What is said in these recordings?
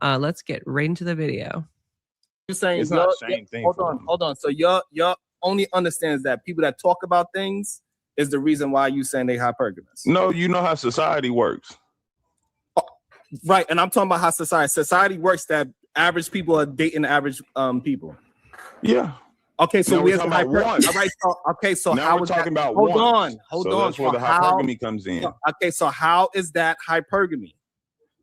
Let's get right into the video. You're saying it's not a shame thing. Hold on. So y'all only understands that people that talk about things is the reason why you saying they hypergamous. No, you know how society works. Right, and I'm talking about how society works, that average people are dating average people. Yeah. Okay, so we're talking about one. All right, so now how we're is talking that? about Hold one. on. That's where the hypergamy comes in. Okay, so how is that hypergamy?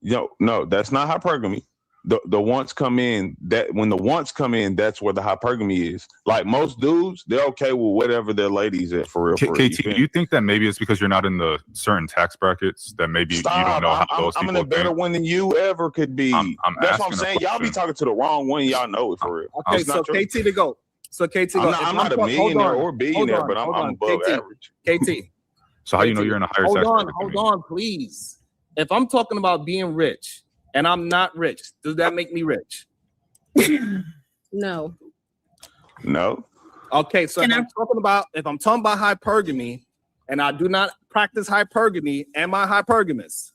No, that's not hypergamy. The wants come in, that when the wants come in, that's where the hypergamy is. Like most dudes, they're okay with whatever their ladies at for real. KT, do you think that maybe it's because you're not in the certain tax brackets that maybe you don't know how those people I'm in a better one than you ever could be. That's what I'm saying. Y'all be talking to the wrong one. Y'all know it for real. Okay, so KT to go. So KT, I'm not a millionaire or billionaire, but I'm above average. KT. So how do you know you're in a higher tax bracket? Hold on, please. If I'm talking about being rich and I'm not rich, does that make me rich? No. Okay, so if I'm talking about hypergamy and I do not practice hypergamy, am I hypergamous?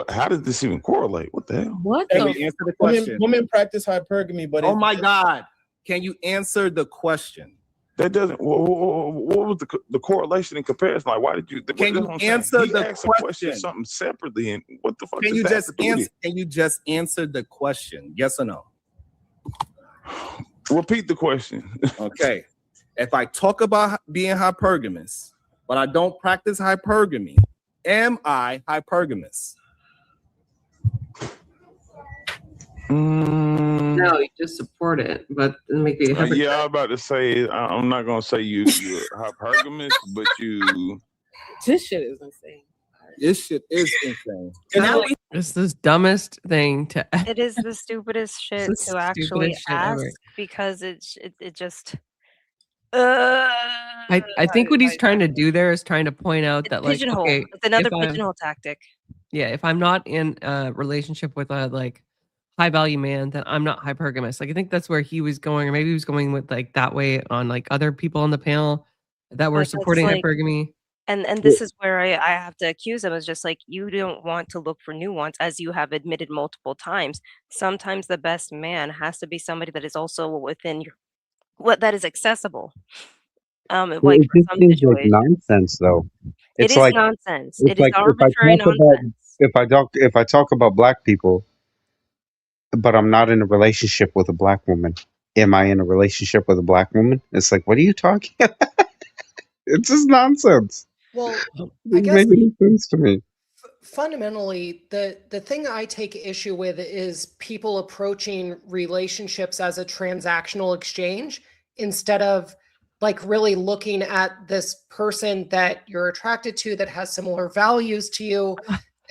How does this even correlate? What the hell? What? Can you answer the question? Women practice hypergamy, but oh my God, can you answer the question? That doesn't. What was the correlation in comparison? Like, why did you? Can you answer the question? Something separately, and what the fuck? Can you just answer? Can you just answer the question? Yes or no? Repeat the question. Okay. If I talk about being hypergamous, but I don't practice hypergamy, am I hypergamous? No, you just support it, but make me. Yeah, I'm about to say. I'm not gonna say you're hypergamous, but you. This shit is insane. This shit is insane. It's the dumbest thing to. It is the stupidest shit to actually ask because it just. I think what he's trying to do there is trying to point out that like okay, it's another pigeonhole tactic. Yeah, if I'm not in a relationship with a like high value man, then I'm not hypergamous. Like I think that's where he was going, or maybe he was going with like that way on like other people on the panel that were supporting hypergamy. And this is where I have to accuse him. It's just like you don't want to look for new ones, as you have admitted multiple times. Sometimes the best man has to be somebody that is also within your that is accessible. Like for some seems situations, like nonsense, though. It's like nonsense. It is arbitrary nonsense. If I talk about black people, but I'm not in a relationship with a black woman, am I in a relationship with a black woman? It's like, what are you talking about? It's just nonsense. Well, it doesn't make any sense to me. Fundamentally, the thing I take issue with is people approaching relationships as a transactional exchange instead of like really looking at this person that you're attracted to that has similar values to you,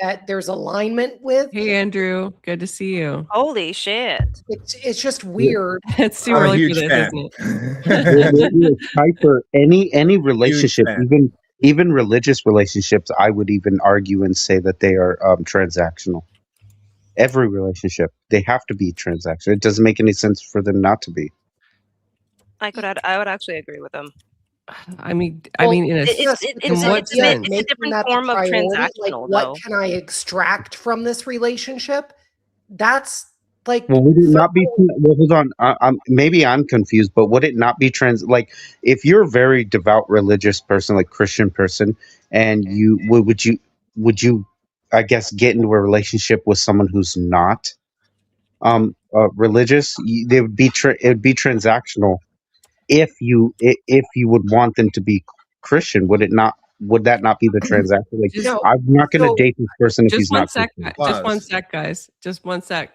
that there's alignment with. Hey Andrew, good to see you. Holy shit. It's just weird. It's too early for this, isn't it? Hyper any relationship, even religious relationships, I would even argue and say that they are transactional. Every relationship, they have to be transactional. It doesn't make any sense for them not to be. I would actually agree with him. I mean, it's a different form of transactional. Like, what can I extract from this relationship? That's like. Well, would it not be? Well, hold on. Maybe I'm confused, but would it not be like if you're a very devout religious person, like Christian person, and would you, I guess, get into a relationship with someone who's not religious? It would be transactional. If you would want them to be Christian, would that not be the transaction? Like, I'm not going to date this person if he's not Christian. Just one sec, guys. Just one sec,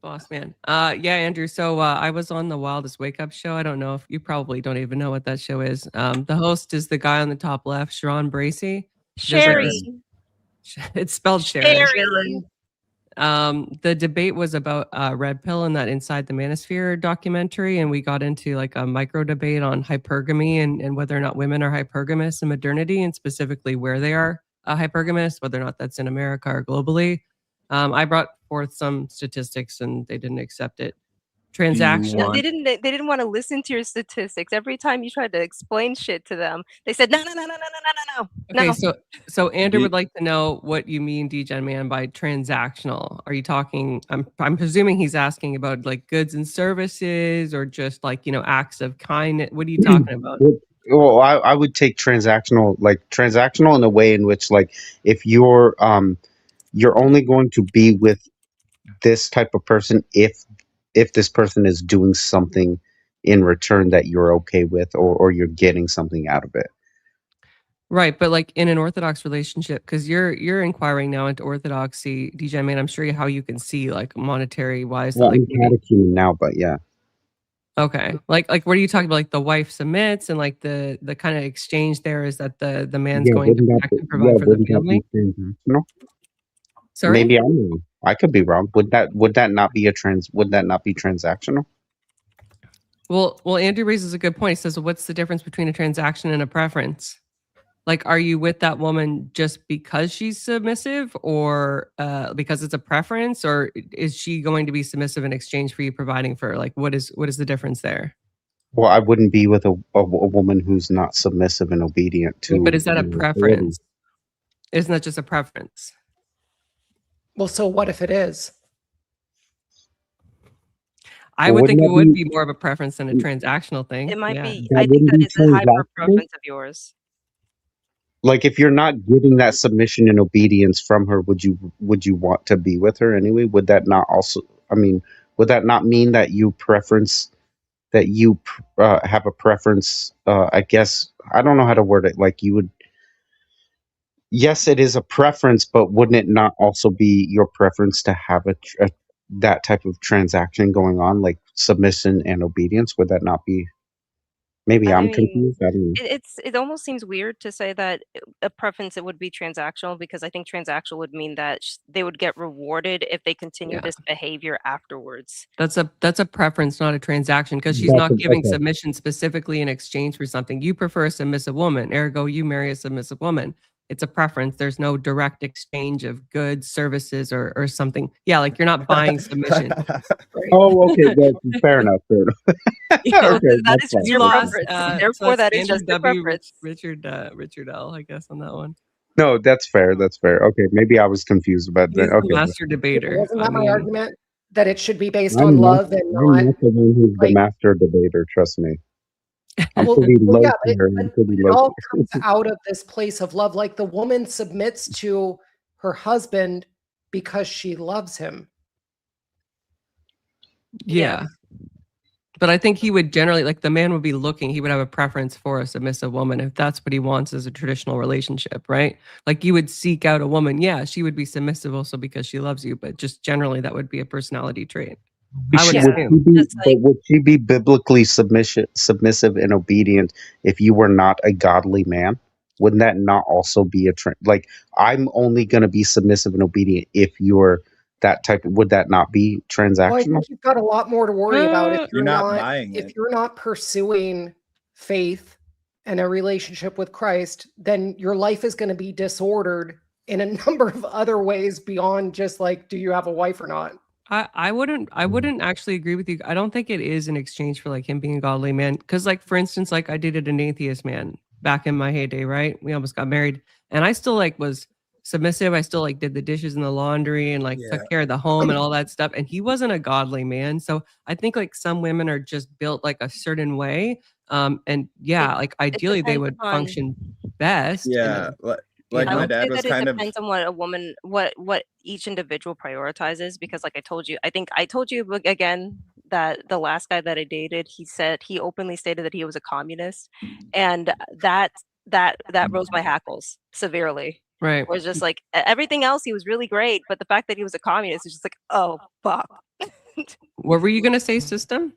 boss man. Yeah, Andrew. So I was on the Wildest Wake Up Show. I don't know if you probably don't even know what that show is. The host is the guy on the top left, Sharon Bracey. Sherry. It's spelled Sherry. The debate was about Red Pill and that Inside the Manosphere documentary, and we got into like a micro debate on hypergamy and whether or not women are hypergamous in modernity, and specifically where they are hypergamous, whether or not that's in America or globally. I brought forth some statistics and they didn't accept it. Transactional. No, want- they didn't want to listen to your statistics. Every time you tried to explain shit to them, they said no. Okay, No. so Andrew Do- would like to know what you mean, DGen Man, by transactional. Are you talking? I'm presuming he's asking about like goods and services, or just like acts of kindness. What are you talking about? Well, I would take transactional in a way in which, like, if you're only going to be with this type of person if this person is doing something in return that you're okay with, or you're getting something out of it. Right, but like in an Orthodox relationship, because you're inquiring now into Orthodoxy, DGen Man. I'm sure how you can see like monetary wise. That, Well, like, I'm catechumen now, but yeah. okay, like what are you talking about? Like the wife submits, and like the kind of exchange there is that the man's Yeah, going to wouldn't that protect be, and provide for the wouldn't that family. be transactional? Sorry. Maybe I'm wrong. I could be wrong. Would that not be transactional? Well, Andrew raises a good point. He says, "What's the difference between a transaction and a preference? Like, are you with that woman just because she's submissive, or because it's a preference, or is she going to be submissive in exchange for you providing for her? Like, what is the difference there? Well, I wouldn't be with a woman who's not submissive and obedient to. But is that a authority. preference? Isn't that just a preference? Well, so what if it is? I Well, would think wouldn't it that would be- be more of a preference than a transactional thing. It might Yeah. be. That I think wouldn't that be is a hyper transactional? preference of yours. Like, if you're not getting that submission and obedience from her, would you want to be with her anyway? Would that not also? I mean, would that not mean that you have a preference? I guess I don't know how to word it. Like, you would. Yes, it is a preference, but wouldn't it not also be your preference to have that type of transaction going on, like submission and obedience? Would that not be? Maybe I I'm mean, confused. I don't know. it almost seems weird to say that a preference it would be transactional, because I think transactional would mean that they would get rewarded if they continue Yeah. this behavior afterwards. That's a preference, not a transaction, because she's That's not giving okay. submission specifically in exchange for something. You prefer a submissive woman, ergo you marry a submissive woman. It's a preference. There's no direct exchange of goods, services, or something. Yeah, like you're not buying submission. Oh, okay. That's fair enough. Fair enough. That is that's just fine. You your lost. preference. So Therefore, that's that is Andrew just your W. preference. Richard L. I guess on that one. No, that's fair. That's fair. Okay, maybe I was confused about that. He's the Okay, master debater. Wasn't that I my mean, argument? That it should be based I'm on not, love and I'm not not the one who's the like- master debater. Trust me. I'm well, pretty low yeah, to her. I'm pretty it low. all comes out of this place of love. Like the woman submits to her husband because she loves him. yeah. But I think he would generally, like, the man would be looking, he would have a preference for a submissive woman if that's what he wants as a traditional relationship, right? Like, you would seek out a woman. Yeah, she would be submissive also because she loves you, but just generally that would be a personality trait. I would assume. Would she be biblically submissive and obedient if you were not a godly man? Wouldn't that not also be like, I'm only going to be submissive and obedient if you're that type? Would that not be Well, I transactional? think you've got a lot more to worry about if You're not buying if it. you're not pursuing faith and a relationship with Christ, then your life is going to be disordered in a number of other ways beyond just like, do you have a wife or not? I wouldn't actually agree with you. I don't think it is in exchange for like him being a godly man. Cause like, for instance, like I dated an atheist man back in my heyday, right? We almost got married and I still like was submissive. I still like did the dishes and the laundry and like took care of the home and all that stuff. And he wasn't a godly man. So I think like some women are just built like a certain way. And yeah, like ideally they depends would upon- function best. in Yeah, a- like know? I my would say dad was that it kind of. depends on what a woman, what each individual prioritizes. Because, like I told you, I think I told you again that the last guy that I dated, he openly stated that he was a communist, and that rose my hackles severely. Right. Was just like everything else, he was really great, but the fact that he was a communist is just like, oh fuck. What were you gonna say, system?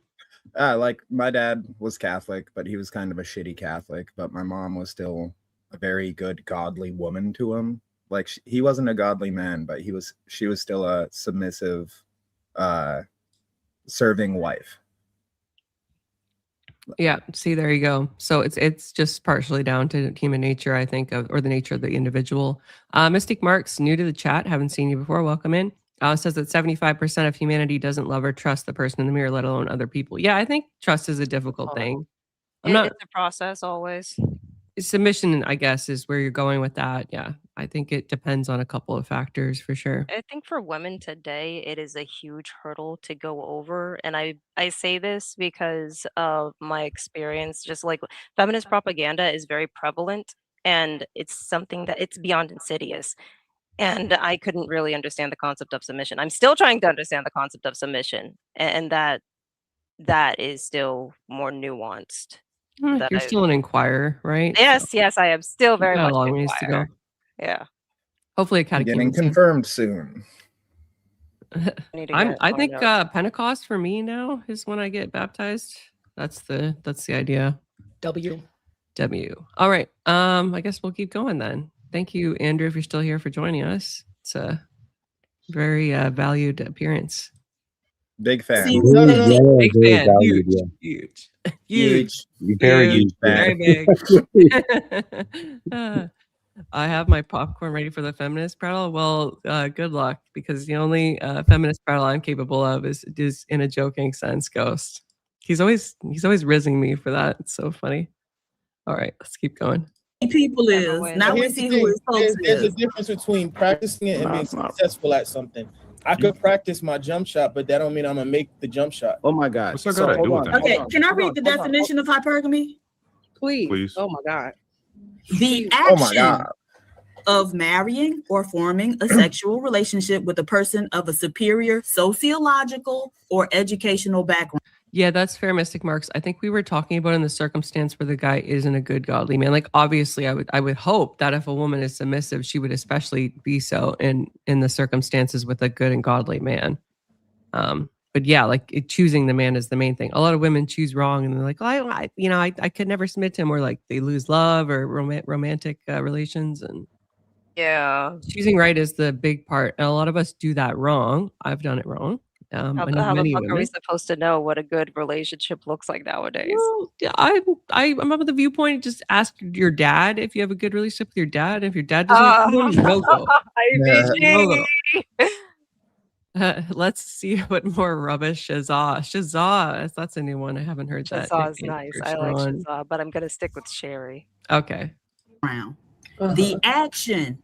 Like my dad was Catholic, but he was kind of a shitty Catholic. But my mom was still a very good, godly woman to him. Like he wasn't a godly man, but she was still a submissive, serving wife. Yeah. See, there you go. So it's just partially down to human nature, I think, or the nature of the individual. Mystic Marks, new to the chat, haven't seen you before. Welcome in. says that 75% of humanity doesn't love or trust the person in the mirror, let alone other people. Yeah, I think trust is a difficult thing. It's a process always. Submission, I guess, is where you're going with that. Yeah, I think it depends on a couple of factors for sure. I think for women today, it is a huge hurdle to go over. And I say this because of my experience, just like feminist propaganda is very prevalent and it's something that it's beyond insidious. And I couldn't really understand the concept of submission. I'm still trying to understand the concept of submission, and that is still more nuanced. You're still an inquirer, right? Yes, yes, I am still very got a much long an ways to go. inquirer. Yeah. Hopefully a Getting catechumen soon. confirmed soon. I think Pentecost for me now is when I get baptized. That's the idea. W. All right. I guess we'll keep going then. Thank you, Andrew, if you're still here, for joining us. It's a very valued appearance. Big fan. Big fan. Valued, Huge. Very huge Very fan. big. I have my popcorn ready for the feminist prattle. Well, good luck, because the only feminist prattle I'm capable of is in a joking sense, Ghost. He's always rizzing me for that. It's so funny. All right, let's keep going. People is now we see who his folks There's a is. difference between practicing it and being successful at something. I could practice my jump shot, but that don't mean I'm gonna make the jump shot. Oh my God. What's that got to do with that? Okay, can I read the definition of hypergamy? Please. Oh my God. The Oh my action God. of marrying or forming a sexual relationship with a person of a superior sociological or educational background. Yeah, that's fair, Mystic Marks. I think we were talking about in the circumstance where the guy isn't a good godly man. Like, obviously, I would hope that if a woman is submissive, she would especially be so in the circumstances with a good and godly man. But yeah, like choosing the man is the main thing. A lot of women choose wrong, and they're like, I could never submit to him, or like they lose love or romantic relations, and Yeah. choosing right is the big part. And a lot of us do that wrong. I've done it wrong. How the fuck are we supposed to know what a good relationship looks like nowadays? Well, yeah, I'm of the viewpoint. Just ask your dad if you have a good relationship with your dad. If your dad doesn't, no go. Let's see what more rubbish Shazah. That's a new one. I haven't heard that. Shazah is nice. I like Shazah, but I'm gonna stick with Sherry. Okay. The action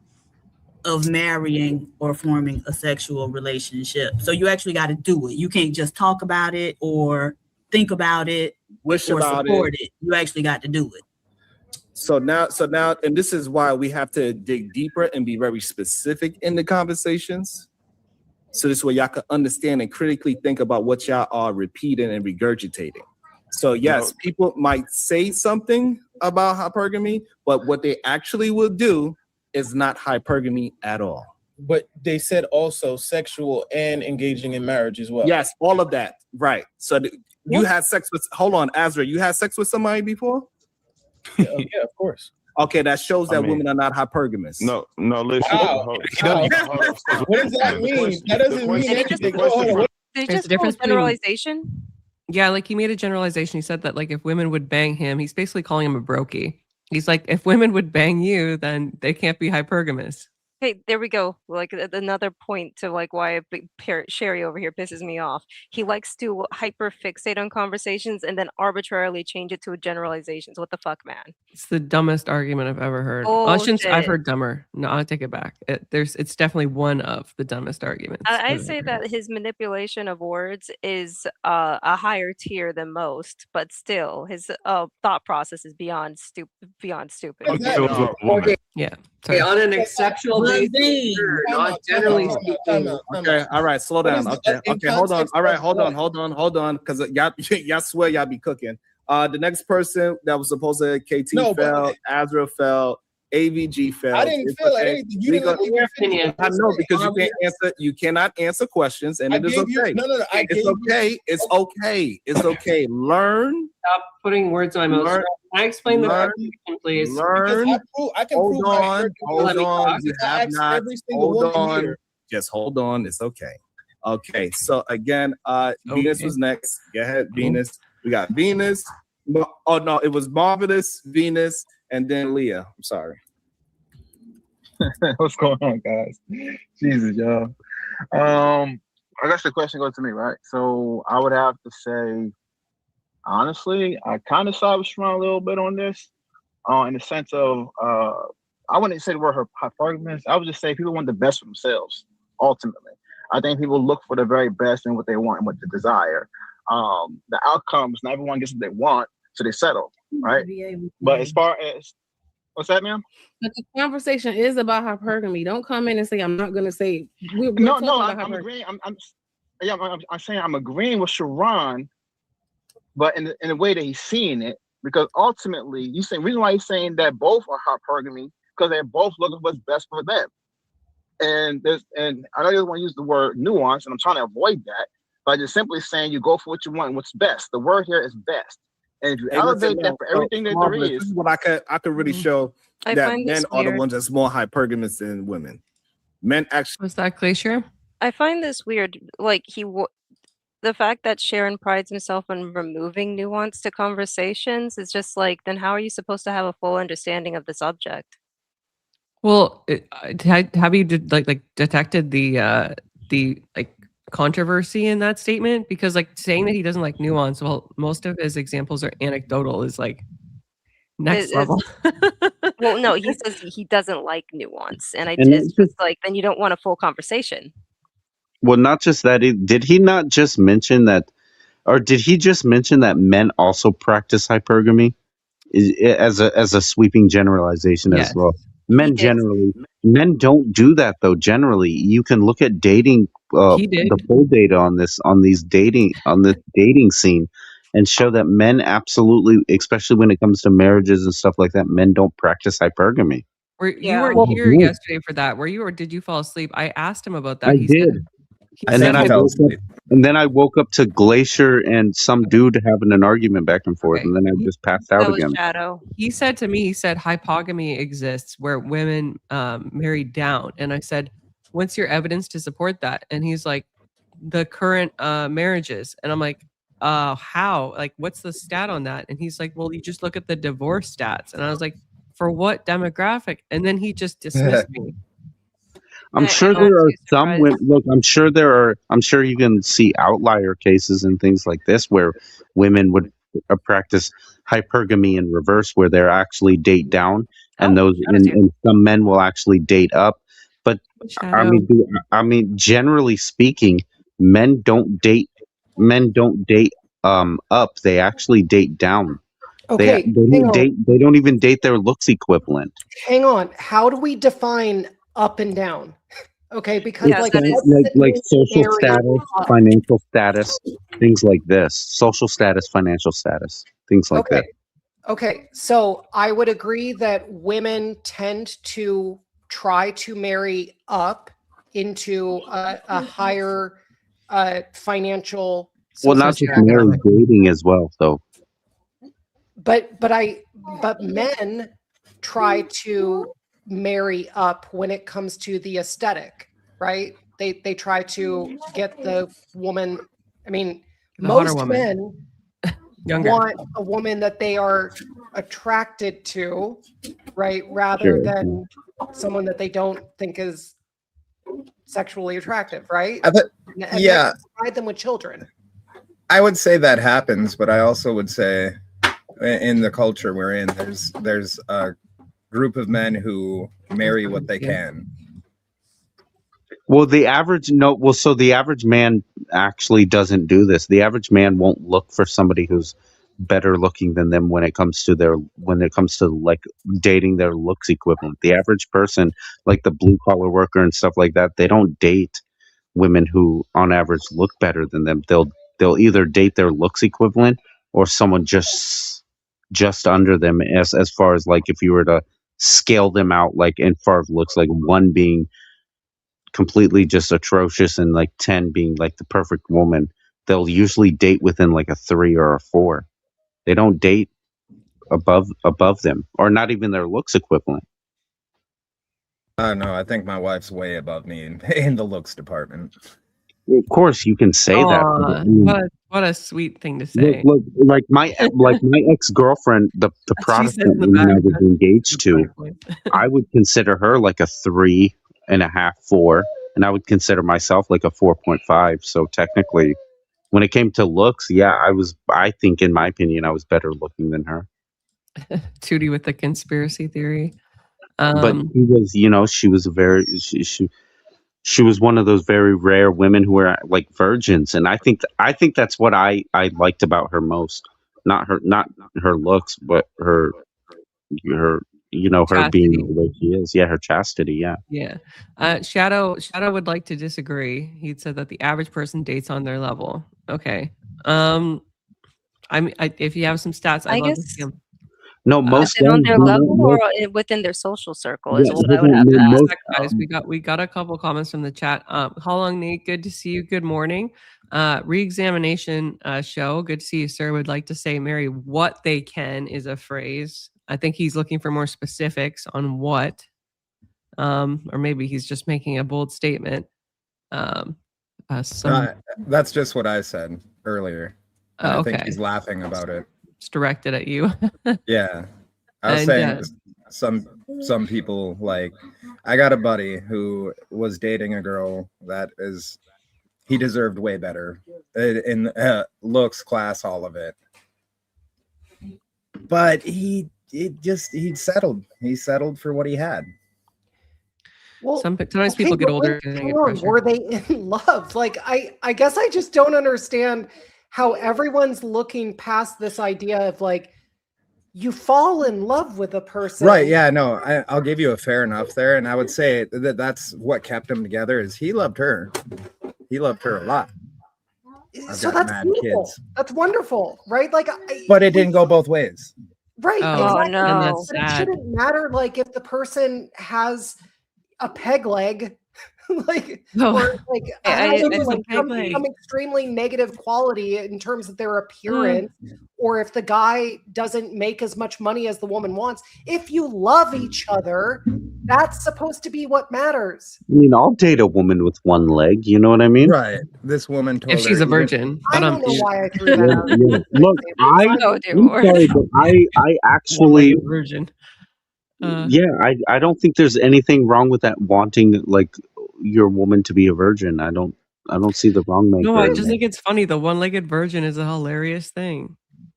of marrying or forming a sexual relationship. So you actually got to do it. You can't just talk about it or think about it or support it. You actually got to do it. So now, and this is why we have to dig deeper and be very specific in the conversations. So this way y'all can understand and critically think about what y'all are repeating and regurgitating. So yes, people might say something about hypergamy, but what they actually will do is not hypergamy at all. But they said also sexual and engaging in marriage as well. Yes, all of that. Right. So you had sex with, hold on, Azra, you had sex with somebody before? Yeah, of course. Okay, that shows that women are not hypergamous. No, listen. What does that mean? That doesn't mean anything. There's a difference generalization. Yeah, like he made a generalization. He said that like if women would bang him, he's basically calling him a brokey. He's like, if women would bang you, then they can't be hypergamous. Okay, there we go. Like another point to like why Sherry over here pisses me off. He likes to hyper fixate on conversations and then arbitrarily change it to generalizations. What the fuck, man? It's the dumbest argument I've ever heard. I've heard dumber. No, I'll take it back. It's definitely one of the dumbest arguments. I say that his manipulation of words is a higher tier than most, but still, his thought process is beyond stupid. Yeah. Okay, on an exceptional basis, not generally speaking. Okay, all right, slow down. Okay, hold on. All right, hold on, because y'all swear y'all be cooking. The next person that was supposed to KT fell, Azra fell, AVG fell. I didn't feel like anything. You didn't let me finish. I know, because you can't answer. You cannot answer questions, and it is okay. No. It's okay. It's okay. It's okay. Learn. Stop putting words in my mouth. Can I explain the question, please? Learn. I can prove Hold on. You have not. Every single Hold woman on. here. Just hold on. It's okay. Okay. So again, Venus was next. Go ahead, Venus. We got Venus. Oh no, it was Marvelous, Venus, and then Leah. I'm sorry. What's going on, guys? Jesus, y'all. I guess the question goes to me, right? So I would have to say, honestly, I kind of side with Sharon a little bit on this, in the sense of, I wouldn't say the word hypergamous. I would just say people want the best for themselves. Ultimately, I think people look for the very best in what they want and what they desire. The outcomes, not everyone gets what they want, so they settle, right? But as far as what's that, ma'am? But the conversation is about hypergamy. Don't come in and say I'm not going to say. We're No, talking about I'm hypergamy. agreeing. I'm saying I'm agreeing with Sharon, but in the way that he's seeing it, because ultimately, you saying reason why he's saying that both are hypergamy because they're both looking for what's best for them. And I know you want to use the word nuance, and I'm trying to avoid that by just simply saying you go for what you want and what's best. The word here is best. And if you elevate that for everything that there This is what I could really show I that find men this are the weird. ones that's more hypergamous than women. Men actually. Was that Glacier? I find this weird. Like the fact that Sharon prides himself on removing nuance to conversations is just like, then how are you supposed to have a full understanding of the subject? Well, have you detected the like controversy in that statement? Because like saying that he doesn't like nuance, well, most of his examples are anecdotal, is like next level. Well, no, he says he doesn't like nuance, and And it's just like, then you don't want a full conversation. Well, not just that. Did he not just mention that, or did he just mention that men also practice hypergamy? As a sweeping generalization Yes. as well. Men don't do that though. Generally, you can look at dating, He did. the full data on this dating scene, and show that men absolutely, especially when it comes to marriages and stuff like that, men don't practice hypergamy. You weren't here yesterday for that, were you, or did you fall asleep? I asked him about that. I He did. said, And then I woke up to Glacier and some dude having an argument back and forth, and then I just passed out again. Shadow. He said to me, he said hypogamy exists where women marry down, and I said, what's your evidence to support that? And he's like, the current marriages. And I'm like, how? Like, what's the stat on that? And he's like, well, you just look at the divorce stats. And I was like, for what demographic? And then he just dismissed me. I'm sure there are some women. Look, I'm sure you can see outlier cases and things like this where women would practice hypergamy in reverse, where they're actually date down, and and some men will actually date up. But I mean, generally speaking, men don't date up. They actually date down. Okay, They don't even date their looks equivalent. Hang on. How do we define up and down? Okay, because like social status, financial status, things like this. Social status, financial status, things like that. Okay, so I would agree that women tend to try to marry up into a higher financial. Well, not just marry, dating as well, though. But men try to marry up when it comes to the aesthetic, right? They try to get the woman. I mean, most men want a woman that they are attracted to, right? Rather than someone that they don't think is sexually attractive, right? Yeah. Provide them with children. I would say that happens, but I also would say in the culture we're in, there's a group of men who marry what they can. Well, the average man actually doesn't do this. The average man won't look for somebody who's better looking than them when it comes to like dating their looks equivalent. The average person, like the blue collar worker and stuff like that, they don't date women who on average look better than them. They'll either date their looks equivalent or someone just under them, as far as like if you were to scale them out, like in far as looks, like 1 being completely just atrocious and like 10 being like the perfect woman. They'll usually date within like a 3 or a 4. They don't date above them, or not even their looks equivalent. No, I think my wife's way above me in the looks department. Of course, you can say that. What a sweet thing to say. Look, like my ex-girlfriend, the Protestant woman I was engaged to, I would consider her like a 3.5, 4, and I would consider myself like a 4.5. So technically, when it came to looks, yeah, I think, in my opinion, I was better looking than her. Tootie with the conspiracy theory. But she was, she was she was one of those very rare women who were like virgins, and I think that's what I liked about her most. Not her looks, but her her being Chastity. the way she is. Yeah, her chastity. Yeah. Yeah. Shadow would like to disagree. He said that the average person dates on their level. Okay. If you have some stats, I'd love to see them. No, Is most it on guys their do level not or look- within their social circle is Yeah, what I would have to no, ask. most- Guys, we got a couple comments from the chat. How long, Nate? Good to see you. Good morning. Re-examination show. Good to see you, sir. Would like to say, Mary, what they can is a phrase. I think he's looking for more specifics on what. Or maybe he's just making a bold statement. That's just what I said earlier. Oh, I think okay. he's laughing about it. It's directed at you. Yeah. I was saying some people, like, I got a buddy who was dating a girl that he deserved way better in looks, class, all of it. But he settled. He settled for what he had. Well, sometimes people get older. Were they in love? Like, I guess I just don't understand how everyone's looking past this idea of like, you fall in love with a person. Right. Yeah, no, I'll give you a fair enough there. And I would say that's what kept them together is he loved her. He loved her a lot. So that's beautiful. Kids. That's wonderful, right? Like, but it didn't go both ways. Right. Oh, exactly. no. And that's but sad. It shouldn't matter, like, if the person has a peg leg, like, or like some extremely negative quality in terms of their appearance, or if the guy doesn't make as much money as the woman wants. If you love each other, that's supposed to be what matters. I mean, I'll date a woman with one leg. You know what I mean? Right. This woman told if she's a virgin. I don't know why I threw that out. Look, I'm sorry, but I actually virgin. I don't think there's anything wrong with that, wanting like your woman to be a virgin. I don't see the wrong maker. No, I just think it's funny. The one-legged virgin is a hilarious thing.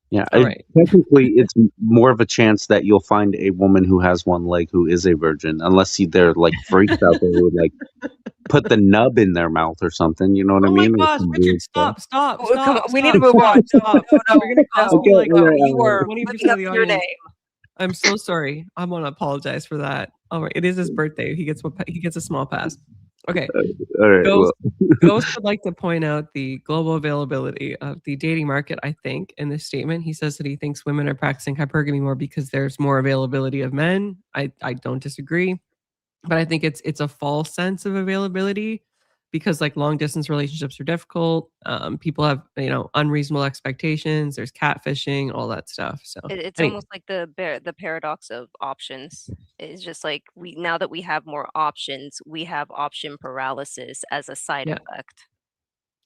Yeah, right. Technically, it's more of a chance that you'll find a woman who has one leg who is a virgin, unless they're like freaks out there who like put the nub in their mouth or something. You know what I mean? Oh my gosh, Richard, stop. We need to move on. Stop. No, we're gonna Stop. go. You were 20% looking up of the your name. I'm so sorry. I want to apologize for that. All right, it is his birthday. He gets a small pass. Okay. All right. Ghost would like to point out the global availability of the dating market. I think in this statement, he says that he thinks women are practicing hypergamy more because there's more availability of men. I don't disagree, but I think it's a false sense of availability because like long distance relationships are difficult. People have unreasonable expectations. There's catfishing, all that stuff. So it's almost like the paradox of options. It's just like now that we have more options, we have option paralysis as a side effect.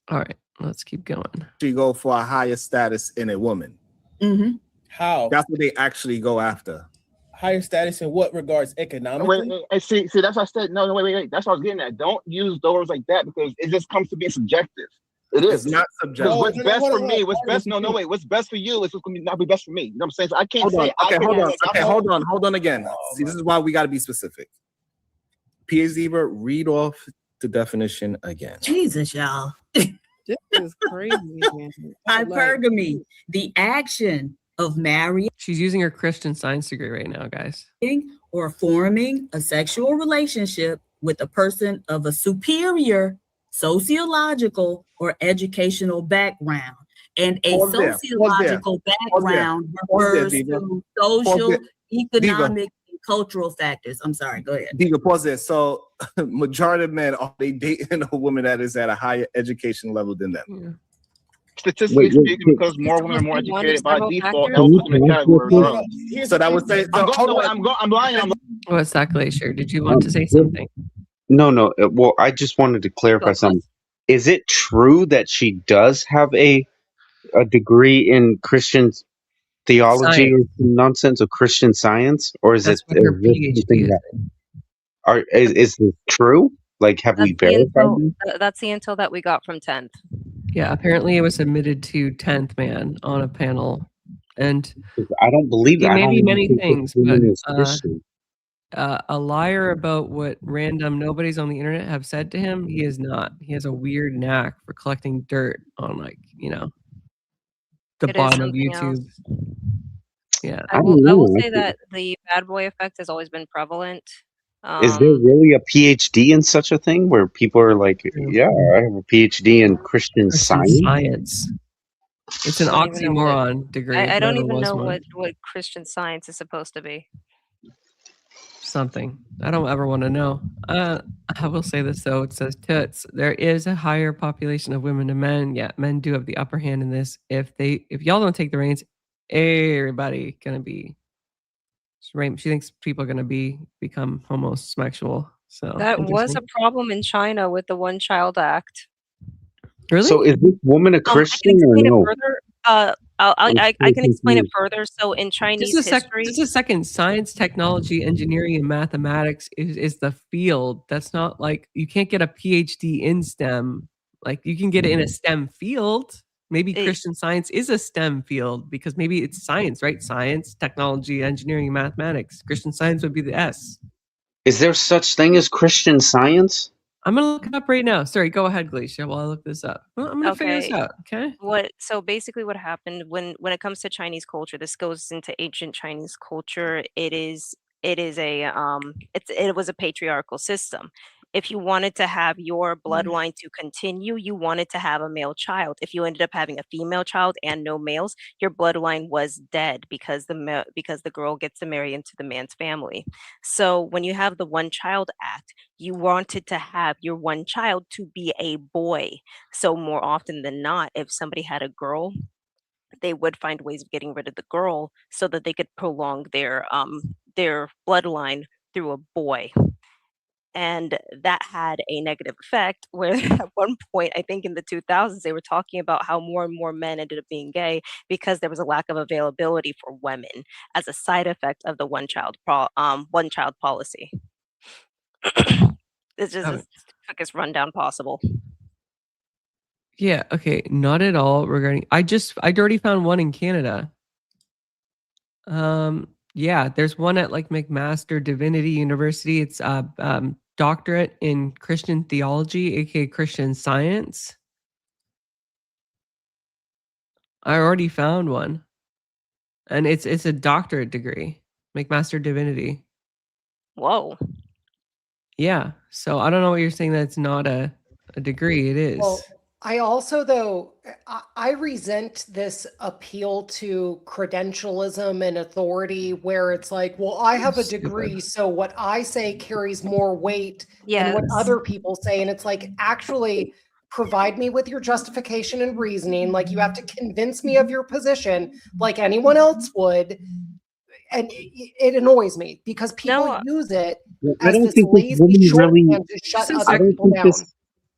All right, let's keep going. You go for a higher status in a woman. Mm-hmm. How? That's what they actually go after. Higher status in what regards? Economically? Wait, see, that's what I said. No, wait. That's what I was getting at. Don't use those like that because it just comes to be subjective. It is. It's not subjective. What's best for me? What's best? No, wait. What's best for you is what's going to not be best for me. You know what I'm saying? So I can't say. Hold on again. See, this is why we got to be specific. P.A. Zebra, read off the definition again. Jesus, y'all. This is crazy, man. Hypergamy, the action of marrying. She's using her Christian Science degree right now, guys. Or forming a sexual relationship with a person of a superior sociological or educational background. And a sociological background refers to social, economic, and cultural factors. I'm sorry, go ahead. Diga, pause there. So majority of men, are they dating a woman that is at a higher education level than them? Yeah. Statistically speaking, because more women are more educated by default, that was in the category. So that would say. I'm lying. What's that, Glacier? Did you want to say something? No. Well, I just wanted to clarify something. Is it true that she does have a degree in Christian theology or nonsense or Christian Science, or is That's it? what her PhD is. Is this true? Like, have we verified this? That's the intel that we got from 10th. Yeah, apparently it was submitted to 10th man on a panel, and I don't believe it I may don't be even many think this things, but woman is Christian. a liar about what random nobodies on the internet have said to him. He is not. He has a weird knack for collecting dirt on, like, the It is bottom of something else. YouTube. Yeah, I will say that the bad boy effect has always been prevalent. Is there really a PhD in such a thing where people are like, yeah, I have a PhD in Christian science? It's an I don't even know what oxymoron degree. If I there don't ever even was know one. what Christian Science is supposed to be. Something. I don't ever want to know. I will say this though. It says tits. There is a higher population of women than men. Yeah, men do have the upper hand in this. If y'all don't take the reins, everybody gonna be. She thinks people are gonna become homosexual. So That was interesting. a problem in China with the One Child Act. Really? So is this woman a I can Christian or explain it no? further. I can explain it further. So in Chinese history, Just a second. Science, technology, engineering, and mathematics is the field. That's not like you can't get a PhD in STEM. Like you can get it in a STEM field. Maybe Christian Science is a STEM field because maybe it's science, right? Science, technology, engineering, and mathematics. Christian Science would be the S. Is there such thing as Christian Science? I'm gonna look it up right now. Sorry, go ahead, Glacia, while I look this up. Well, I'm gonna figure this out. Okay. So basically what happened when it comes to Chinese culture, this goes into ancient Chinese culture. It was a patriarchal system. If you wanted to have your bloodline to continue, you wanted to have a male child. If you ended up having a female child and no males, your bloodline was dead because the girl gets to marry into the man's family. So when you have the One Child Act, you wanted to have your one child to be a boy. So more often than not, if somebody had a girl, they would find ways of getting rid of the girl so that they could prolong their bloodline through a boy. And that had a negative effect where at one point, I think in the 2000s, they were talking about how more and more men ended up being gay because there was a lack of availability for women as a side effect of the one child policy. It's just the quickest rundown possible. Yeah, okay, not at all regarding I'd already found one in Canada. Yeah, there's one at like McMaster Divinity University. It's doctorate in Christian theology, aka Christian Science. I already found one. And it's a doctorate degree, McMaster Divinity. Whoa. Yeah. So I don't know what you're saying that it's not a degree. It is. Well, I also, though, I resent this appeal to credentialism and authority where it's like, well, I have a degree, so what I say carries more weight than what other people say. And it's like, actually, provide me with your justification and reasoning. Like, you have to convince me of your position like anyone else would. And it annoys me because people use it I as don't this think this lazy woman really. shorthand to shut other people down.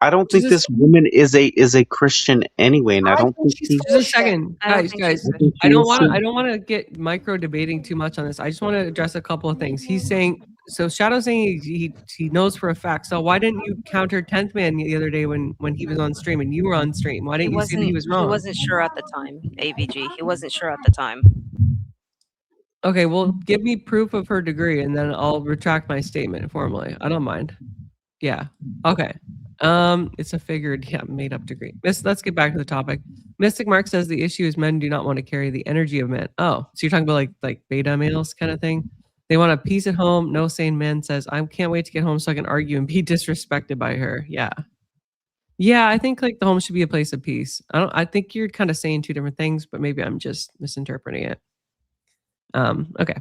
I don't think this woman is a Christian anyway, and I don't think she's. Just a second, guys. I don't want to get micro debating too much on this. I just want to address a couple of things. He's saying so. Shadow's saying he knows for a fact. So why didn't you counter 10th Man the other day when he was on stream and you were on stream? Why didn't you say that he was wrong? He wasn't sure at the time. AVG. He wasn't sure at the time. Okay, well, give me proof of her degree, and then I'll retract my statement formally. I don't mind. Yeah. Okay. It's a made up degree. Let's get back to the topic. Mystic Mark says the issue is men do not want to carry the energy of men. Oh, so you're talking about like beta males kind of thing? They want a peace at home. No sane man says, I can't wait to get home so I can argue and be disrespected by her. Yeah. Yeah, I think like the home should be a place of peace. I think you're kind of saying two different things, but maybe I'm just misinterpreting it. Okay.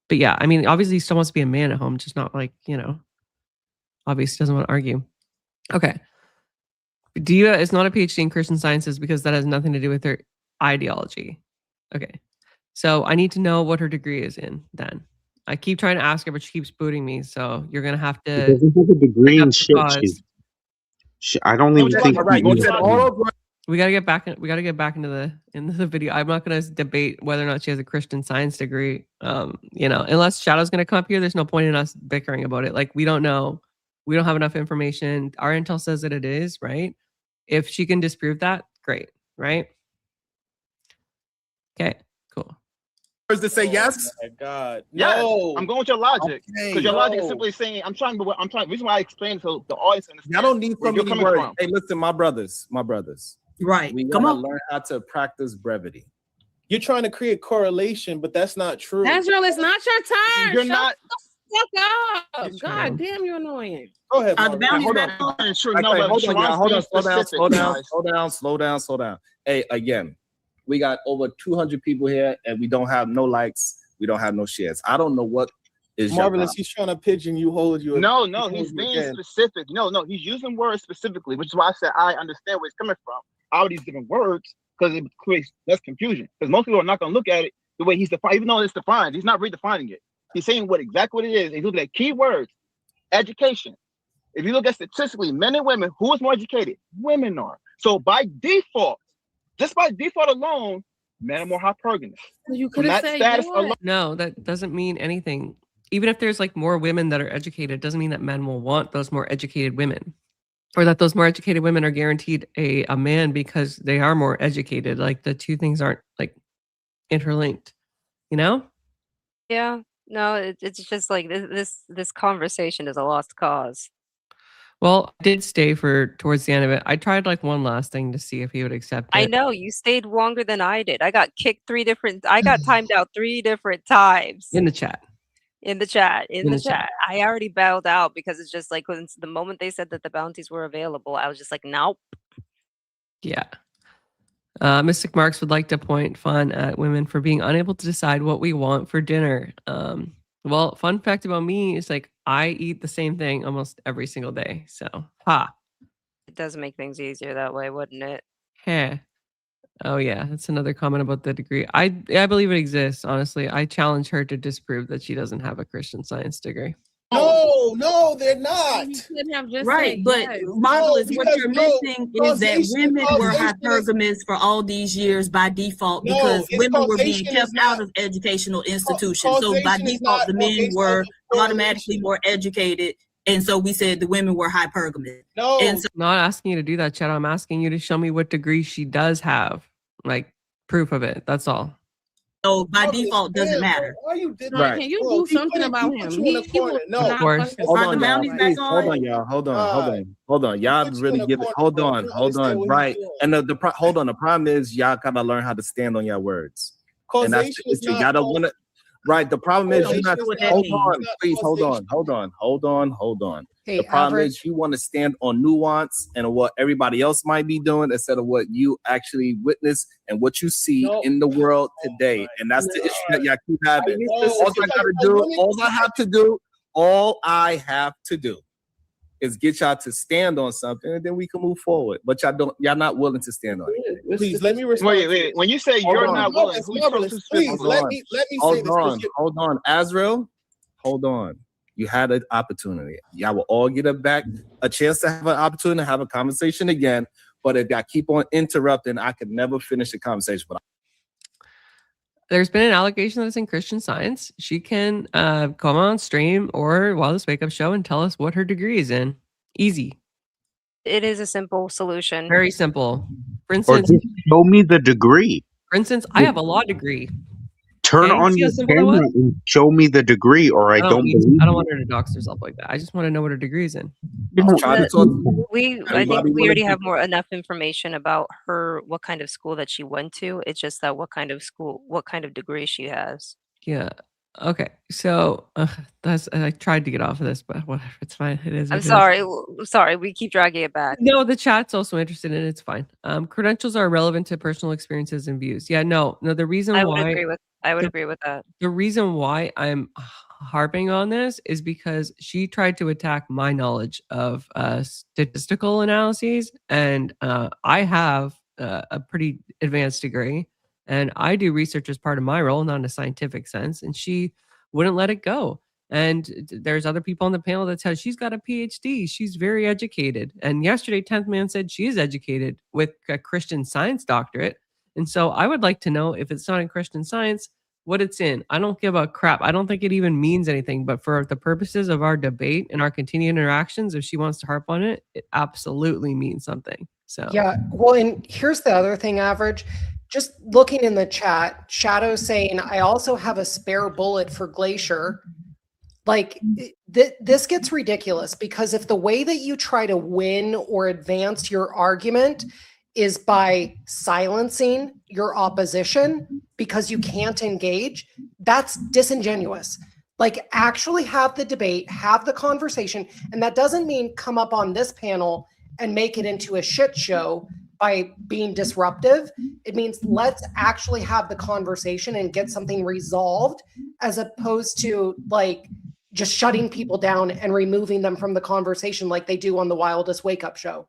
But yeah, I mean, obviously he still wants to be a man at home, just not like, obviously doesn't want to argue. Okay. Dia is not a PhD in Christian Sciences because that has nothing to do with her ideology. Okay. So I need to know what her degree is in then. I keep trying to ask her, but she keeps booting me. So you're going to have to. She doesn't have a degree in shit. I don't even think. We gotta get back into the video. I'm not gonna debate whether or not she has a Christian Science degree. Unless Shadow's gonna come up here, there's no point in us bickering about it. Like we don't know We don't have enough information. Our intel says that it is, right? If she can disprove that, great, right? Okay, cool. Words to say yes? Oh my God. Yes, No. I'm going with your logic. Okay. Because your logic is No. simply saying, the reason why I explained so the audience understands Y'all don't need where so you're many coming words. from. Hey, listen, my brothers. Right. We Come gotta on. learn how to practice brevity. You're trying to create correlation, but that's not true. Azrael, it's not your turn. You're Shut not. the fuck up. You're God trying. damn, you're annoying. Go ahead, The Mario. boundaries Hold not on. And sure, Okay, no, but hold on, y'all. Hold on, Sharon's being specific, guys. slow down. Hey, again, we got over 200 people here, and we don't have no likes. We don't have no shares. I don't know what is your Marvelous. problem. He's trying to pigeon you, hold you. No, hold he's you being again. specific. No, he's using words specifically, which is why I said I understand where it's coming from. All these different words, because it creates less confusion. Because most people are not going to look at it the way he's defined, even though it's defined. He's not redefining it. He's saying exactly what it is. If you look at keywords, education. If you look at statistically, men and women, who is more educated? Women are. So by default, just by default alone, men are more hypergamous. You From could have that said status what? alone. No, that doesn't mean anything. Even if there's like more women that are educated, doesn't mean that men will want those more educated women, or that those more educated women are guaranteed a man because they are more educated. Like the two things aren't like interlinked, you know? Yeah. No, it's just like this conversation is a lost cause. Well, I did stay for towards the end of it. I tried like one last thing to see if he would accept I it. know you stayed longer than I did. I got kicked I got timed out 3 different times. In the chat. In the chat. I already bailed out because it's just like when the moment they said that the bounties were available, I was just like, nope. Yeah. Mystic Marks would like to point fun at women for being unable to decide what we want for dinner. Well, fun fact about me is like I eat the same thing almost every single day. So, It does make things easier that way, wouldn't it? Heh. Oh yeah, that's another comment about the degree. I believe it exists. Honestly, I challenge her to disprove that she doesn't have a Christian Science degree. No, they're not. You could have just Right, said but yes. Marvelous, what because you're no, missing is that causation- women were causation is- hypergamous for all these years by default No, because it's women were being causation kept is not- out of educational institutions. So by causation is default, not the men based were on correlation. automatically more educated. And so we said the women were hypergamous. No, And so I'm not asking you to do that, Chad. I'm asking you to show me what degree she does have, like proof of it. That's all. by default doesn't matter. Why you did Like, Right. can you Bro, do something about he him? put you in a corner. will No, not Of course. fucking Hold Are on, the y'all. bounties back Please, on? hold on, y'all. Hold on. Y'all puts you really in a give it. corner, Hold bro. on. You understand what he's Right. doing. And hold on. The problem is y'all gotta learn how to stand on your words. And that's Causation the is issue. not Y'all don't want to. Right. The problem is you're not. Causation, what that Hold means. on. Not Please hold on. causation. Hold on. Hey, The problem average. is you want to stand on nuance and what everybody else might be doing instead of what you actually witness and what you see No. in the world Oh today. my And that's the God. issue that y'all keep having. No, All I gotta do, all I have to do is get y'all to stand on something and then we can move forward. But y'all not willing to stand on it. Please let me respond. Wait. When you say Hold you're on. not willing, who you talking to Please specifically? let me say this. Hold on. Azrael, hold on. You had an opportunity. Y'all will all get a chance to have an opportunity to have a conversation again. But if y'all keep on interrupting, I could never finish the conversation. But There's been an allegation that it's in Christian Science. She can come on stream or Wildest Wake Up Show and tell us what her degree is in. Easy. It is a simple solution. Very simple. For Or instance, just show me the degree. I have a law degree. Turn Okay, on see your how simple that camera was? and show me the degree, or I don't believe I don't you. want her to dox herself like that. I just want to know what her degree is in. I'm trying to talk. I think we already have enough information about her, what kind of school that she went to. It's just that what kind of degree she has. Yeah. Okay. So I tried to get off of this, but whatever. It's fine. It is. I'm what it is. sorry. Sorry, we keep dragging it back. No, the chat's also interested in it. It's fine. Credentials are relevant to personal experiences and views. Yeah, no. The reason I would why agree with that. the reason why I'm harping on this is because she tried to attack my knowledge of statistical analyses, and I have a pretty advanced degree, and I do research as part of my role, not in a scientific sense, and she wouldn't let it go. And there's other people on the panel that said she's got a PhD. She's very educated. And yesterday, 10th Man said she is educated with a Christian Science doctorate. And so I would like to know, if it's not in Christian Science, what it's in. I don't give a crap. I don't think it even means anything, but for the purposes of our debate and our continued interactions, if she wants to harp on it, it absolutely means something. So yeah, well, and here's the other thing, Average. Just looking in the chat, Shadow saying, I also have a spare bullet for Glacier. Like, this gets ridiculous, because if the way that you try to win or advance your argument is by silencing your opposition because you can't engage, that's disingenuous. Like, actually have the debate, have the conversation. And that doesn't mean come up on this panel and make it into a shit show by being disruptive. It means let's actually have the conversation and get something resolved, as opposed to like just shutting people down and removing them from the conversation like they do on the Wildest Wake Up Show.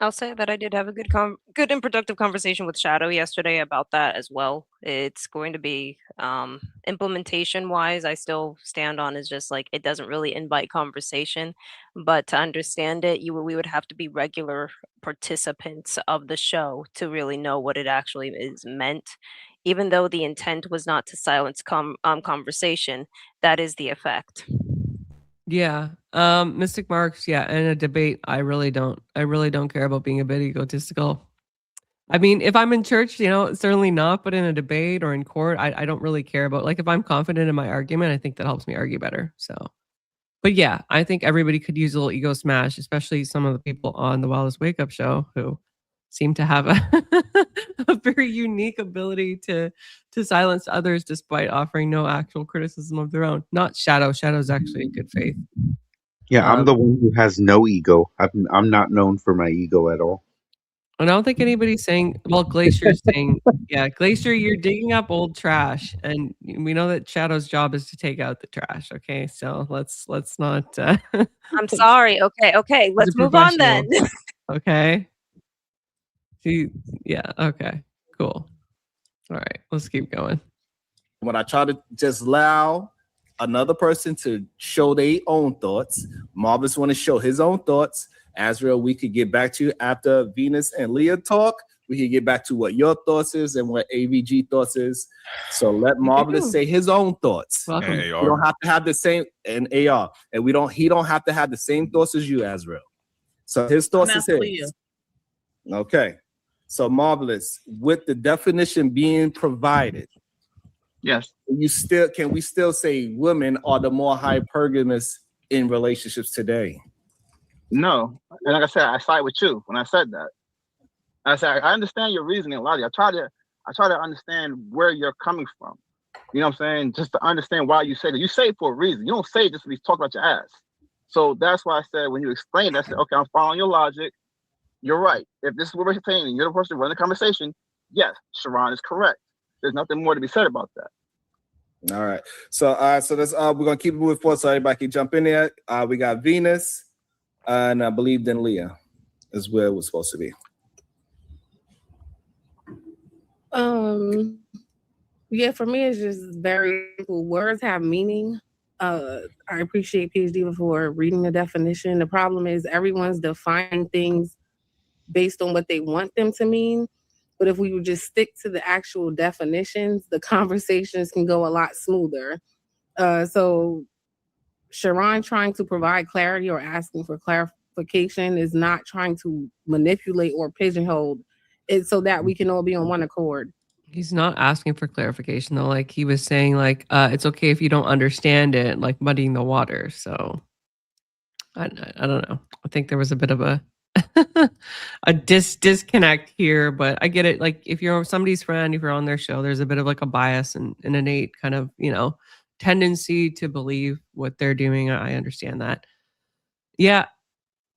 I'll say that I did have a good and productive conversation with Shadow yesterday about that as well. It's going to be implementation wise, I still stand on is just like it doesn't really invite conversation, but to understand it, we would have to be regular participants of the show to really know what it actually is meant. Even though the intent was not to silence conversation, that is the effect. yeah, Mystic Marks, yeah, in a debate, I really don't care about being a bit egotistical. I mean, if I'm in church, you know, certainly not, but in a debate or in court, I don't really care about, like, if I'm confident in my argument, I think that helps me argue better. So, but yeah, I think everybody could use a little ego smash, especially some of the people on the Wildest Wake Up Show who seem to have a very unique ability to silence others despite offering no actual criticism of their own. Not Shadow. Shadow's actually in good faith. Yeah, I'm the one who has no ego. I'm not known for my ego at all. And I don't think anybody's saying, well, Glacier's saying, yeah, Glacier, you're digging up old trash. And we know that Shadow's job is to take out the trash. Okay. So let's not. I'm sorry. Okay. Let's move on then. Okay. Yeah. Okay. Cool. All right. Let's keep going. When I try to just allow another person to show their own thoughts, Marvelous want to show his own thoughts. Azrael, we could get back to you after Venus and Leah talk. We could get back to what your thoughts is and what AVG thoughts is. So let Marvelous say his own thoughts. Welcome. We don't have to have the same, and AR, and he don't have to have the same thoughts as you, Azrael. So his thoughts is his. Okay. So Marvelous, with the definition being provided, yes, can we still say women are the more hypergamous in relationships today? No, and like I said, I side with you when I said that. I said I understand your reasoning, Lottie. I try to understand where you're coming from. You know what I'm saying? Just to understand why you say that. You say it for a reason. You don't say it just to be talking about your ass. So that's why I said when you explained that, I said, okay, I'm following your logic. You're right. If this is what we're saying, and you're the person running the conversation, yes, Sharon is correct. There's nothing more to be said about that. All right. So that's we're gonna keep it moving forward so everybody can jump in there. We got Venus, and I believe then Leah is where it was supposed to be. Yeah, for me it's just very simple. Words have meaning. I appreciate PhD for reading the definition. The problem is everyone's defining things based on what they want them to mean. But if we would just stick to the actual definitions, the conversations can go a lot smoother. So Sharon trying to provide clarity or asking for clarification is not trying to manipulate or pigeonhole it so that we can all be on one accord. He's not asking for clarification though. Like he was saying, like, it's okay if you don't understand it, like muddying the water. So I don't know. I think there was a bit of a disconnect here, but I get it. Like if you're somebody's friend, if you're on their show, there's a bit of like a bias and an innate kind of, tendency to believe what they're doing. I understand that. Yeah.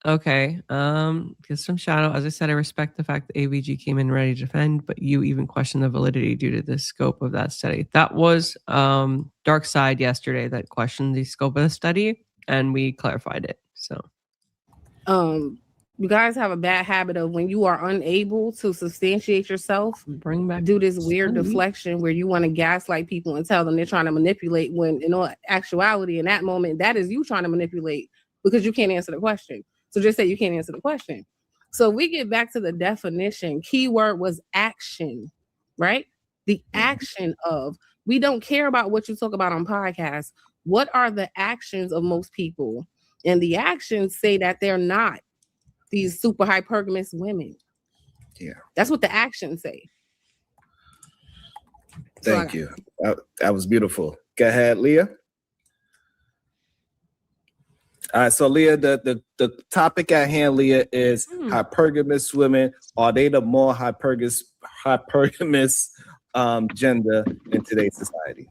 Okay. Get some Shadow. As I said, I respect the fact that AVG came in ready to defend, but you even questioned the validity due to the scope of that study. That was Dark Side yesterday that questioned the scope of the study, and we clarified it. So you guys have a bad habit of when you are unable to substantiate yourself, do this weird deflection where you want to gaslight people and tell them they're trying to manipulate, when in all actuality in that moment that is you trying to manipulate because you can't answer the question. So just say you can't answer the question. So we get back to the definition. Keyword was action, right? The action of We don't care about what you talk about on podcasts. What are the actions of most people? And the actions say that they're not these super hypergamous women. Yeah. That's what the actions say. Thank you. That was beautiful. Go ahead, Leah. All right, so Leah, the topic at hand, Leah, is hypergamous women. Are they the more hypergamous gender in today's society?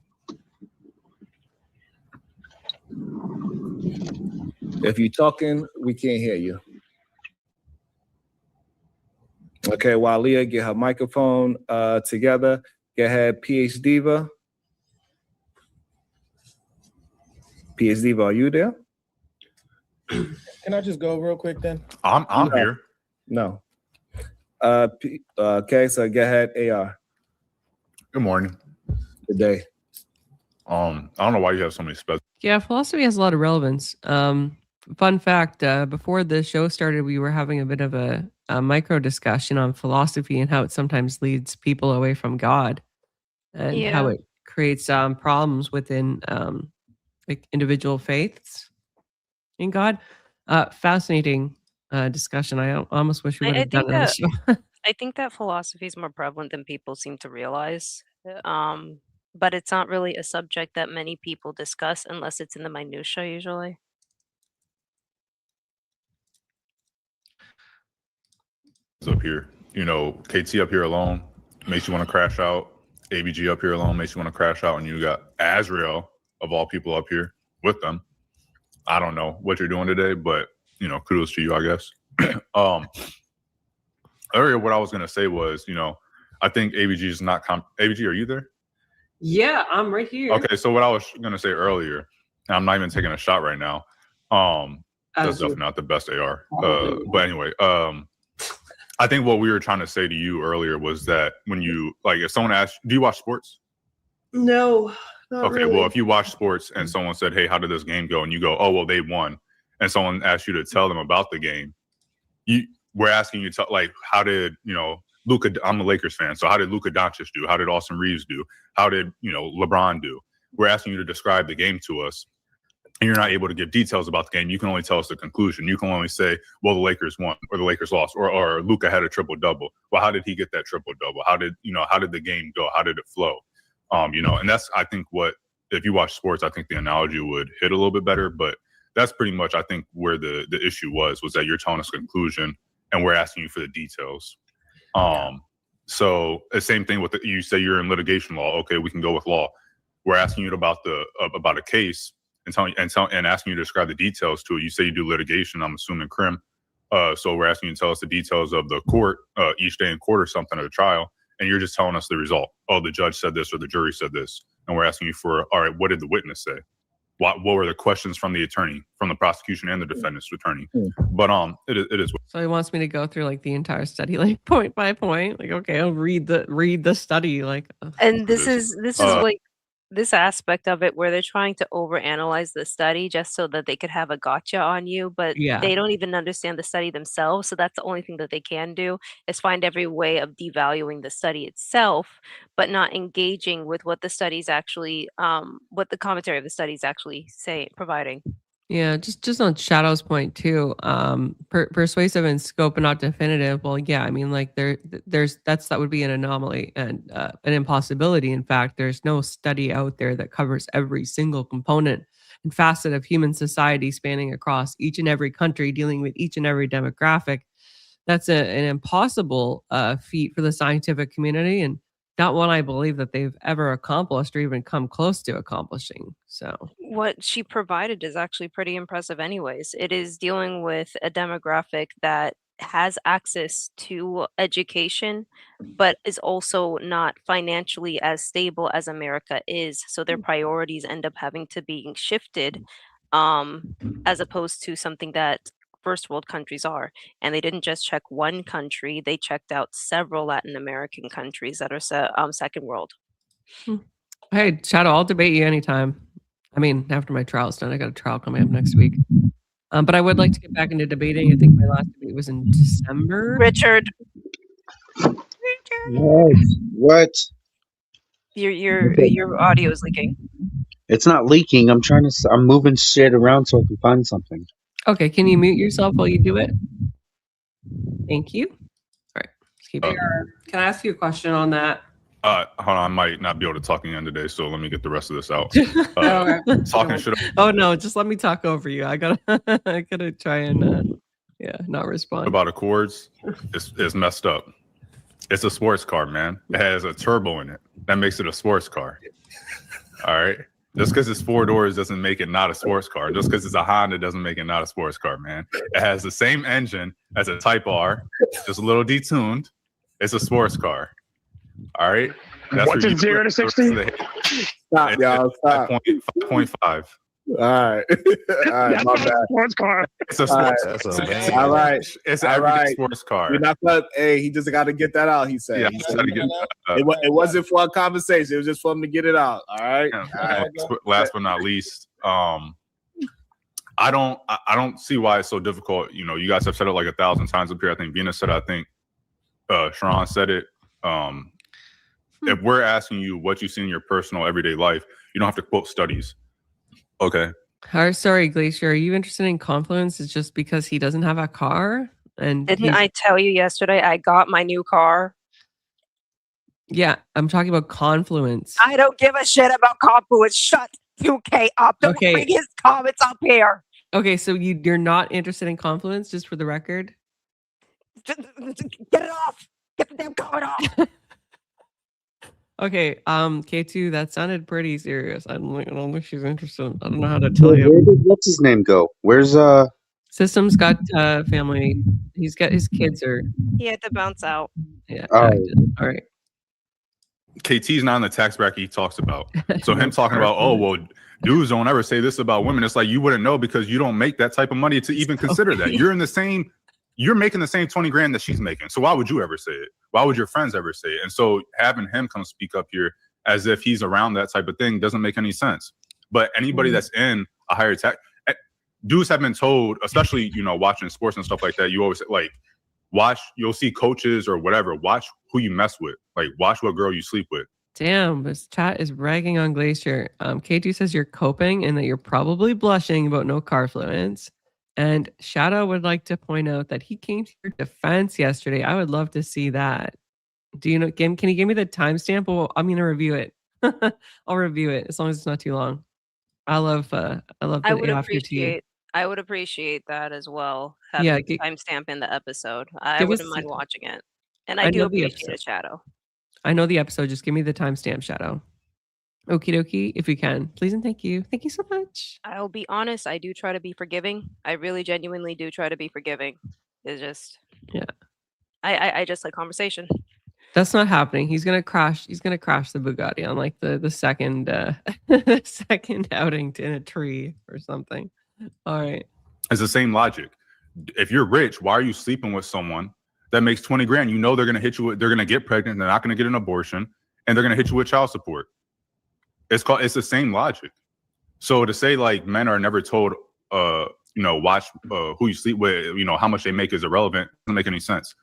If you're talking, we can't hear you. Okay, while Leah get her microphone together, go ahead, PH Diva. PH Diva, are you there? Can I just go real quick then? I'm here. No. Okay, so go ahead, AR. Good morning. Good day. I don't know why you have so many special. Yeah, philosophy has a lot of relevance. Fun fact, before the show started, we were having a bit of a micro discussion on philosophy and how it sometimes leads people away from God and how it creates problems within like individual faiths in God. Fascinating discussion. I almost wish we would have done it on the show. I think that philosophy is more prevalent than people seem to realize. But it's not really a subject that many people discuss unless it's in the minutia usually. Up here, KT up here alone makes you want to crash out. ABG up here alone makes you want to crash out, and you got Azrael of all people up here with them. I don't know what you're doing today, but kudos to you, I guess. Earlier, what I was gonna say was, I think ABG is not ABG. Are you there? Yeah, I'm right here. Okay, so what I was gonna say earlier, and I'm not even taking a shot right now. That's definitely not the best AR. But anyway, I think what we were trying to say to you earlier was that when you if someone asks, do you watch sports? No, not okay, really. well, if you watch sports and someone said, hey, how did this game go? And you go, oh, well, they won. And someone asked you to tell them about the game. We're asking you to, how did, Luka, I'm a Lakers fan. So how did Luka Doncic do? How did Austin Reeves do? How did, LeBron do? We're asking you to describe the game to us. And you're not able to give details about the game. You can only tell us the conclusion. You can only say, well, the Lakers won or the Lakers lost or Luka had a triple-double. Well, how did he get that triple-double? How did the game go? How did it flow? And that's, I think, what, if you watch sports, I think the analogy would hit a little bit better. But that's pretty much, I think, where the issue was that you're telling us a conclusion and we're asking you for the details. So the same thing with you say you're in litigation law. Okay, we can go with law. We're asking you about a case and asking you to describe the details to it. You say you do litigation, I'm assuming crim. So we're asking you to tell us the details of the court, each day in court or something at a trial. And you're just telling us the result. Oh, the judge said this or the jury said this. And we're asking you for, all right, what did the witness say? What were the questions from the attorney, from the prosecution and the defendant's attorney? But it is. So he wants me to go through the entire study, point by point. Okay, I'll read the study. And this is this aspect of it where they're trying to overanalyze the study just so that they could have a gotcha on you, but they don't even understand the study themselves. So that's the only thing that they can do is find every way of devaluing the study itself, but not engaging with what the study's actually, what the commentary of the study is actually providing. Yeah, just on Shadow's point too. Persuasive in scope and not definitive. Well, yeah, I mean, that would be an anomaly and an impossibility. In fact, there's no study out there that covers every single component and facet of human society, spanning across each and every country, dealing with each and every demographic. That's an impossible feat for the scientific community, and not one I believe that they've ever accomplished or even come close to accomplishing. So what she provided is actually pretty impressive anyways. It is dealing with a demographic that has access to education, but is also not financially as stable as America is. So their priorities end up having to be shifted as opposed to something that first world countries are. And they didn't just check one country, they checked out several Latin American countries that are second world. Hey, Shadow, I'll debate you anytime. I mean, after my trial's done. I got a trial coming up next week. But I would like to get back into debating. I think my last debate was in December. Richard. What? Your audio is leaking. It's not leaking. I'm moving shit around so I can find something. Okay, can you mute yourself while you do it? Thank you. All right, let's keep it. Can I ask you a question on that? Hold on, I might not be able to talk again today, so let me get the rest of this out. Talking shit. Oh no, just let me talk over you. I gotta try and not respond. About Accords, it's messed up. It's a sports car, man. It has a turbo in it. That makes it a sports car. All right. Just because it's 4 doors doesn't make it not a sports car. Just because it's a Honda doesn't make it not a sports car, man. It has the same engine as a Type R, just a little detuned. It's a sports car. All right. What's it 0 to 60? Stop, y'all. Stop. 5.5. All right. All right, my bad. Sports car. It's a sports car. All right. It's an everyday sports car. We're not gonna, hey, he just got to get that out, he said. Yeah, He said it wasn't for a conversation. It was just for him to get it out. All right. Yeah. All right. Last but not least, I don't see why it's so difficult. You know, you guys have said it like 1,000 times up here. I think Venus said it. I think Sharon said it. If we're asking you what you see in your personal everyday life, you don't have to quote studies. Okay. Sorry, Glacier. Are you interested in Confluence? It's just because he doesn't have a car? And Didn't I tell you yesterday I got my new car? Yeah, I'm talking about Confluence. I don't give a shit about Confluence. Shut UK up. Don't bring his comments up here. Okay, so you're not interested in Confluence, just for the record? Get it off. Get the damn comment off. Okay, K2, that sounded pretty serious. I don't think she's interested. I don't know how to tell you. Where did what's his name go? Where's System's got family. He's got his kids are. He had to bounce out. Yeah. Oh. All right. KT's not in the tax bracket he talks about. So him talking about, oh, well, dudes don't ever say this about women. It's like you wouldn't know because you don't make that type of money to even consider that. You're making the same 20 grand that she's making. So why would you ever say it? Why would your friends ever say it? And so having him come speak up here as if he's around that type of thing doesn't make any sense. But anybody that's in a higher tax, dudes have been told, especially, you know, watching sports and stuff like that, you always like, you'll see coaches or whatever, watch who you mess with. Like, watch what girl you sleep with. Damn, this chat is ragging on Glacier. K2 says you're coping and that you're probably blushing about no Carfluence. And Shadow would like to point out that he came to your defense yesterday. I would love to see that. Do you know, can you give me the timestamp? Well, I'm going to review it. I'll review it as long as it's not too long. I love the I would appreciate that as well. Yeah, Having timestamp in the episode. I wouldn't mind watching it. And I do appreciate it, Shadow. I know the episode. Just give me the timestamp, Shadow. Okie dokie, if you can. Please and thank you. Thank you so much. I'll be honest, I do try to be forgiving. I really genuinely do try to be forgiving. It's just I just like conversation. That's not happening. He's gonna crash the Bugatti on like the second second outing in a tree or something. All right. It's the same logic. If you're rich, why are you sleeping with someone that makes 20 grand? You know they're gonna hit you with, they're gonna get pregnant, they're not gonna get an abortion, and they're gonna hit you with child support. It's the same logic. So to say like men are never told watch who you sleep with, how much they make is irrelevant, doesn't make any sense.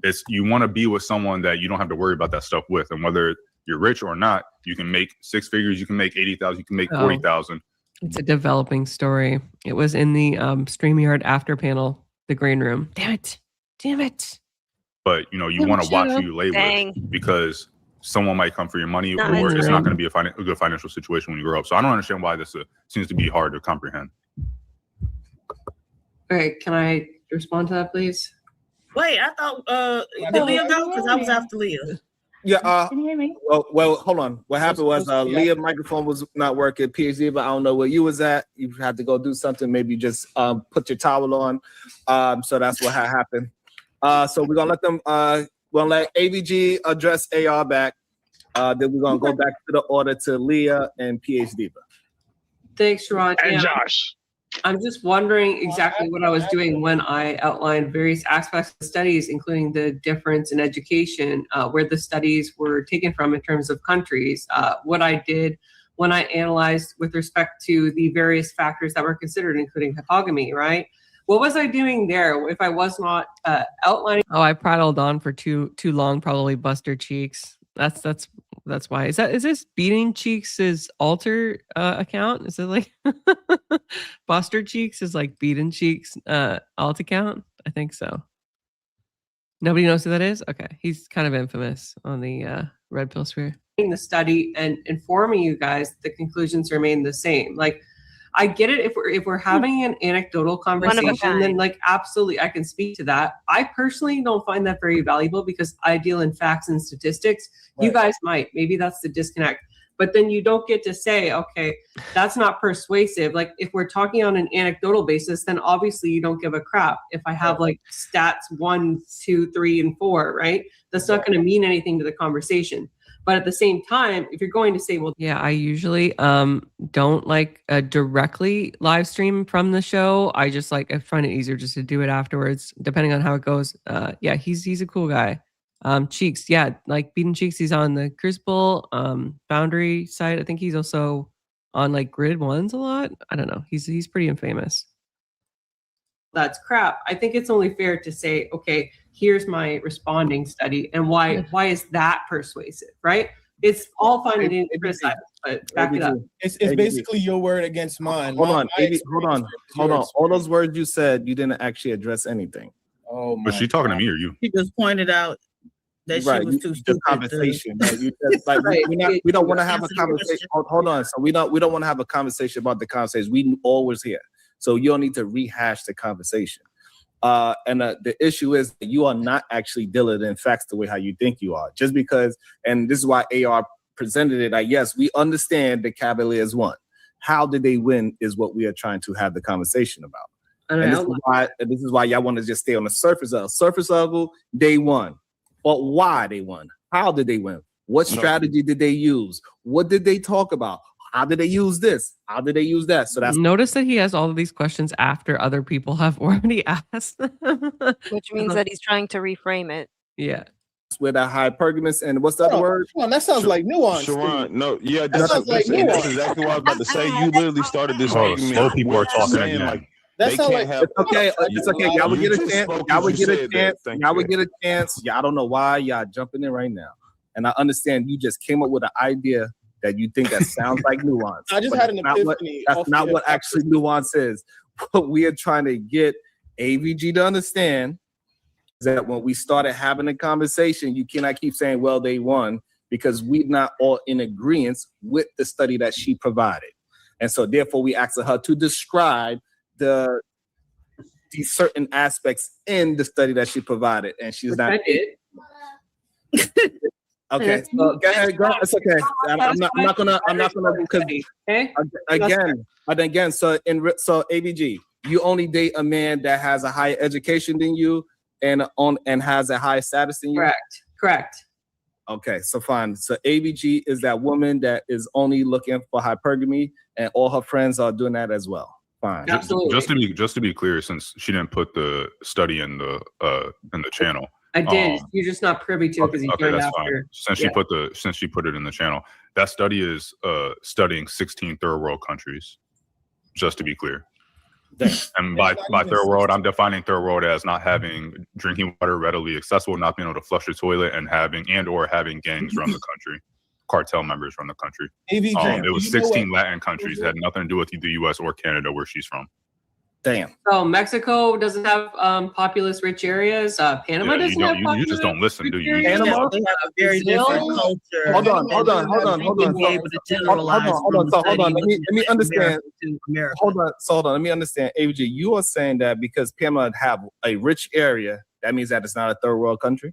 It's you want to be with someone that you don't have to worry about that stuff with, and whether you're rich or not, you can make 6 figures, you can make 80,000, you can make 40,000. It's a developing story. It was in the StreamYard after panel, the green room. Damn it. But you want to watch who you lay with, because someone might come for your money, or it's not going to be a good financial situation when you grow up. So I don't understand why this seems to be hard to comprehend. All right, can I respond to that, please? Wait, I thought did Leah go? Because I was after Leah. Yeah. Can you hear me? Well, hold on. What happened was Leah's microphone was not working. PhD, but I don't know where you was at. You had to go do something. Maybe just put your towel on. So that's what happened. So we're gonna let them. We're gonna let AVG address AR back. Then we're gonna go back to the order to Leah and PhD. Thanks, Sharon. And Josh. I'm just wondering exactly what I was doing when I outlined various aspects of studies, including the difference in education, where the studies were taken from in terms of countries, what I did when I analyzed with respect to the various factors that were considered, including hypergamy, right? What was I doing there if I was not outlining? Oh, I prattled on for too long, probably bust her cheeks. That's that's why. Is this Beating Cheeks' alter account? Is it like Foster Cheeks is like Beating Cheeks alt account? I think so. Nobody knows who that is? Okay. He's kind of infamous on the red pill sphere. The study and informing you guys, the conclusions remain the same. Like, I get it if we're having an anecdotal conversation, then like absolutely I can speak to that. I personally don't find that very valuable because I deal in facts and statistics. Right. You guys might. Maybe that's the disconnect. But then you don't get to say, okay, that's not persuasive. Like if we're talking on an anecdotal basis, then obviously you don't give a crap. If I have like stats 1, 2, 3, and 4, right? That's not going to mean anything to the conversation. But at the same time, if you're going to say, well, yeah, I usually don't like directly live stream from the show. I just like, I find it easier just to do it afterwards, depending on how it goes. Yeah, he's a cool guy. Cheeks, yeah, like Beating Cheeks, he's on the Crucible Boundary side. I think he's also on like Grid Ones a lot. I don't know. He's pretty infamous. That's crap. I think it's only fair to say, okay, here's my responding study, and why is that persuasive, right? It's all fine and criticize, but back it up. It's basically your word against mine. Hold on. All those words you said, you didn't actually address anything. Oh, but she talking to me or you? She just pointed out that she was too stupid. Conversation. Right? Like, we don't want to have a conversation. Hold on. So we don't want to have a conversation about the conversation. We always here. So you don't need to rehash the conversation. And the issue is that you are not actually dealing in facts the way how you think you are. Just because, and this is why AR presented it. Like, yes, we understand the Cavaliers won. How did they win is what we are trying to have the conversation about. And this is why y'all want to just stay on the surface level. They won. But why they won? How did they win? What strategy did they use? What did they talk about? How did they use this? How did they use that? So that's notice that he has all of these questions after other people have already asked. Which means that he's trying to reframe it. Yeah. With a hypergamous and what's the other word? Sharon, that sounds like nuance. Sharon, no, yeah, that sounds like nuance. That's exactly what I was about to say. You literally started this argument. Slow people are talking again. Like, That's how like it's okay. It's okay. Y'all would get a chance. Y'all would get a chance. Y'all would get a chance. Yeah, I don't know why y'all jumping in right now. And I understand you just came up with an idea that you think that sounds like nuance. I just had an epiphany. That's not what actually nuance is. What we are trying to get AVG to understand is that when we started having a conversation, you cannot keep saying, well, they won, because we're not all in agreement with the study that she provided. And so therefore we asked her to describe these certain aspects in the study that she provided, and she's not. Okay, so go ahead, go. It's okay. I'm not gonna because again. So ABG, you only date a man that has a higher education than you and has a higher status than you. Correct. Okay, so fine. So ABG is that woman that is only looking for hypergamy, and all her friends are doing that as well. Fine. Absolutely. Just to be clear, since she didn't put the study in the channel. I did. You're just not privy to it because you joined after. Since she put it in the channel, that study is studying 16 third world countries. Just to be clear. And by third world, I'm defining third world as not having drinking water readily accessible, not being able to flush your toilet, and having gangs run the country, cartel members run the country. It was 16 Latin countries that had nothing to do with either U.S. or Canada, where she's from. Damn. So Mexico doesn't have populous rich areas. Panama doesn't have populous. You just don't listen, do you? Panama, they have a very different culture. Hold on. Let me understand. Hold on. Let me understand. AVG, you are saying that because Panama have a rich area, that means that it's not a third world country?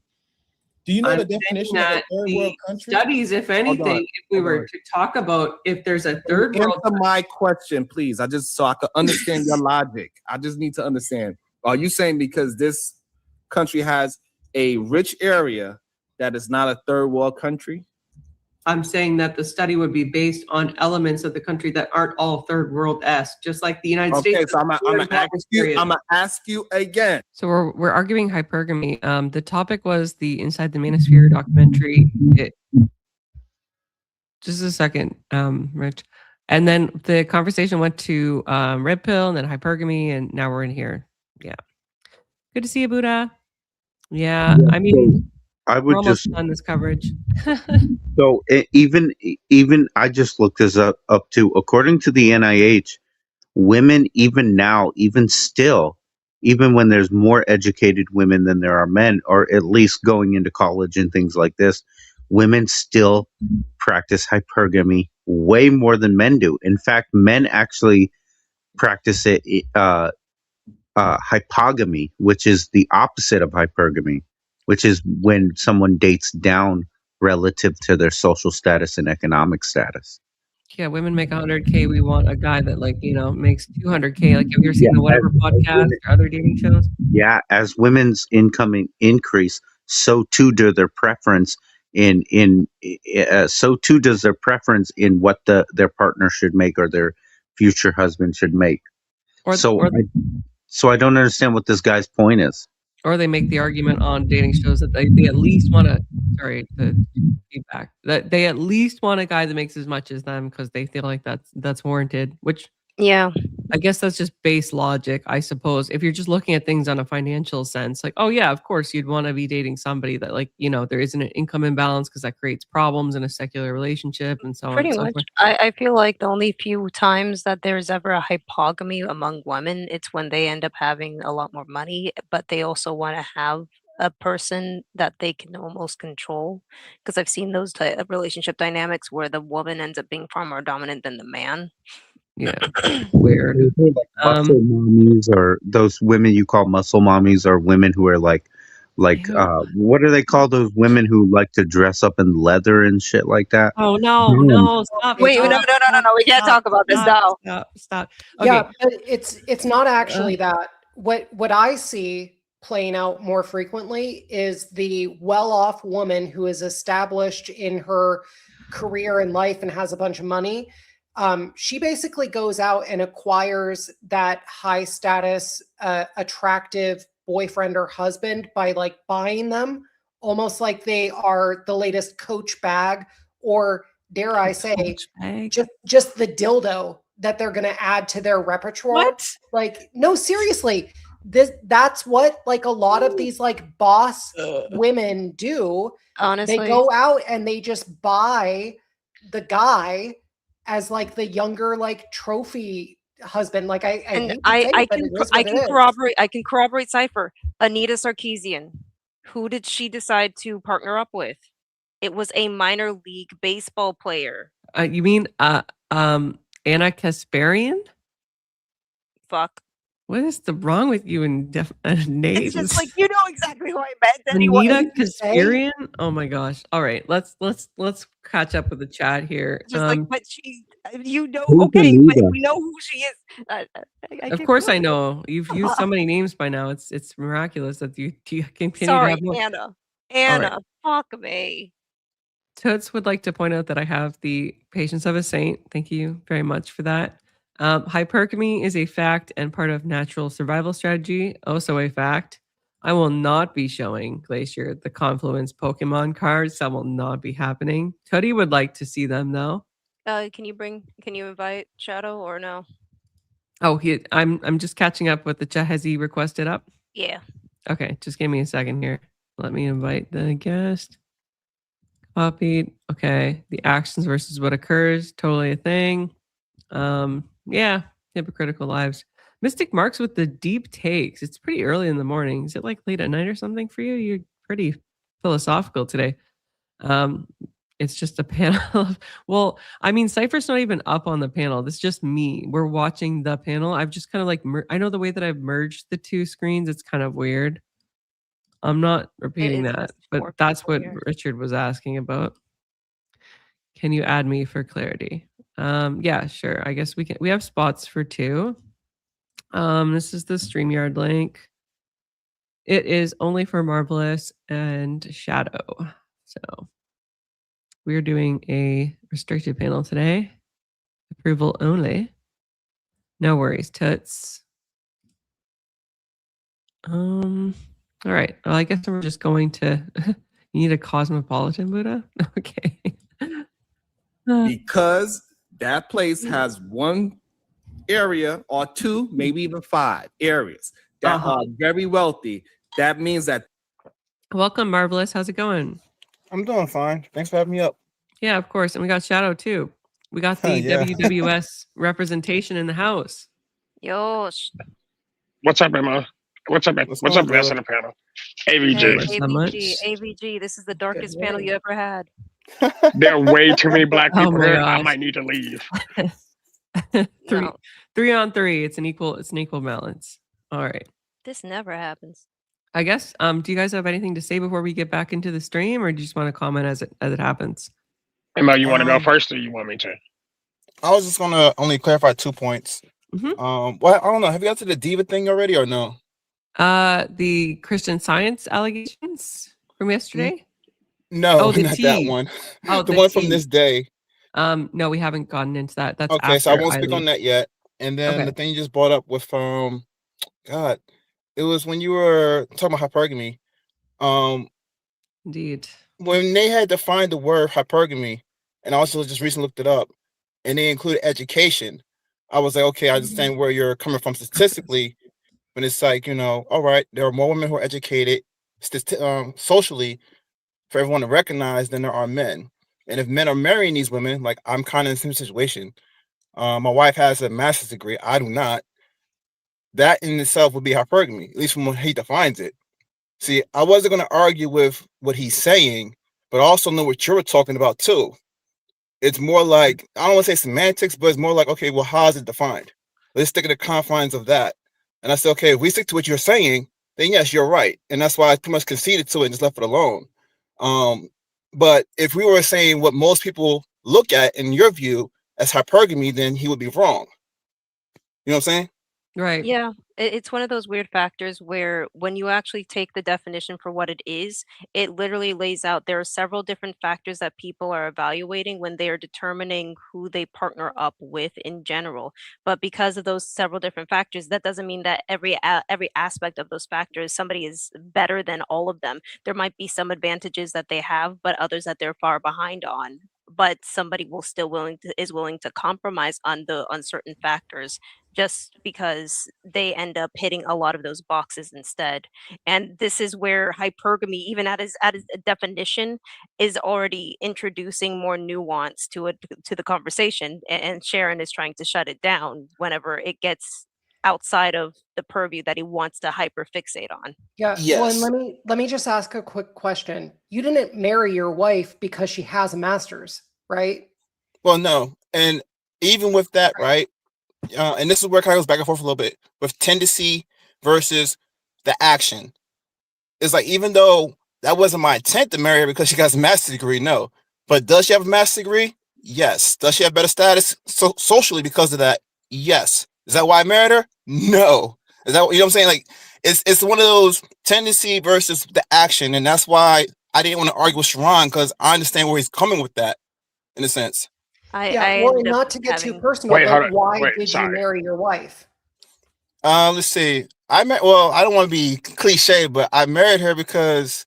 Do you know the definition of a third world country? Studies, if anything, if we were to talk about if there's a third world country. Answer my question, please. So I can understand your logic. I just need to understand. Are you saying because this country has a rich area that is not a third world country? I'm saying that the study would be based on elements of the country that aren't all third world-esque, just like the United States. Okay, so I'm gonna ask you again. So we're arguing hypergamy. The topic was the Inside the Manosphere documentary. Just a second, Rich. And then the conversation went to red pill and then hypergamy, and now we're in here. Yeah. Good to see you, Buddha. Yeah, I mean, I We're would almost just done this coverage. so even I just looked this up too. According to the NIH, women even now, even still, even when there's more educated women than there are men, or at least going into college and things like this, women still practice hypergamy way more than men do. In fact, men actually practice it hypogamy, which is the opposite of hypergamy, which is when someone dates down relative to their social status and economic status. Yeah, women make 100K. We want a guy that makes 200K. Like, have you ever seen Yeah, the whatever podcast or other dating shows? Yeah, as women's income increase, so too do their preference so too does their preference in what their partner should make or their future husband should make. Or So I don't understand what this guy's point is. or they make the argument on dating shows that they at least want to. Sorry, the feedback. That they at least want a guy that makes as much as them because they feel like that's warranted. Which Yeah. I guess that's just base logic, I suppose. If you're just looking at things on a financial sense, like, oh yeah, of course you'd want to be dating somebody that there isn't an income imbalance because that creates problems in a secular relationship and so on Pretty and so much. forth. I feel like the only few times that there's ever a hypogamy among women, it's when they end up having a lot more money, but they also want to have a person that they can almost control. Because I've seen those type of relationship dynamics where the woman ends up being far more dominant than the man. Yeah, weird. Muscle mommies, or those women you call muscle mommies, are women who are like what do they call those women who like to dress up in leather and shit like that? Oh no, stop. Wait, no, we can't talk about this now. Stop. Yeah, Okay. but it's not actually that. What I see playing out more frequently is the well-off woman who is established in her career and life and has a bunch of money. She basically goes out and acquires that high status, attractive boyfriend or husband by like buying them almost like they are the latest Coach bag, or dare I say, just the dildo that they're going to add to their repertoire. What? Like, no, seriously, that's what like a lot of these like boss women do. Honestly, they go out and they just buy the guy as like the younger like trophy husband. Like I can corroborate Cypher. Anita Sarkeesian. Who did she decide to partner up with? It was a minor league baseball player. You mean Anna Kasparian? Fuck. What is wrong with you and names? It's just like, you know exactly who I meant. Anyway. Anita Kasparian? Oh my gosh. All right, let's catch up with the chat here. Just like, but she, Who's okay, but Anita? we know who she is. Of course I know. You've used so many names by now. It's miraculous that you continue Sorry, to have more. Anna, right. fuck me. Toots would like to point out that I have the patience of a saint. Thank you very much for that. Hypergamy is a fact and part of natural survival strategy. Also a fact. I will not be showing Glacier the Confluence Pokemon cards. That will not be happening. Tootie would like to see them though. Can you invite Shadow or no? Oh, I'm just catching up with the chat. Has he requested up? Yeah. Okay, just give me a second here. Let me invite the guest. Copied. Okay, the actions versus what occurs. Totally a thing. Yeah, hypocritical lives. Mystic Marks with the deep takes. It's pretty early in the morning. Is it like late at night or something for you? You're pretty philosophical today. It's just a panel of, well, I mean, Cypher's not even up on the panel. This is just me. We're watching the panel. I've just kind of like, I know the way that I've merged the two screens, it's kind of weird. I'm not repeating that, but that's what Richard was asking about. Can you add me for clarity? Yeah, sure. I guess we have spots for two. This is the StreamYard link. It is only for Marvelous and Shadow. So we're doing a restricted panel today. Approval only. No worries, Toots. All right. Well, I guess we're just going to you need a cosmopolitan Buddha? Okay. Because that place has one area or two, maybe even 5 areas that are very wealthy. That means that Welcome, Marvelous. How's it going? I'm doing fine. Thanks for having me up. Yeah, of course. And we got Shadow too. We got the Yeah. WWS representation in the house. Yo, What's up, Emma? What's up, What's what's going up, on, rest of brother? the panel? hey, AVG. Not so much. AVG. This is the darkest panel you ever had. There are way too many black Oh people my here. I gosh. might need to leave. No, three on three. It's an equal balance. All right. this never happens. I guess. Do you guys have anything to say before we get back into the stream, or do you just want to comment as it happens? Emma, you want to go first, or you want me to? I was just gonna only clarify 2 points. Well, I don't know. Have you got to the diva thing already or no? The Christian Science allegations from yesterday. No, the not tea. that one. Oh, the one from tea. this day. No, we haven't gotten into that. That's Okay, so I won't speak leave. on that yet. And then Okay. the thing you just brought up with God, it was when you were talking about hypergamy. Indeed. When they had defined the word hypergamy, and I also just recently looked it up, and they included education, I was like, okay, I understand where you're coming from statistically, but it's like, all right, there are more women who are educated socially for everyone to recognize than there are men. And if men are marrying these women, like I'm kind of in the same situation. My wife has a master's degree. I do not. That in itself would be hypergamy, at least from when he defines it. See, I wasn't going to argue with what he's saying, but I also know what you're talking about too. It's more like, I don't want to say semantics, but it's more like, okay, well, how is it defined? Let's stick to the confines of that. And I said, okay, if we stick to what you're saying, then yes, you're right. And that's why I pretty much conceded to it and just left it alone. But if we were saying what most people look at in your view as hypergamy, then he would be wrong. You know what I'm saying? Right. Yeah, it's one of those weird factors where when you actually take the definition for what it is, it literally lays out there are several different factors that people are evaluating when they are determining who they partner up with in general. But because of those several different factors, that doesn't mean that every aspect of those factors somebody is better than all of them. There might be some advantages that they have, but others that they're far behind on. But somebody will still is willing to compromise on certain factors just because they end up hitting a lot of those boxes instead. And this is where hypergamy, even at its definition, is already introducing more nuance to the conversation. And Sharon is trying to shut it down whenever it gets outside of the purview that he wants to hyper fixate on. Yeah. Well, and let me just ask a quick question. You didn't marry your wife because she has a master's, right? Well, no. And even with that, right? And this is where it kind of goes back and forth a little bit with tendency versus the action. It's like, even though that wasn't my intent to marry her because she got a master's degree, no. But does she have a master's degree? Yes. Does she have better status socially because of that? Yes. Is that why I married her? No. Is that, you know what I'm saying? Like, it's one of those tendency versus the action. And that's why I didn't want to argue with Sharon, because I understand where he's coming with that, in a sense. Well, not to get too personal, but why did you marry your wife? Let's see. I don't want to be cliche, but I married her because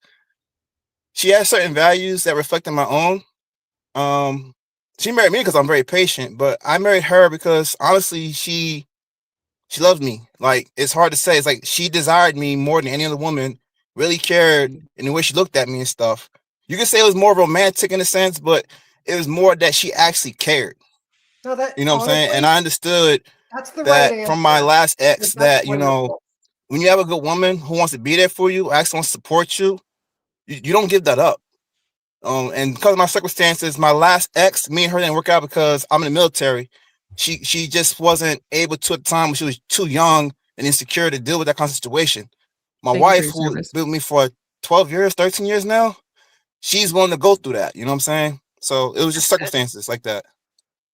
she has certain values that reflect my own. She married me because I'm very patient, but I married her because honestly, she loved me. Like, it's hard to say. It's like she desired me more than any other woman, really cared in the way she looked at me and stuff. You could say it was more romantic in a sense, but it was more that she actually cared. No, that, you know what I'm saying? And I understood that's the that right from my answer. last ex, that, wonderful. when you have a good woman who wants to be there for you, actually wants to support you, you don't give that up. And because of my circumstances, my last ex, me and her didn't work out because I'm in the military. She just wasn't able to at the time when she was too young and insecure to deal with that kind of situation. My wife, who been with me for 12 years, 13 years now, she's willing to go through that. You know what I'm saying? So it was just circumstances like that.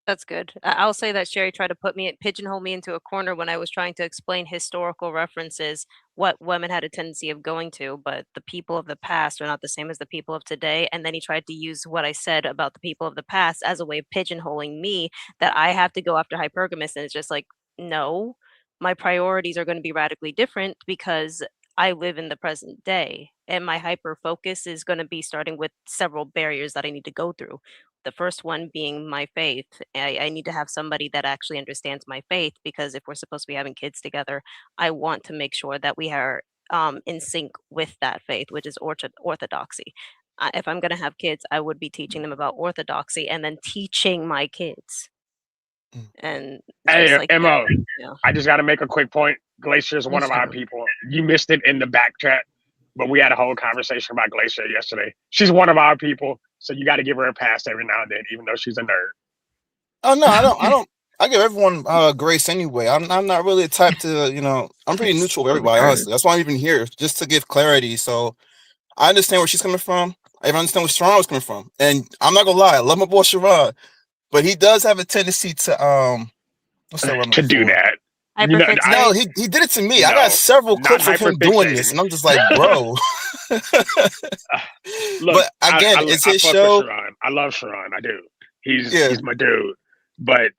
That's good. I'll say that Sherry tried to pigeonhole me into a corner when I was trying to explain historical references, what women had a tendency of going to, but the people of the past are not the same as the people of today. And then he tried to use what I said about the people of the past as a way of pigeonholing me, that I have to go after hypergamous. And it's just like, no, my priorities are going to be radically different because I live in the present day, and my hyper focus is going to be starting with several barriers that I need to go through. The first one being my faith. I need to have somebody that actually understands my faith, because if we're supposed to be having kids together, I want to make sure that we are in sync with that faith, which is orthodoxy. If I'm going to have kids, I would be teaching them about orthodoxy and then teaching my kids. And Hey, just like Mo, yeah. I just got to make a quick point. Glacier is one of our people. You missed it in the back chat, but we had a whole conversation about Glacier yesterday. She's one of our people, so you got to give her a pass every now and then, even though she's a nerd. Oh no, I don't. I give everyone grace anyway. I'm not really a type to, I'm pretty neutral with everybody, honestly. That's why I'm even here, just to give clarity. So I understand where she's coming from. I even understand where Sharon was coming from. And I'm not gonna lie, I love my boy Sharon, but he does have a tendency to what's that word I'm to looking do for? that. No, he did it to me. No, I got several not clips of him doing this, hyperfixating. and I'm just like, bro. Look, But again, I it's his fuck show. with Sharon. I love Sharon. I do. He's my dude. But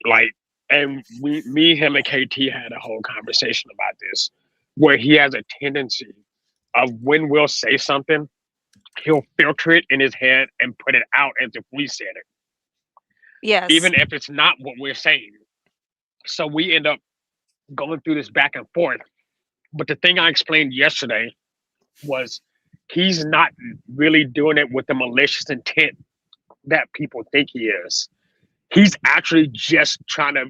and me, him, and KT had a whole conversation about this, where he has a tendency of when we'll say something, he'll filter it in his head and put it out as if we said it. Yes. Even if it's not what we're saying. So we end up going through this back and forth. But the thing I explained yesterday was he's not really doing it with the malicious intent that people think he is. He's actually just trying to,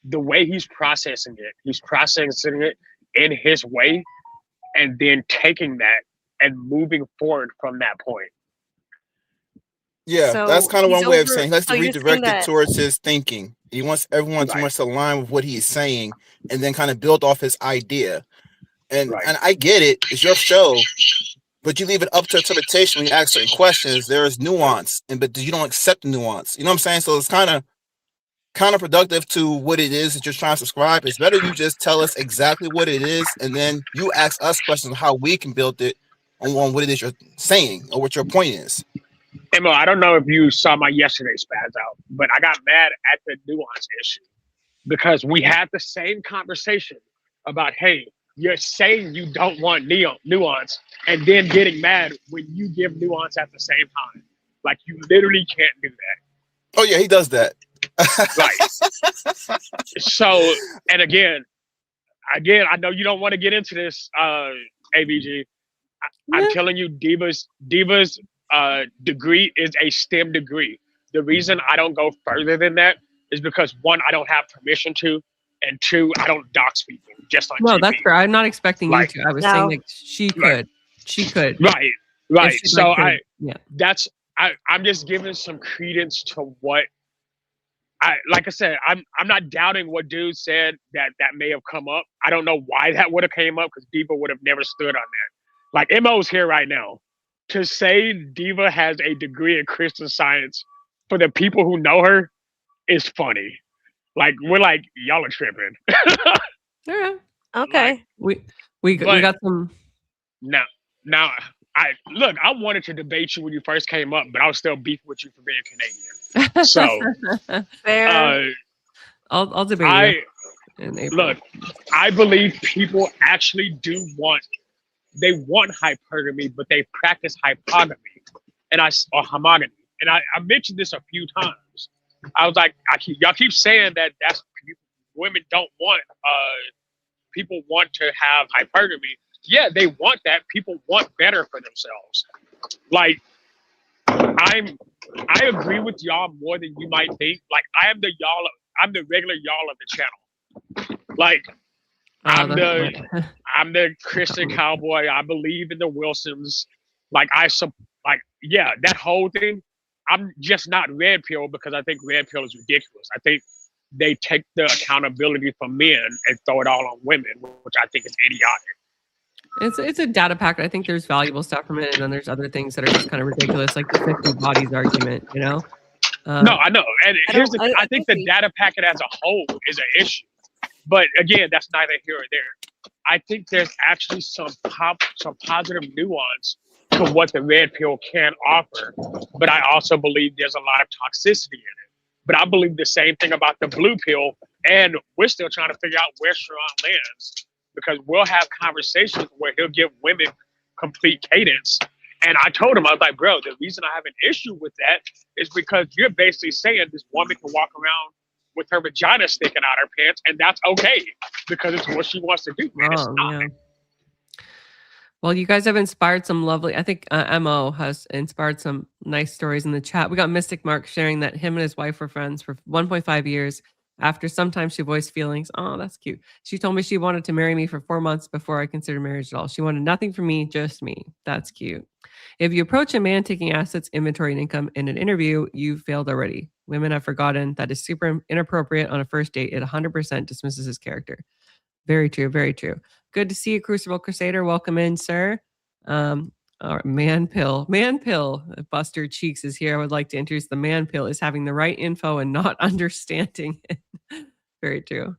the way he's processing it in his way, and then taking that and moving forward from that point. Yeah, So that's kind of he's one way of over- saying he likes so to you're redirect saying it that- towards his thinking. He wants everyone to much align with what he's saying, and then kind of build off his idea. And I get it; it's your show, but you leave it up to interpretation when you ask certain questions. There is nuance, but you don't accept the nuance. You know what I'm saying? So it's kind of counterproductive to what it is that you're trying to subscribe. It's better you just tell us exactly what it is, and then you ask us questions on how we can build it on what it is you're saying or what your point is. Emma, I don't know if you saw my yesterday spaz out, but I got mad at the nuance issue because we had the same conversation about, hey, you're saying you don't want nuance and then getting mad when you give nuance at the same time. Like, you literally can't do that. Oh yeah, he does that. Right. So, and again, I know you don't want to get into this, AVG. I'm telling you, Diva's degree is a STEM degree. The reason I don't go further than that is because, one, I don't have permission to, and two, I don't dox people just on No, TV. that's fair. I'm not expecting you to. I was saying No. like she could. She could. Right. If she'd So like to- I'm just giving some credence to what like I said, I'm not doubting what dude said that may have come up. I don't know why that would have came up, because Diva would have never stood on that. Like, Mo's here right now. To say Diva has a degree in Christian Science for the people who know her is funny. Like, we're like, y'all are tripping. Yeah. Okay. We got some. Now, I wanted to debate you when you first came up, but I was still beefing with you for being Canadian. So fair. I'll debate you in April. Look, I believe people actually do want hypergamy, but they practice hypogamy or homogamy. And I mentioned this a few times. I was like, y'all keep saying that women don't want people want to have hypergamy. Yeah, they want that. People want better for themselves. Like, I agree with y'all more than you might think. Like, I'm the regular y'all of the channel. Like, I'm the Christian cowboy. I believe in the Wilsons. That whole thing. I'm just not red pill because I think red pill is ridiculous. I think they take the accountability for men and throw it all on women, which I think is idiotic. It's a data packet. I think there's valuable stuff from it, and then there's other things that are just kind of ridiculous, like the 50 bodies argument. You know? No, I know. And I think the data packet as a whole is an issue. But again, that's neither here or there. I think there's actually some positive nuance to what the red pill can offer. But I also believe there's a lot of toxicity in it. But I believe the same thing about the blue pill. And we're still trying to figure out where Sharon lands, because we'll have conversations where he'll give women complete cadence. And I told him, I was like, bro, the reason I have an issue with that is because you're basically saying this woman can walk around with her vagina sticking out her pants, and that's okay because it's what she wants to do. And it's not. Well, you guys have inspired some lovely. I think Mo has inspired some nice stories in the chat. We got Mystic Mark sharing that him and his wife were friends for 1.5 years. After some time, she voiced feelings. Oh, that's cute. She told me she wanted to marry me for 4 months before I considered marriage at all. She wanted nothing from me, just me. That's cute. If you approach a man taking assets, inventory, and income in an interview, you failed already. Women have forgotten that is super inappropriate on a first date. It 100% dismisses his character. Very true. Very true. Good to see you, Crucible Crusader. Welcome in, sir. Man Pill. Buster Cheeks is here. I would like to introduce the Man Pill is having the right info and not understanding it. Very true.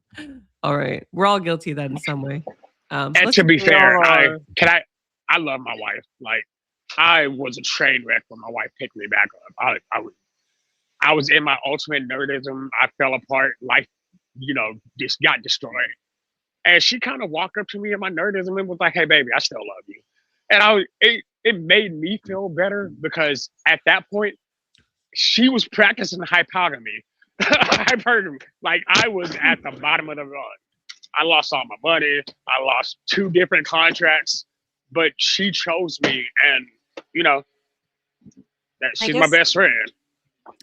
All right. We're all guilty of that in some way. And to be fair, I love my wife. Like, I was a train wreck when my wife picked me back up. I was in my ultimate nerdism. I fell apart. Life, just got destroyed. And she kind of walked up to me in my nerdism and was like, "Hey, baby, I still love you." And it made me feel better because at that point, she was practicing hypergamy. Hypergamy. Like, I was at the bottom of the run. I lost all my money. I lost 2 different contracts, but she chose me, and that she's my best friend.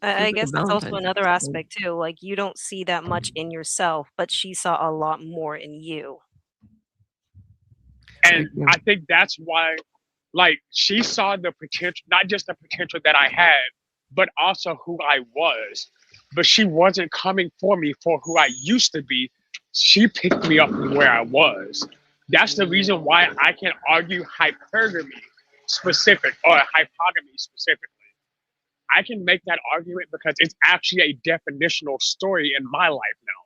I guess that's also another aspect too. Like, you don't see that much in yourself, but she saw a lot more in you. And I think that's why, like, she saw the potential, not just the potential that I had, but also who I was. But she wasn't coming for me for who I used to be. She picked me up from where I was. That's the reason why I can argue hypergamy specific or hypogamy specifically. I can make that argument because it's actually a definitional story in my life now.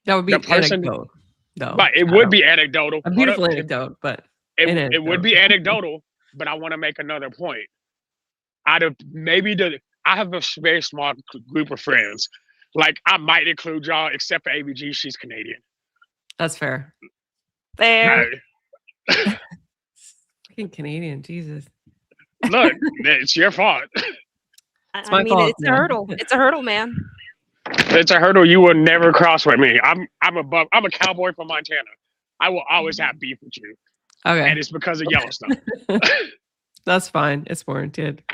That would be anecdotal, though. But it would be anecdotal. A beautiful anecdote, but it would be anecdotal. But I want to make another point. Out of I have a very small group of friends. Like, I might include y'all, except for ABG. She's Canadian. That's fair. Fair. Fucking Canadian, Jesus. Look, it's your fault. I mean, it's a hurdle. It's a hurdle, man. It's a hurdle you will never cross with me. I'm a cowboy from Montana. I will always have beef with you. Okay. And it's because of Yellowstone. That's fine. It's warranted.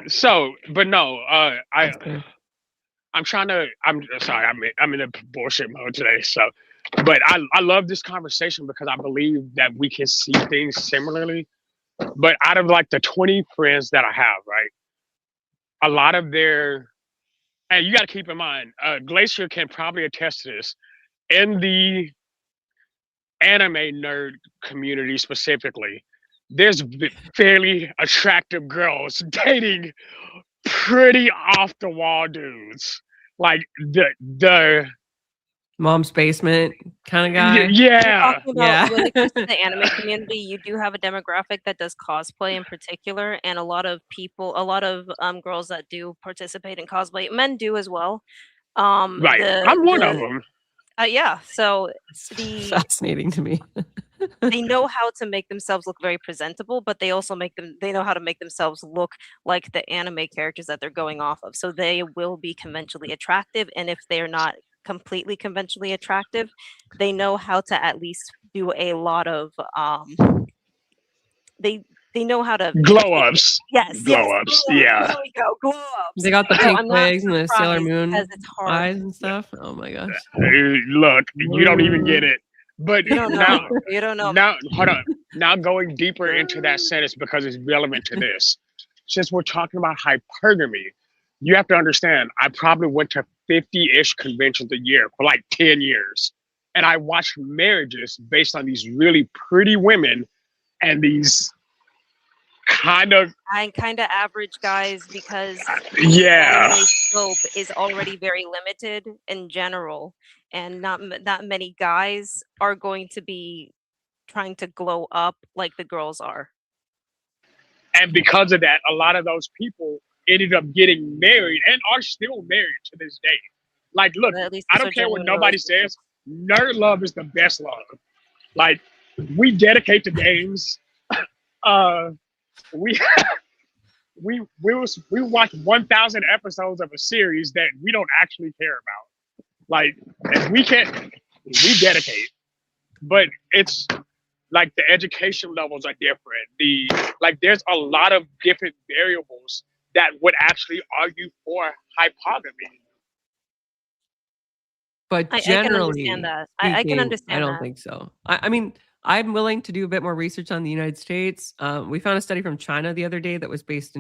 So, but no, I'm sorry, I'm in a bullshit mode today. So, but I love this conversation because I believe that we can see things similarly. But out of like the 20 friends that I have, right? A lot of and you got to keep in mind, Glacier can probably attest to this. In the anime nerd community specifically, there's fairly attractive girls dating pretty off the wall dudes. Like the mom's basement kind of guy. Yeah. When it comes to the anime community, you do have a demographic that does cosplay in particular, and a lot of girls that do participate in cosplay, men do as well. Right. I'm one of them. Yeah. So fascinating to me. They know how to make themselves look very presentable, but they also they know how to make themselves look like the anime characters that they're going off of. So they will be conventionally attractive, and if they're not completely conventionally attractive, they know how to at least do a lot of they know how to glow ups. Yes, glow ups. Yeah. There we go. Glow ups. They got the pink wigs and the Sailor Moon it's hard. eyes and stuff. Oh my gosh. Look, you don't even get it. But you don't know. Now, hold on. Now going deeper into that sentence because it's relevant to this. Since we're talking about hypergamy, you have to understand, I probably went to 50-ish conventions a year for like 10 years. And I watched marriages based on these really pretty women and these kind of average guys, because the scope is already very limited in general, and not many guys are going to be trying to glow up like the girls are. And because of that, a lot of those people ended up getting married and are still married to this day. Like, look, I don't care what nobody says. Nerd love is the best love. Like, we dedicate to games. We watch 1,000 episodes of a series that we don't actually care about. Like, we dedicate. But it's like the education levels are different. There's a lot of different variables that would actually argue for hypergamy. But I can generally understand that. I can speaking, I understand don't that. think so. I mean, I'm willing to do a bit more research on the United States. We found a study from China the other day that was based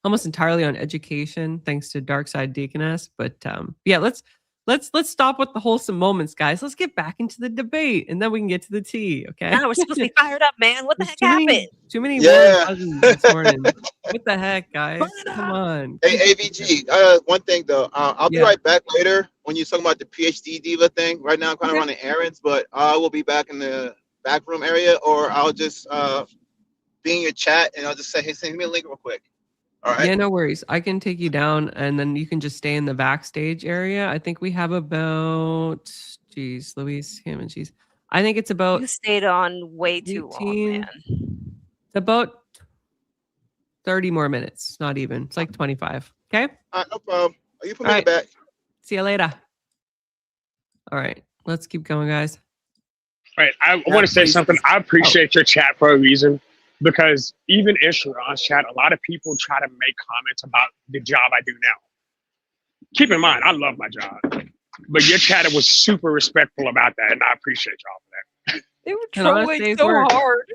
almost entirely on education, thanks to Dark Side Deaconess. But yeah, let's stop with the wholesome moments, guys. Let's get back into the debate, and then we can get to the tea. Okay? Now we're supposed to be fired up, man. What the heck Too happened? many Yeah. warm fuzzies this morning. What the heck, guys? Come on. Hey, AVG, one thing though, I'll be Yeah. right back later when you're talking about the PhD diva thing. Right now, I'm kind of running errands, but I will be back in the back room area, or I'll just be in your chat and I'll just say, hey, send me a link real quick. All right. Yeah, no worries. I can take you down, and then you can just stay in the backstage area. I think we have about, geez, Louise, ham and cheese. I think it's about You stayed on way too long, 18, man. about 30 more minutes. Not even. It's like 25. Okay. All right, no problem. You put All me right. back. See you later. All right. Let's keep going, guys. Right. I want to say something. I appreciate your chat for a reason, because even in Sharon's chat, a lot of people try to make comments about the job I do now. Keep in mind, I love my job, but your chat was super respectful about that, and I appreciate y'all for that. They were And honestly, trolling it's so work. hard.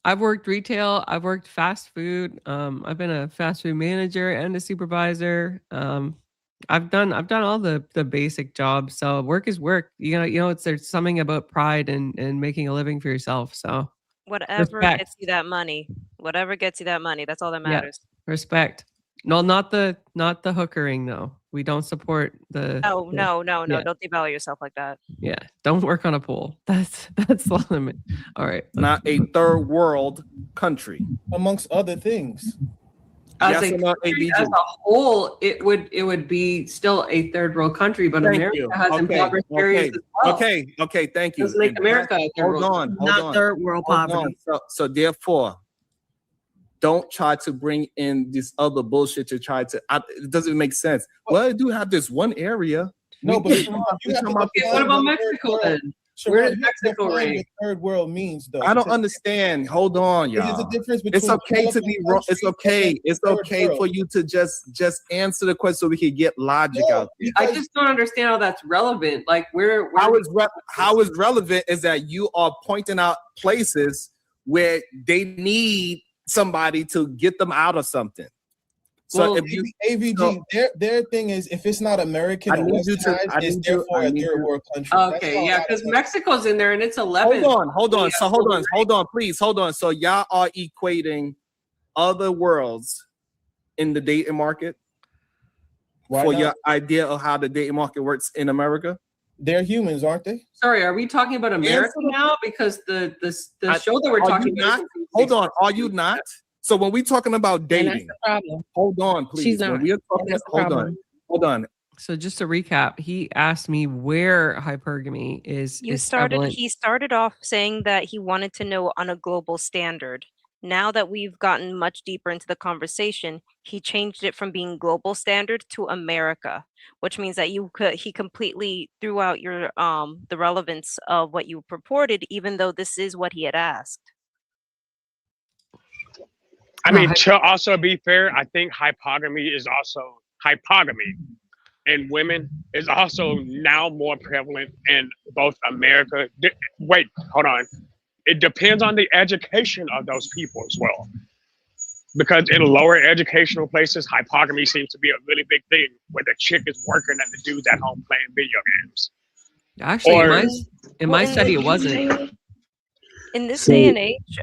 I've worked retail. I've worked fast food. I've been a fast food manager and a supervisor. I've done all the basic jobs. So work is work. There's something about pride and making a living for yourself. So Whatever respect. gets you that money. Whatever gets you that money. That's all that Yeah. matters. Respect. No, not the hookering though. We don't support the. No. Yeah. Don't devalue yourself like that. Yeah. Don't work on a pool. That's the limit. All right. Not a third world country. Amongst other things. As Yes a or no, country AVG? as a whole, it would be still a third world country, but Thank America you. has Okay, impoverished areas as well. Okay, thank you. Doesn't make And America a third hold world on, hold Not on. third world Hold poverty. on. So therefore, don't try to bring in this other bullshit to try to. It doesn't make sense. Well, I do have this one area. No, but We- Sharon, you we have to talking about define What about what third Mexico world- then? Sharon, Where does you have to Mexico define rank? what third world means, though. I don't because understand. Hold on, There's y'all. a difference It's between okay to be developing wrong. It's countries okay. and It's third okay world. for you to just answer the question so we can get logic No, out there. I because just don't understand how that's relevant. Like How is relevant is that you are pointing out places where they need somebody to get them out of something. So Well, if you AVG, their thing is if it's not American I or need you to- westernized, I it's need you- therefore I a need third you- world country. That's okay, all yeah, I gotta because say. Mexico's in there and it's 11. hold on. So hold on, right? please, hold on. So y'all are equating other worlds in the dating market Why for not? your idea of how the dating market works in America. They're humans, aren't they? Sorry, are we talking about America Answer the- now? Because the show that we're Are talking you about. not? Hold on, are you not? So when we talking about And that's dating, the problem. hold on, please. She's When not. we are And talking, that's the hold problem. on. So just to recap, he asked me where hypergamy is prevalent. He started off saying that he wanted to know on a global standard. Now that we've gotten much deeper into the conversation, he changed it from being global standard to America, which means that he completely threw out your the relevance of what you purported, even though this is what he had asked. I mean, to also be fair, I think hypergamy, in women is also now more prevalent in both America. Wait, hold on. It depends on the education of those people as well. Because in lower educational places, hypergamy seems to be a really big thing, where the chick is working and the dude's at home playing video games. Actually, in my study, it wasn't. In this day and age,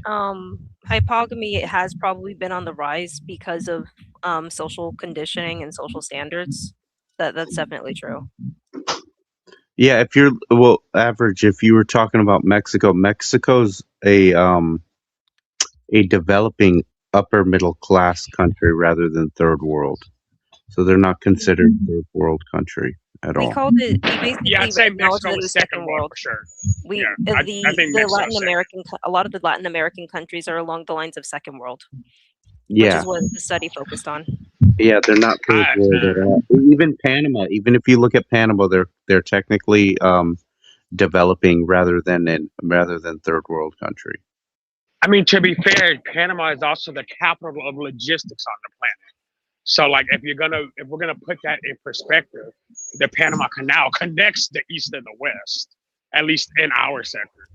hypergamy has probably been on the rise because of social conditioning and social standards. That's definitely true. Yeah, average. If you were talking about Mexico, Mexico's a developing upper middle class country rather than third world, so they're not considered third world country at We all. called it. We basically Yeah, I'd say acknowledged Mexico it was as second world for sure. We Yeah, I think the Mexico's Latin second. American a lot of the Latin American countries are along the lines of second world, which Yeah, is what the study focused on. yeah, they're not third world at all. Even Panama, even if you look at Panama, they're technically developing rather than third world country. I mean, to be fair, Panama is also the capital of logistics on the planet. So, like, if we're gonna put that in perspective, the Panama Canal connects the east and the west, at least in our sector.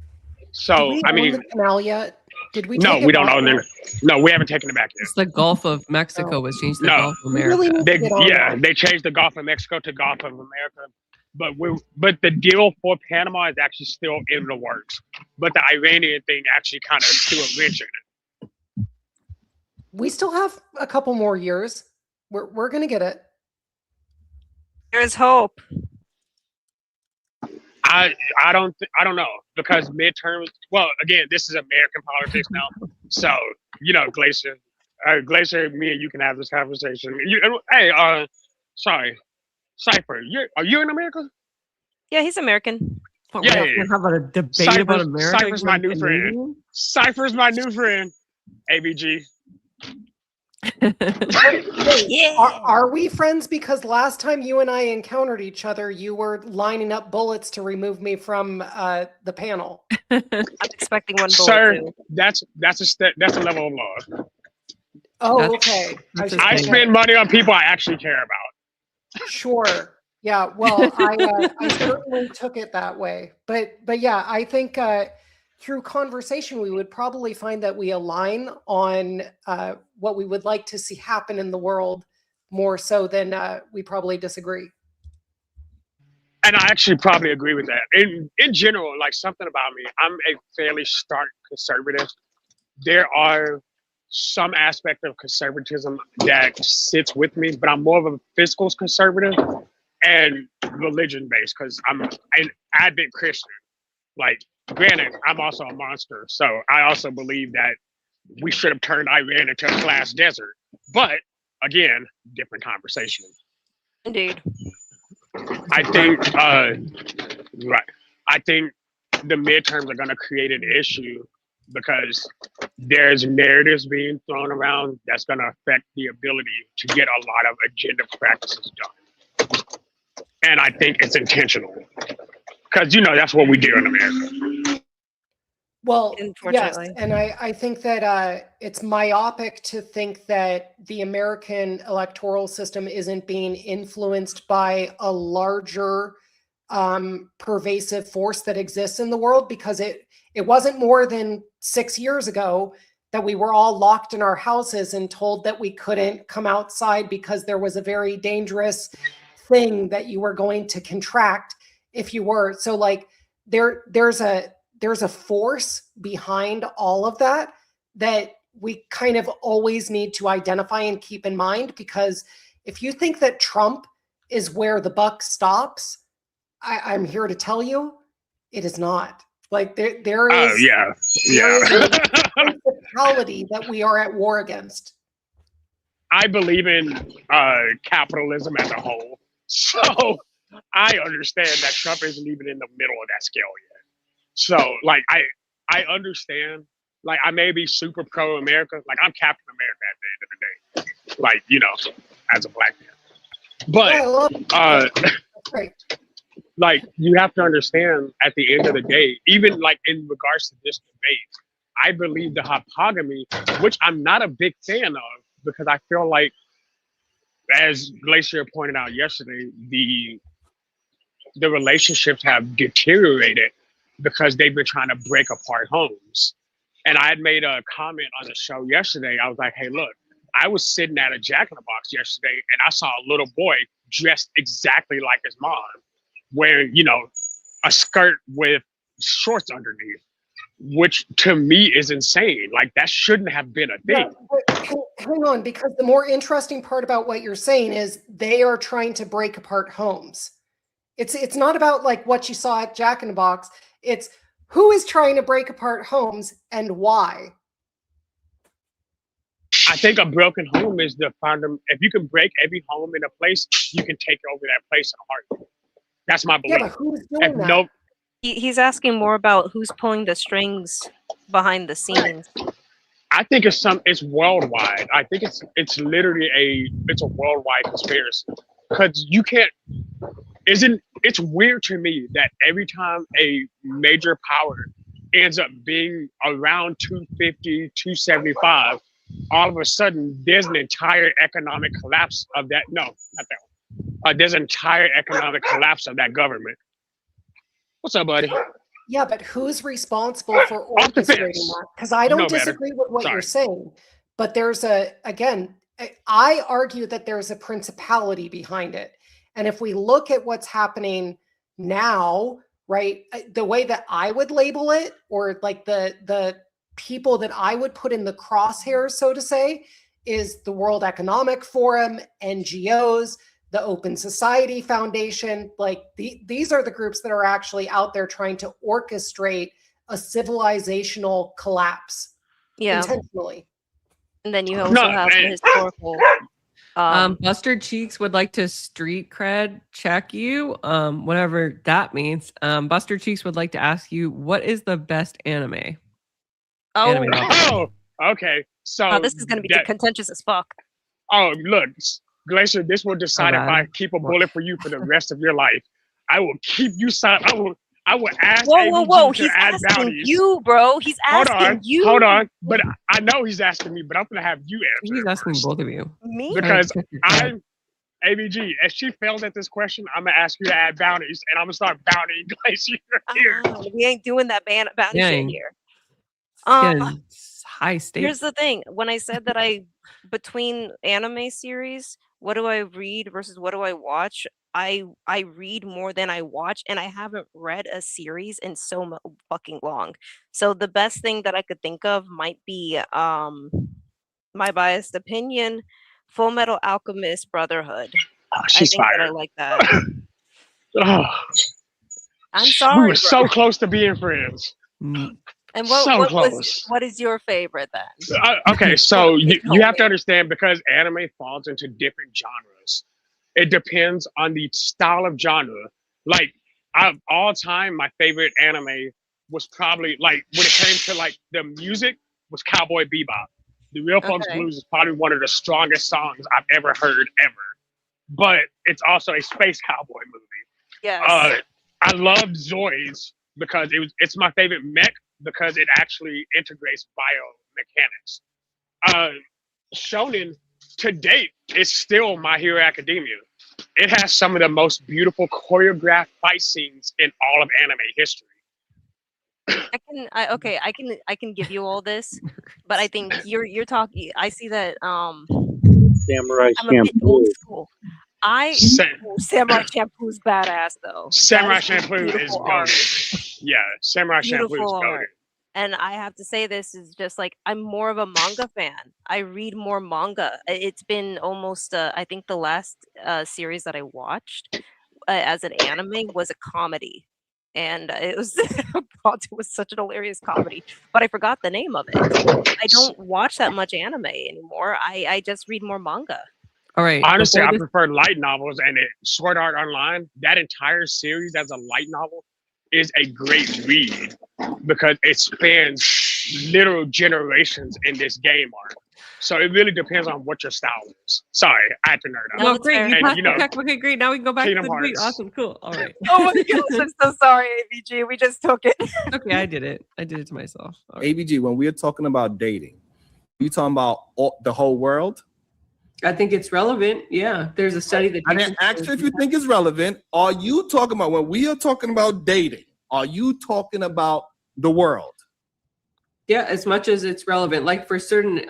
So, I mean, the canal yet? Did we? No, take we it don't back own yet? it. No, we haven't taken it back yet. It's the Gulf of Mexico was changed to No. Gulf of We really America. need to get on that. They changed the Gulf of Mexico to Gulf of America, but the deal for Panama is actually still in the works. But the Iranian thing actually kind of threw a wrench in it. We still have a couple more years. We're gonna get it. There's hope. I don't know, because midterms. Well, again, this is American politics now, so Glacier, me and you can have this conversation. Sorry, Cypher, are you in America? Yeah, he's American. But we're not gonna have a debate about America. Cypher's my new friend. Cypher's my new friend. ABG. Yeah. Are we friends? Because last time you and I encountered each other, you were lining up bullets to remove me from the panel. I'm expecting one bullet. Sir, too. that's a level of love. Oh, That's- okay. I spend money on people I actually care about. Sure. Yeah. Well, I certainly took it that way. But yeah, I think through conversation, we would probably find that we align on what we would like to see happen in the world more so than we probably disagree. And I actually probably agree with that. In general, like, something about me, I'm a fairly stark conservative. There are some aspect of conservatism that sits with me, but I'm more of a fiscal conservative and religion based, because I'm an avid Christian. Like, granted, I'm also a monster, so I also believe that we should have turned Iran into a glass desert. But again, different conversation. Indeed. I think right. I think the midterms are going to create an issue because there's narratives being thrown around that's going to affect the ability to get a lot of agenda practices done. And I think it's intentional because that's what we do in America. Well, yes, Unfortunately. and I think that it's myopic to think that the American electoral system isn't being influenced by a larger pervasive force that exists in the world, because it wasn't more than 6 years ago that we were all locked in our houses and told that we couldn't come outside because there was a very dangerous thing that you were going to contract if you were. So like there's a force behind all of that we kind of always need to identify and keep in mind, because if you think that Trump is where the buck stops, I'm here to tell you it is not. Like there is there is a principality that we are at war against. I believe in capitalism as a whole, so I understand that Trump isn't even in the middle of that scale yet. So, like, I understand. Like, I may be super pro America. Like, I'm Captain America at the end of the day. Like, as a black man. But Great. like, you have to understand at the end of the day, even like in regards to this debate, I believe the hypergamy, which I'm not a big fan of, because I feel like, as Glacier pointed out yesterday, the relationships have deteriorated because they've been trying to break apart homes. And I had made a comment on the show yesterday. I was like, hey, look, I was sitting at a Jack in the Box yesterday and I saw a little boy dressed exactly like his mom, wearing, a skirt with shorts underneath, which to me is insane. Like, that shouldn't have been a thing. Yeah, hang on, because the more interesting part about what you're saying is they are trying to break apart homes. It's not about like what you saw at Jack in the Box. It's who is trying to break apart homes and why. I think a broken home is the fundamental. If you can break every home in a place, you can take over that place in a heartbeat. That's my belief. Yeah, but who's doing that? He's asking more about who's pulling the strings behind the scenes. I think it's worldwide. I think it's literally a worldwide conspiracy, because you can't. it's weird to me that every time a major power ends up being around 250, 275, all of a sudden there's an entire economic collapse of that. No, not that one. There's an entire economic collapse of that government. What's up, buddy? Yeah, but who's responsible for Off the orchestrating fence. that? Because I don't No matter. disagree with what you're Sorry. saying, but I argue that there's a principality behind it. And if we look at what's happening now, right, the way that I would label it, or like the people that I would put in the crosshairs, so to say, is the World Economic Forum, NGOs, the Open Society Foundation. Like these are the groups that are actually out there trying to orchestrate a civilizational collapse intentionally. And then you also have the historical. Buster Cheeks would like to street cred check you, whatever that means. Buster Cheeks would like to ask you, what is the best anime? Okay. So this is going to be contentious as fuck. Oh, look, Glacier, this will decide if I keep a bullet for you for the rest of your life. I will keep you silent. I will ask Whoa. to He's add asking bounties. you, bro. He's asking you. Hold on. But I know he's asking me, but I'm going to have you answer. He's asking both of you. Me? Because I'm ABG. If she fails at this question, I'm going to ask you to add bounties, and I'm going to start bountying Glacier here. We ain't doing that bounty shit here. High stakes. Here's the thing. When I said that between anime series, what do I read versus what do I watch? I read more than I watch, and I haven't read a series in so fucking long. So the best thing that I could think of might be my biased opinion, Full Metal Alchemist Brotherhood. She's fired. I like that. I'm sorry. We were so close to being friends. And what is your favorite then? Okay, so you have to understand, because anime falls into different genres. It depends on the style of genre. Like, all time, my favorite anime was probably, like, when it came to like the music, was Cowboy Bebop. The Real Folks Blues is probably one of the strongest songs I've ever heard ever. But it's also a space cowboy movie. Yes. I loved Zoids because it's my favorite mech, because it actually integrates biomechanics. Shonen, to date, is still My Hero Academia. It has some of the most beautiful choreographed fight scenes in all of anime history. I can give you all this, but I think you're talking. I see that. Samurai I'm a bit old school. Samurai Shampoo's badass though. Samurai Shampoo is art. goated. Yeah, Samurai Shampoo is goated. And I have to say, this is just like, I'm more of a manga fan. I read more manga. It's been almost, I think the last series that I watched as an anime was a comedy. And it was, God, it was such an hilarious comedy, but I forgot the name of it. I don't watch that much anime anymore. I just read more manga. All right. Honestly, I prefer light novels, and Sword Art Online, that entire series as a light novel is a great read because it spans literal generations in this game art. So it really depends on what your style is. Sorry, I had to nerd out. No, great. You passed And, the check. Okay, great. Now we can go back Kingdom to the debate. Hearts. Awesome. Cool. All right. Oh my gosh, I'm so sorry, ABG. We just took it. Okay, I did it. I did it to myself. All right. ABG, when we're talking about dating, you talking about the whole world? I think it's relevant. Yeah, there's a study that. I didn't ask you if you think it's relevant. Are you talking about, when we are talking about dating, are you talking about the world? Yeah, as much as it's relevant. Like for certain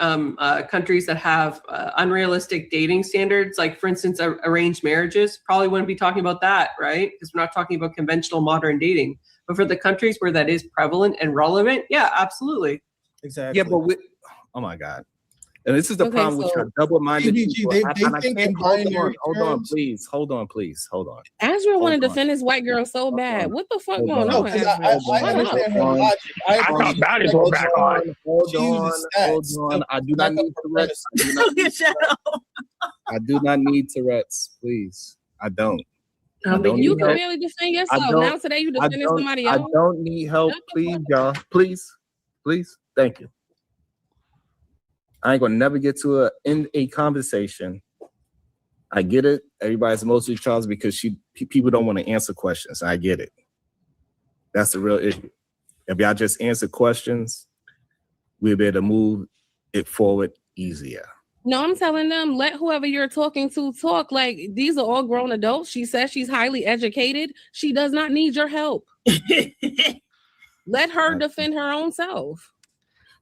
countries that have unrealistic dating standards, like for instance, arranged marriages, probably wouldn't be talking about that, right? Because we're not talking about conventional modern dating. But for the countries where that is prevalent and relevant, yeah, absolutely. Exactly. Yeah, but oh my God. And this is the problem with your double-minded people. They think in binary hold on, terms. please. Hold on. Azrael wanted to defend this white girl so bad. What the fuck going No, on? because I understand her logic. I thought bounties were back on. Hold on. I do not need Tourette's. I do not need Tourette's, please. I don't. You can barely defend yourself. Now today you defending somebody else. I don't need help. Please, y'all. Please. Thank you. I ain't gonna never get to end a conversation. I get it. Everybody's emotionally charged because people don't want to answer questions. I get it. That's the real issue. If y'all just answer questions, we'll be able to move it forward easier. No, I'm telling them, let whoever you're talking to talk. Like, these are all grown adults. She says she's highly educated. She does not need your help. Let her defend her own self.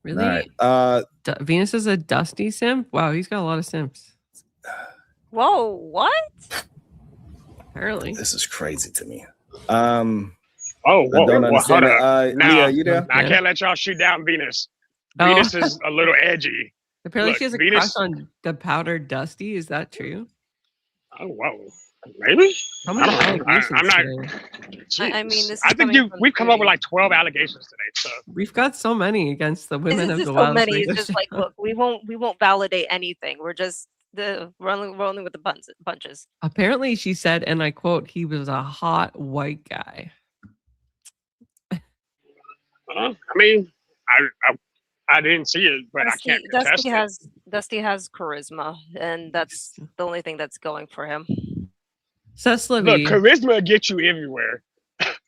Really? All right. Venus is a Dusty simp? Wow, he's got a lot of simps. Whoa, what? Apparently. This is crazy to me. Whoa, I don't understand hold up. it. Now, Leah, you there? I can't let y'all shoot down Venus. Oh. Venus is a little edgy. Apparently Look, she has a Venus- crush on the powdered Dusty. Is that true? Oh, whoa. Maybe? How many I don't know. allegations I'm not. today? I mean, this is I think coming from we've come up with like 12 allegations today. So We've got so many against the women This of is the so Wildest many. It's Radio just like, Show. look, we won't validate anything. We're just rolling with the bunches. Apparently she said, and I quote, he was a hot white guy. I mean, I didn't see it, but I can't contest it. Dusty has charisma, and that's the only thing that's going for him. Cecily. Look, charisma gets you everywhere.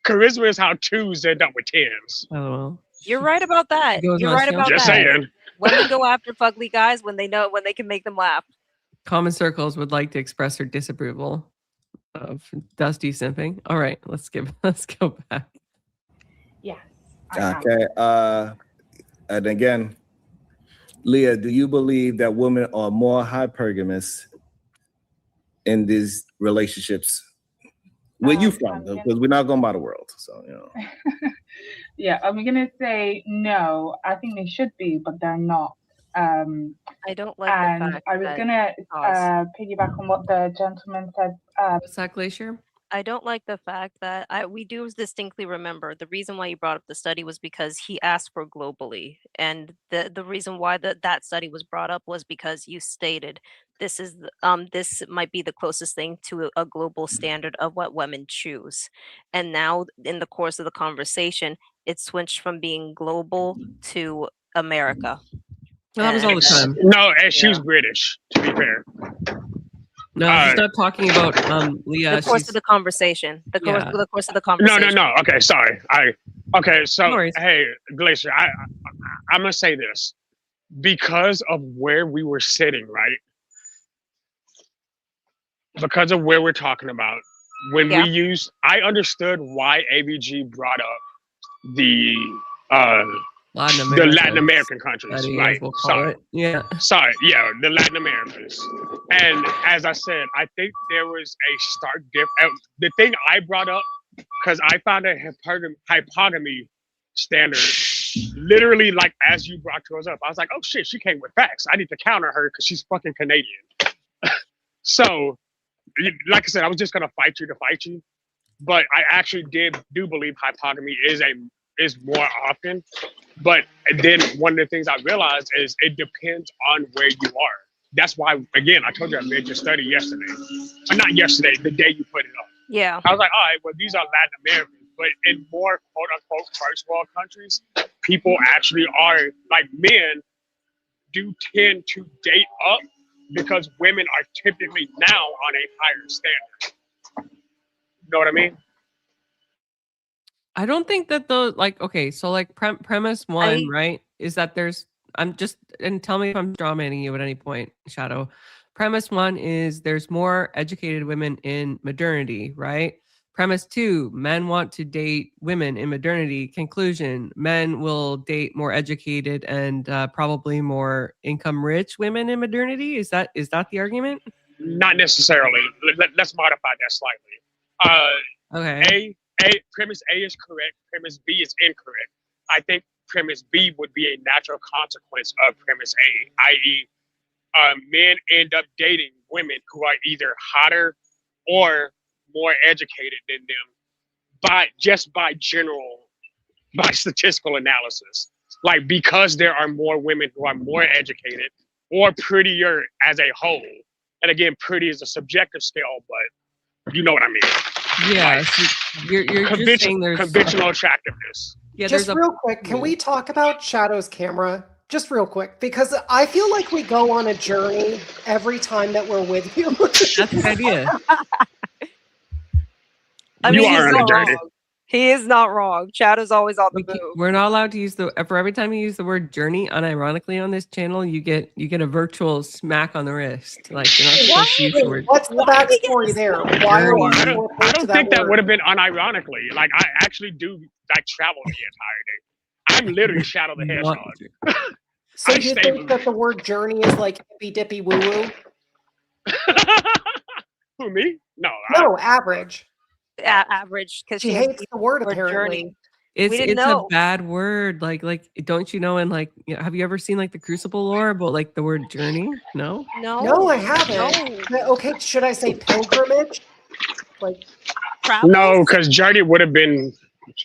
Charisma is how 2s end up with 10s. Oh, well. You're right about that. Goes You're on right sale. about Just that. saying. Women go after fugly guys when they can make them laugh. Common Circles would like to express her disapproval of Dusty simping. All right, let's go back. Yeah. Okay. And again, Leah, do you believe that women are more hypergamous in these relationships? Where you from? Because we're not going by the world, so you know. Yeah, I'm gonna say no. I think they should be, but they're not. I don't like and the fact I was that gonna piggyback on what the gentleman said. What's that, Glacier? I don't like the fact that we do distinctly remember the reason why he brought up the study was because he asked for globally, and the reason why that study was brought up was because you stated this might be the closest thing to a global standard of what women choose, and now in the course of the conversation, it switched from being global to America. Well, that was all the time. No, and she was British, to be fair. No, she's not talking about Leah. The course of the conversation. The course of the conversation. No. Okay, sorry. Okay, so No worries. hey, Glacier, I'm gonna say this. Because of where we were sitting, right? Because of where we're talking about, when we use, I understood why ABG brought up the Latin American countries, study, right? as we'll call it. Yeah. Sorry, yeah, the Latin Americans. And as I said, I think there was a stark difference. The thing I brought up, because I found a hypergamy standard, literally like as you brought yours up, I was like, oh shit, she came with facts. I need to counter her because she's fucking Canadian. So, like I said, I was just gonna fight you, but I actually do believe hypergamy is more often. But then one of the things I realized is it depends on where you are. That's why, again, I told you I made your study yesterday. Not yesterday, the day you put it up. Yeah. I was like, all right, well, these are Latin Americans. But in more quote unquote first world countries, people actually are, like, men do tend to date up because women are typically now on a higher standard. You know what I mean? I don't think that those, like, okay, so like premise one, right, is that and tell me if I'm strawmanning you at any point, Shadow. Premise one is there's more educated women in modernity, right? Premise two, men want to date women in modernity. Conclusion, men will date more educated and probably more income rich women in modernity. Is that the argument? Not necessarily. Let's modify that slightly. Okay. Premise A is correct. Premise B is incorrect. I think premise B would be a natural consequence of premise A, i.e., men end up dating women who are either hotter or more educated than them by statistical analysis. Like, because there are more women who are more educated or prettier as a whole. And again, pretty is a subjective scale, but you know what I mean. Yeah, Like, so you're just saying there's conventional attractiveness. Yeah, just real quick, can we talk about Shadow's camera? Just real quick, because I feel like we go on a journey every time that we're with you. That's the idea. I You mean, are he's on a not journey. wrong. He is not wrong. Chad is always on the move. We're not allowed to use for every time you use the word journey unironically on this channel, you get a virtual smack on the wrist. Like you're not supposed to use the word. What's the backstory there? Why are you Journey. so I opposed to don't that think that word? would have been unironically. Like I actually do like travel the entire day. I'm literally Shadow the Not- Hedgehog. So I you stay think moving. that the word journey is like hippy dippy woo woo? Who, me? No. No, average. Average, because She hates the word apparently. journey. It's didn't a know. bad word. Like don't you know? And like, have you ever seen like the Crucible lore about like the word journey? No. No, I haven't. Okay, should I say pilgrimage? Like No, because journey would have been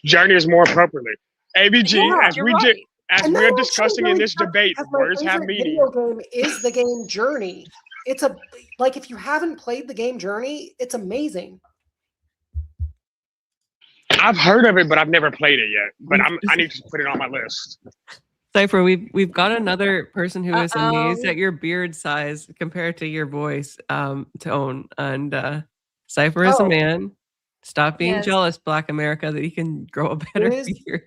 journey is more appropriately. ABG, Yeah, as you're we right. as And we're that actually discussing in really this sucks debate, because my words have favorite meaning. video game is the game Journey. It's like if you haven't played the game Journey, it's amazing. I've heard of it, but I've never played it yet. But I need to put it on my list. Cypher, we've got another person who is amazed Uh-oh. at your beard size compared to your voice tone. And Cypher is a Oh. man. Stop being Yes. jealous, Black America, that he can grow a better is- beard.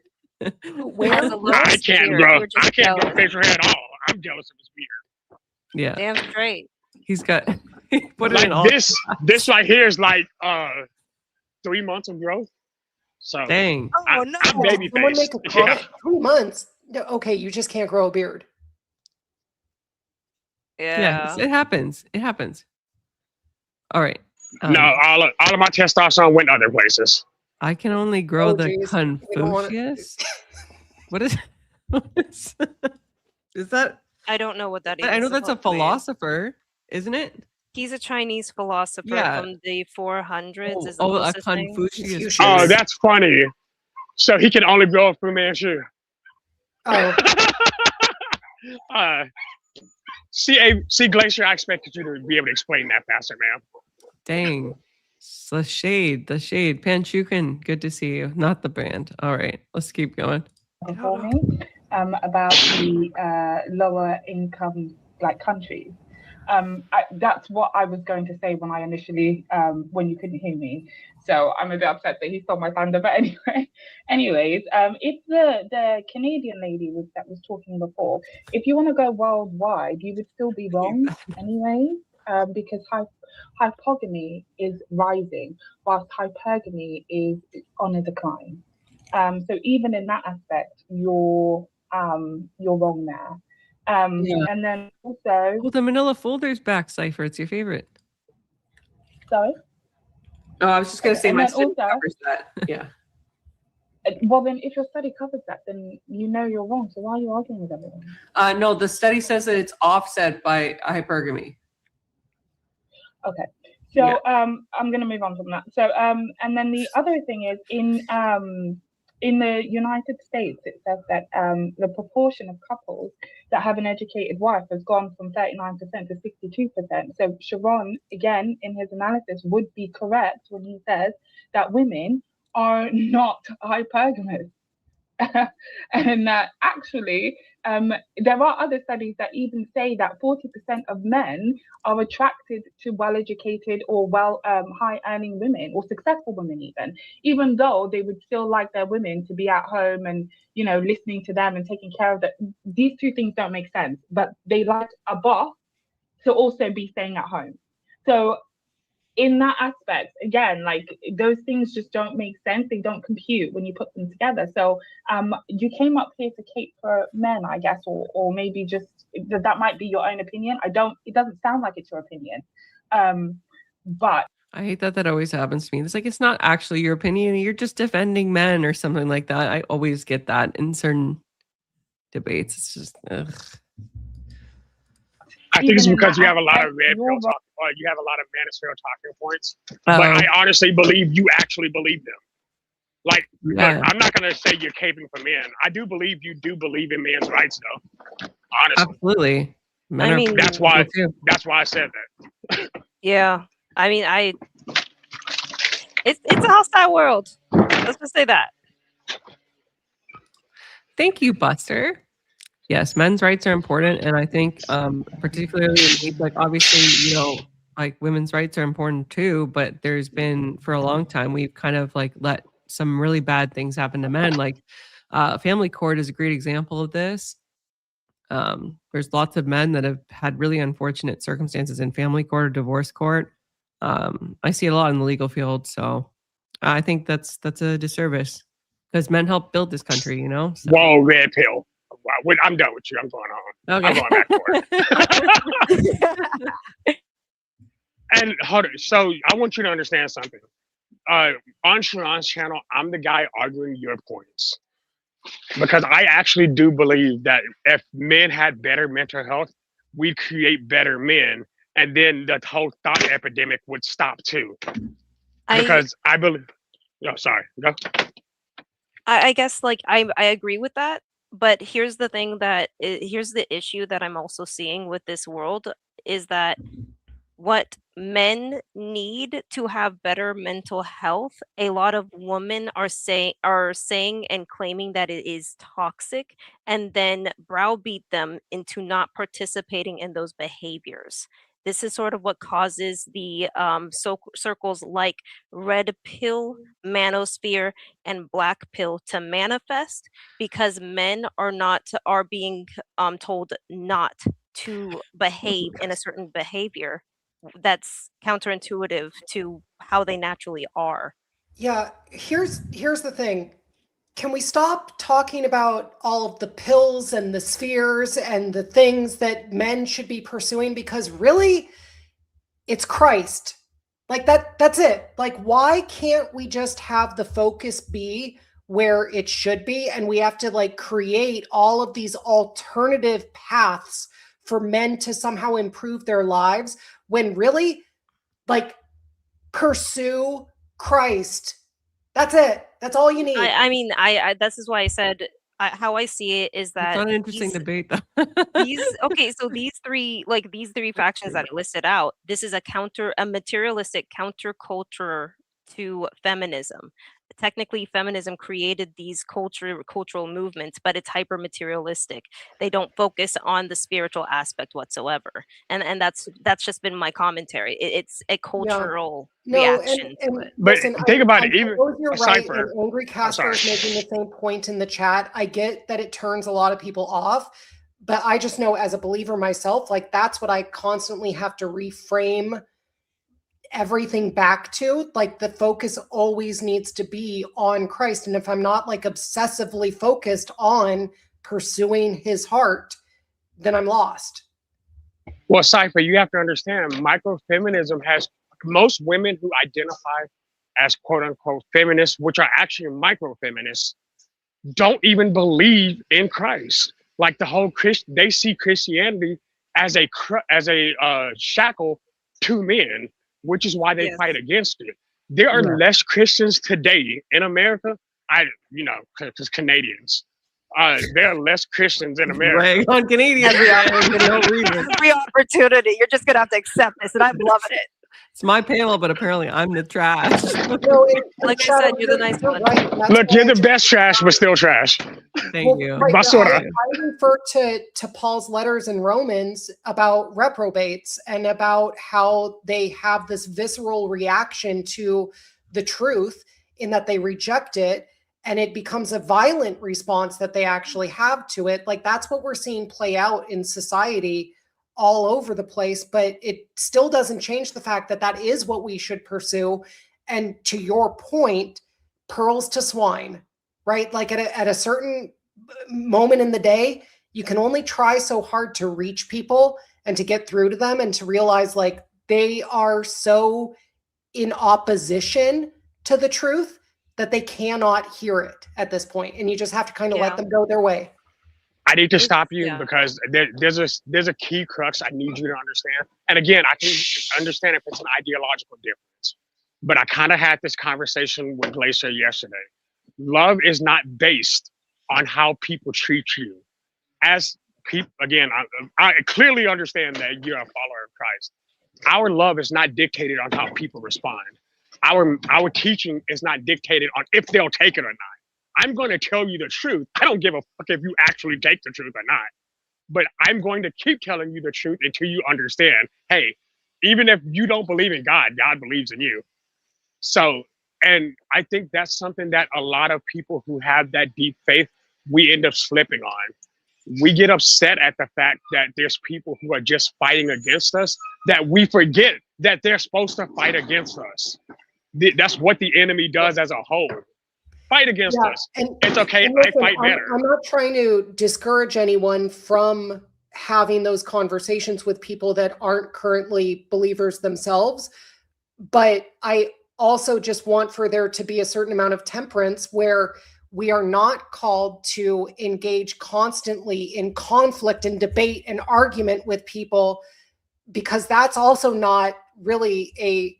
Where? Has a look I of can't beard. grow. You're just I can't grow jealous. facial hair at all. I'm jealous of his beard. Yeah, Damn straight. he's got. He put it in all. Like this right here is like 3 months of growth. So Dang. Oh no. I'm baby Someone faced. make a comment. 3 months. No, okay, you just can't grow a beard. Yeah, it happens. It happens. All right. No, all of my testosterone went other places. I can only grow Oh, the geez. We don't wanna- Confucius. What is? Is that? I don't know what that is. I know that's a philosopher, isn't it? He's a Chinese philosopher Yeah. from the 400s. Is the Oh, a closest thing. Confucius. Oh, that's funny. So he can only grow a Fu Manchu. Oh, See, Glacier, I expected you to be able to explain that faster, ma'am. Dang. It's the shade. Panchukin, good to see you. Not the band. All right, let's keep going. For me, about the lower income countries. That's what I was going to say when I initially when you couldn't hear me. So I'm a bit upset that he stole my thunder. But anyways, if the Canadian lady that was talking before, if you want to go worldwide, you would still be wrong anyway, because hypergamy is rising whilst hypergamy is on a decline. So even in that aspect, you're wrong there. And then also, Well, the Manila Folder's back, Cypher. It's your favorite. sorry. Oh, I was just gonna say And my then study also- covers that. Yeah. Well, then if your study covers that, then you know you're wrong. So why are you arguing with everyone? No, the study says that it's offset by hypergamy. Okay. So I'm going to move on from that. So and then the other thing is in the United States, it says that the proportion of couples that have an educated wife has gone from 39% to 62%. So Sharon, again, in his analysis, would be correct when he says that women are not hypergamous. And that actually, there are other studies that even say that 40% of men are attracted to well-educated or high-earning women or successful women, even though they would still like their women to be at home and, listening to them and taking care of them. These two things don't make sense, but they like a boss to also be staying at home. So in that aspect, again, those things just don't make sense. They don't compute when you put them together. So you came up here to cape for men, I guess, or maybe just that might be your own opinion. It doesn't sound like it's your opinion. But I hate that always happens to me. It's like it's not actually your opinion. You're just defending men or something like that. I always get that in certain debates. It's just ugh. I think it's Even in because that you have a lot of aspect, red you're pill wrong. you have a lot of manosphere talking points. But I honestly believe you actually believe them. Look, I'm not going to say you're caping for men. I do believe you do believe in men's rights, though. Honestly. Absolutely. I mean, that's why I said that. Yeah. I mean, it's a hostile world. Let's just say that. Thank you, Buster. Yes, men's rights are important, and I think particularly in age, obviously, like women's rights are important too, but there's been for a long time we've kind of like let some really bad things happen to men. Like family court is a great example of this. There's lots of men that have had really unfortunate circumstances in family court or divorce court. I see it a lot in the legal field, so I think that's a disservice because men help build this country, you know. So. Whoa, red pill. I'm done with you. I'm going on. Okay. I'm going back for it. And hold on. So I want you to understand something. On Sharon's channel, I'm the guy arguing your points. Because I actually do believe that if men had better mental health, we'd create better men. And then the whole thought epidemic would stop too. Because I believe, oh, sorry, go. I guess like I agree with that. But here's the thing here's the issue that I'm also seeing with this world is that what men need to have better mental health, a lot of women are saying and claiming that it is toxic and then browbeat them into not participating in those behaviors. This is sort of what causes the circles like red pill, manosphere, and black pill to manifest because men are being told not to behave in a certain behavior that's counterintuitive to how they naturally are. Yeah, here's the thing. Can we stop talking about all of the pills and the spheres and the things that men should be pursuing? Because really, it's Christ. Like that's it. Like, why can't we just have the focus be where it should be? And we have to like create all of these alternative paths for men to somehow improve their lives when really, like, pursue Christ. That's it. That's all you need. I mean, this is why I said how I see it is that it's not an interesting debate though. So these three factions that I listed out, this is a materialistic counterculture to feminism. Technically, feminism created these cultural movements, but it's hyper materialistic. They don't focus on the spiritual aspect whatsoever, and that's just been my commentary. It's a cultural reaction to it. But listen, think about it. Even you're a right, cipher. and Angry Casper is making the same point in the chat. I get that it turns a lot of people off, but I just know as a believer myself, like that's what I constantly have to reframe everything back to. Like the focus always needs to be on Christ. And if I'm not like obsessively focused on pursuing his heart, then I'm lost. Well, Cypher, you have to understand microfeminism has most women who identify as quote unquote feminists, which are actually microfeminists, don't even believe in Christ. Like the whole they see Christianity as a shackle to men, which is why they fight against it. There are less Christians today in America. Because Canadians, there are less Christians in America. Right on Canadians, Every opportunity, you're just gonna have to accept this, and I'm loving it. It's my panel, but apparently I'm the trash. Like I said, you're the nice one. Look, you're the best trash, but still trash. Thank you. I refer to Paul's letters in Romans about reprobates and about how they have this visceral reaction to the truth in that they reject it, and it becomes a violent response that they actually have to it. Like that's what we're seeing play out in society all over the place, but it still doesn't change the fact that that is what we should pursue. And to your point, pearls to swine, right? Like at a certain moment in the day, you can only try so hard to reach people and to get through to them and to realize like they are so in opposition to the truth that they cannot hear it at this point. And you just have to kind of let them go their way. I need to stop you because there's a key crux I need you to understand. And again, I can understand if it's an ideological difference, but I kind of had this conversation with Glacier yesterday. Love is not based on how people treat you. As people, again, I clearly understand that you're a follower of Christ. Our love is not dictated on how people respond. Our teaching is not dictated on if they'll take it or not. I'm going to tell you the truth. I don't give a fuck if you actually take the truth or not. But I'm going to keep telling you the truth until you understand, hey, Even if you don't believe in God, God believes in you. So, and I think that's something that a lot of people who have that deep faith, we end up slipping on. We get upset at the fact that there's people who are just fighting against us, that we forget that they're supposed to fight against us. That's what the enemy does as a whole. Fight against us. It's okay. Listen, I fight better. I'm not trying to discourage anyone from having those conversations with people that aren't currently believers themselves. But I also just want for there to be a certain amount of temperance where we are not called to engage constantly in conflict and debate and argument with people, because that's also not really a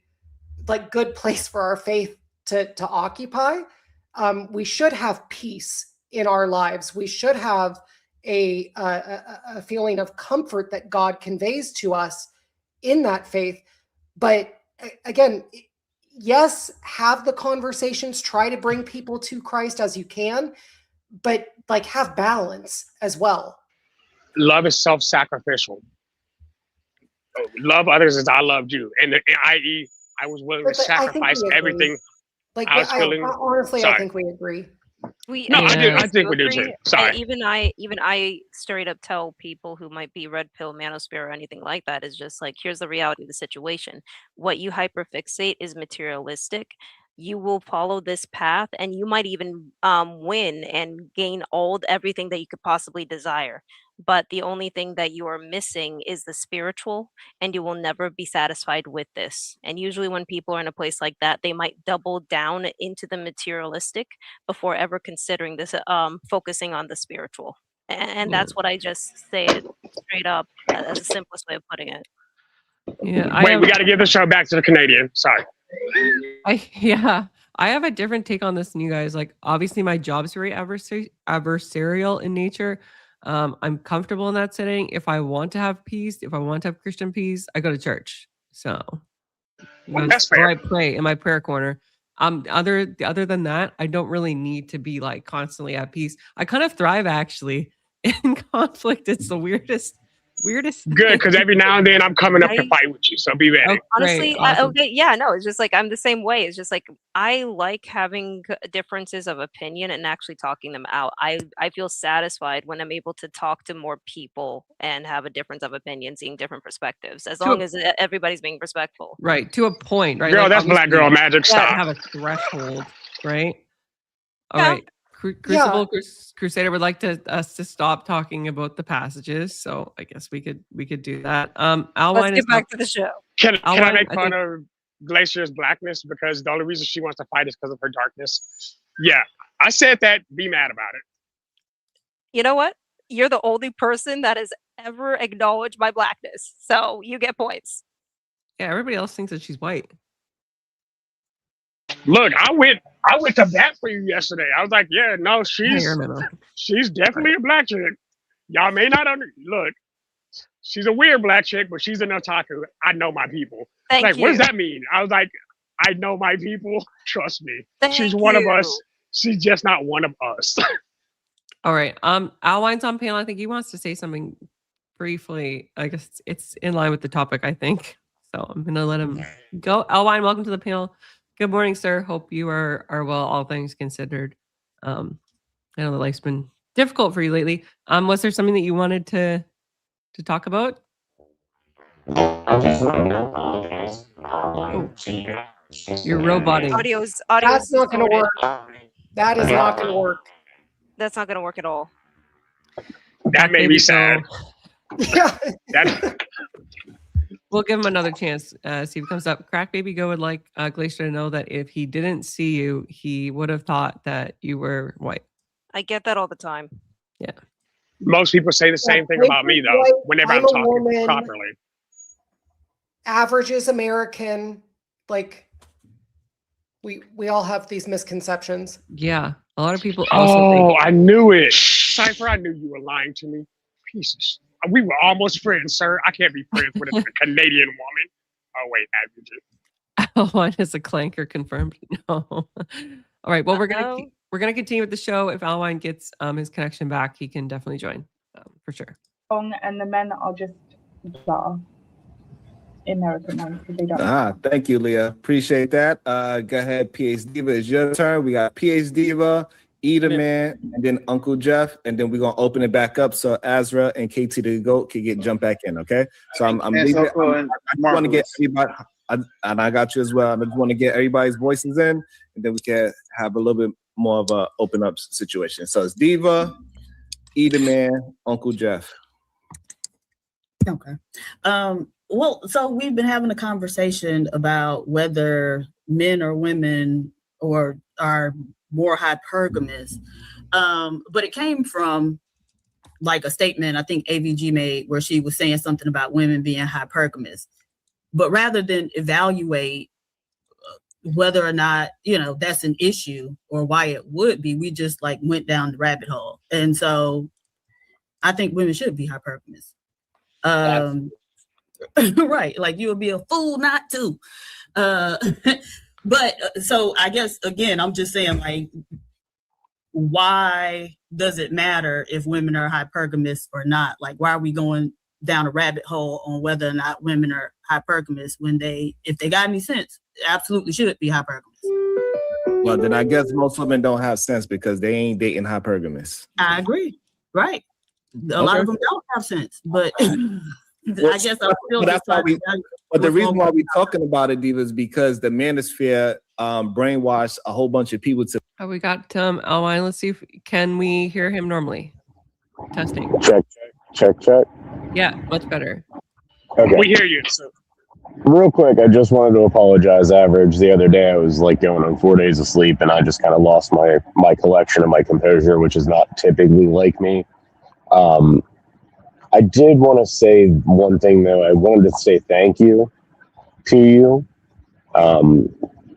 good place for our faith to occupy. We should have peace in our lives. We should have a feeling of comfort that God conveys to us in that faith. But again, yes, have the conversations, try to bring people to Christ as you can, but have balance as well. Love is self-sacrificial. Love others as I loved you. And i.e., I was willing to sacrifice everything. Honestly, I think we agree. I think we do too. Sorry. Even I straight up tell people who might be red pill, manosphere, or anything like that is just like, here's the reality of the situation. What you hyperfixate is materialistic. You will follow this path, and you might even win and gain everything that you could possibly desire. But the only thing that you are missing is the spiritual, and you will never be satisfied with this. And usually when people are in a place like that, they might double down into the materialistic before ever considering this, focusing on the spiritual. And that's what I just say it straight up as the simplest way of putting it. Yeah, we got to give the show back to the Canadian. Sorry. I have a different take on this than you guys. Like, obviously my job's very adversarial in nature. I'm comfortable in that setting. If I want to have peace, if I want to have Christian peace, I go to church. So that's fair. Or I pray in my prayer corner. Other than that, I don't really need to be like constantly at peace. I kind of thrive actually in conflict. It's the weirdest Good, because every now and then I'm coming up to fight with you, so be ready. Honestly, okay, yeah, no, it's just like I'm the same way. It's just like I like having differences of opinion and actually talking them out. I feel satisfied when I'm able to talk to more people and have a difference of opinion, seeing different perspectives, as long as everybody's being respectful. Right, to a point, right? Girl, Like, that's black girl magic. You gotta Stop. have a threshold, right? All right. Crucible Crusader would like us to stop talking about the passages, so I guess we could do that. Alwine, let's get back to the show. Can I make fun of Glacier's blackness because the only reason she wants to fight is because of her darkness? Yeah, I said that. Be mad about it. You know what? You're the only person that has ever acknowledged my blackness, so you get points. Yeah, everybody else thinks that she's white. Look, I went to bat for you yesterday. I was like, yeah, no, she's definitely a black chick. Y'all may not look. She's a weird black chick, but she's an otaku. I know my people. What does that mean? I was like, I know my people. Trust me. She's one of us. She's just not one of us. All right. Alwine's on panel. I think he wants to say something briefly. I guess it's in line with the topic, I think. So I'm gonna let him go. Alwine, welcome to the panel. Good morning, sir. Hope you are well, all things considered. I know the life's been difficult for you lately. Was there something that you wanted to talk about? You're roboting. Audio's That's not going to work. That is not going to work. That's not going to work at all. That made me sad. Yeah. We'll give him another chance. See if he comes up. Crack Baby Go would like Glacier to know that if he didn't see you, he would have thought that you were white. I get that all the time. Yeah. Most people say the same thing about me, though, whenever I'm talking woman, properly. Average is American. Like, we all have these misconceptions. Yeah. A lot of people also think. I knew it. Cypher, I knew you were lying to me. Pieces. We were almost friends, sir. I can't be friends with a Canadian woman. Oh, wait, Alwine is a clanker confirmed. No. All right. Well, we're gonna continue with the show. If Alwine gets his connection back, he can definitely join for sure. And the men are just bizarre. American ones because they don't. Thank you, Leah. Appreciate that. Go ahead, PH Diva. It's your turn. We got PH Diva, Eda Man, and then Uncle Jeff, and then we're gonna open it back up so Azra and KT the Goat can jump back in. Okay. So I'm leaving. I want to get everybody, and I got you as well. I just want to get everybody's voices in, and then we can have a little bit more of a open up situation. So it's Diva, Eda Man, Uncle Jeff. Okay. Well, so we've been having a conversation about whether men or women or are more hypergamous. But it came from like a statement I think AVG made where she was saying something about women being hypergamous. But rather than evaluate whether or not, that's an issue or why it would be, we just like went down the rabbit hole. And so I think women should be hypergamous. Right, like you would be a fool not to. But so I guess again, I'm just saying, like, why does it matter if women are hypergamous or not? Like, why are we going down a rabbit hole on whether or not women are hypergamous when if they got any sense, absolutely should be hypergamous? Well, then I guess most women don't have sense because they ain't dating hypergamous. I agree. Right. A lot of them don't have sense, but I guess I'm still that's why but the reason why we're talking about it, Diva, is because the manosphere brainwashed a whole bunch of people to. We got Alwine. Let's see can we hear him normally? Testing. Check. Yeah, much better. Okay. We hear you. So. Real quick, I just wanted to apologize. Average, the other day I was like going on 4 days of sleep, and I just kind of lost my collection and my composure, which is not typically like me. I did want to say one thing, though. I wanted to say thank you to you.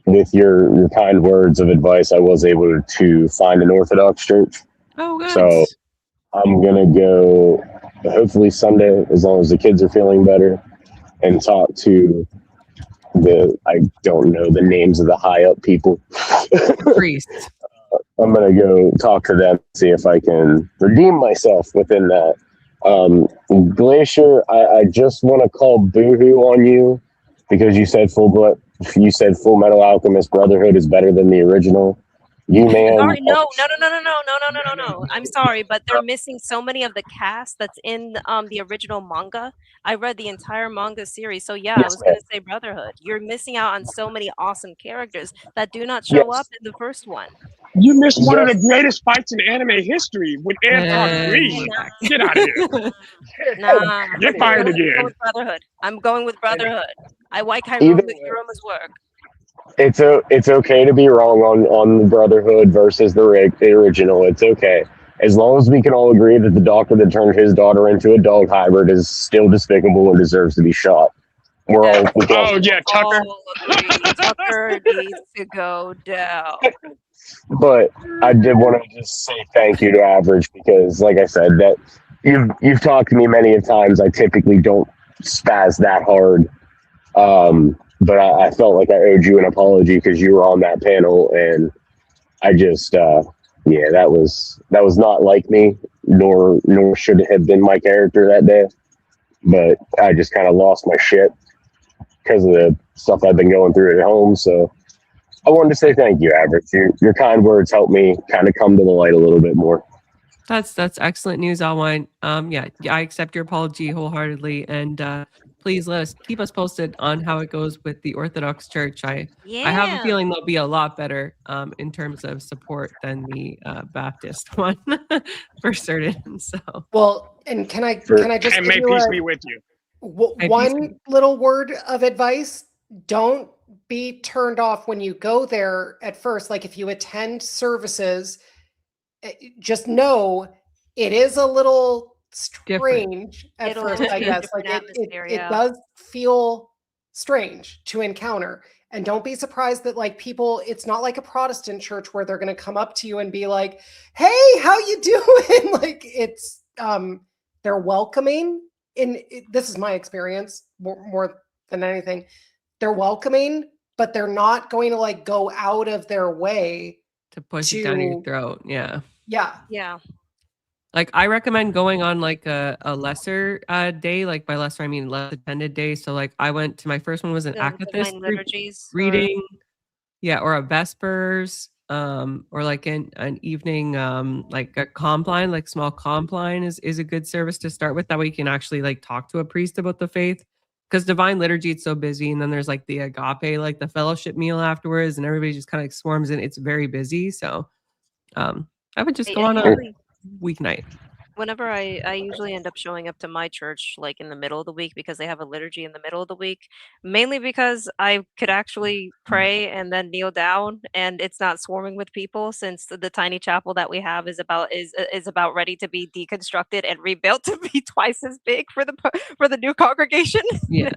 With your kind words of advice, I was able to find an Orthodox church. Oh, good. So I'm going to go, hopefully Sunday, as long as the kids are feeling better, and talk to I don't know the names of the high up people. Priests. I'm going to go talk to them, see if I can redeem myself within that. Glacier, I just want to call boohoo on you because you said Full Metal Alchemist Brotherhood is better than the original. You man. Sorry, no. I'm sorry, but they're missing so many of the cast that's in the original manga. I read the entire manga series, so yeah, I was gonna say Brotherhood. You're missing out on so many awesome characters that do not show up in the first one. You missed one of the greatest fights in anime history with Anton Reed. Get out of here. Nah. Get fired again. I'm going with Brotherhood. I like Hiroma's work. It's okay to be wrong on the Brotherhood versus the original. It's okay. As long as we can all agree that the doctor that turned his daughter into a dog hybrid is still despicable and deserves to be shot. Tucker. Tucker needs to go down. But I did want to just say thank you to Average because, like I said, that you've talked to me many times. I typically don't spaz that hard, but I felt like I owed you an apology because you were on that panel, and I just that was not like me, nor should it have been my character that day. But I just kind of lost my shit because of the stuff I've been going through at home. So I wanted to say thank you, Average. Your kind words helped me kind of come to the light a little bit more. That's excellent news, Alwine. I accept your apology wholeheartedly, and please keep us posted on how it goes with the Orthodox Church. I have a feeling they'll be a lot better in terms of support than the Baptist one for certain. So and can I just and may peace be with you. One little word of advice: don't be turned off when you go there at first. Like if you attend services, just know it is a little strange at first, I guess. Like it does feel strange to encounter. And don't be surprised that like people, it's not like a Protestant church where they're going to come up to you and be like, hey, how you doing? Like it's, they're welcoming. This is my experience more than anything. They're welcoming, but they're not going to like go out of their way to push it down your throat. Yeah. Yeah. Like I recommend going on like a lesser day. Like by lesser, I mean less attended day. So like I went to my first one was an The Akathist divine liturgies or reading. Yeah, or a Vespers, or like an evening, like a compline, like small compline is a good service to start with. That way you can actually like talk to a priest about the faith. Because divine liturgy, it's so busy, and then there's like the agape, like the fellowship meal afterwards, and everybody just kind of swarms in. It's very busy, so I would just I go on a usually weeknight. whenever I usually end up showing up to my church like in the middle of the week because they have a liturgy in the middle of the week, mainly because I could actually pray and then kneel down and it's not swarming with people since the tiny chapel that we have is about ready to be deconstructed and rebuilt to be twice as big for for the new congregation. Yeah.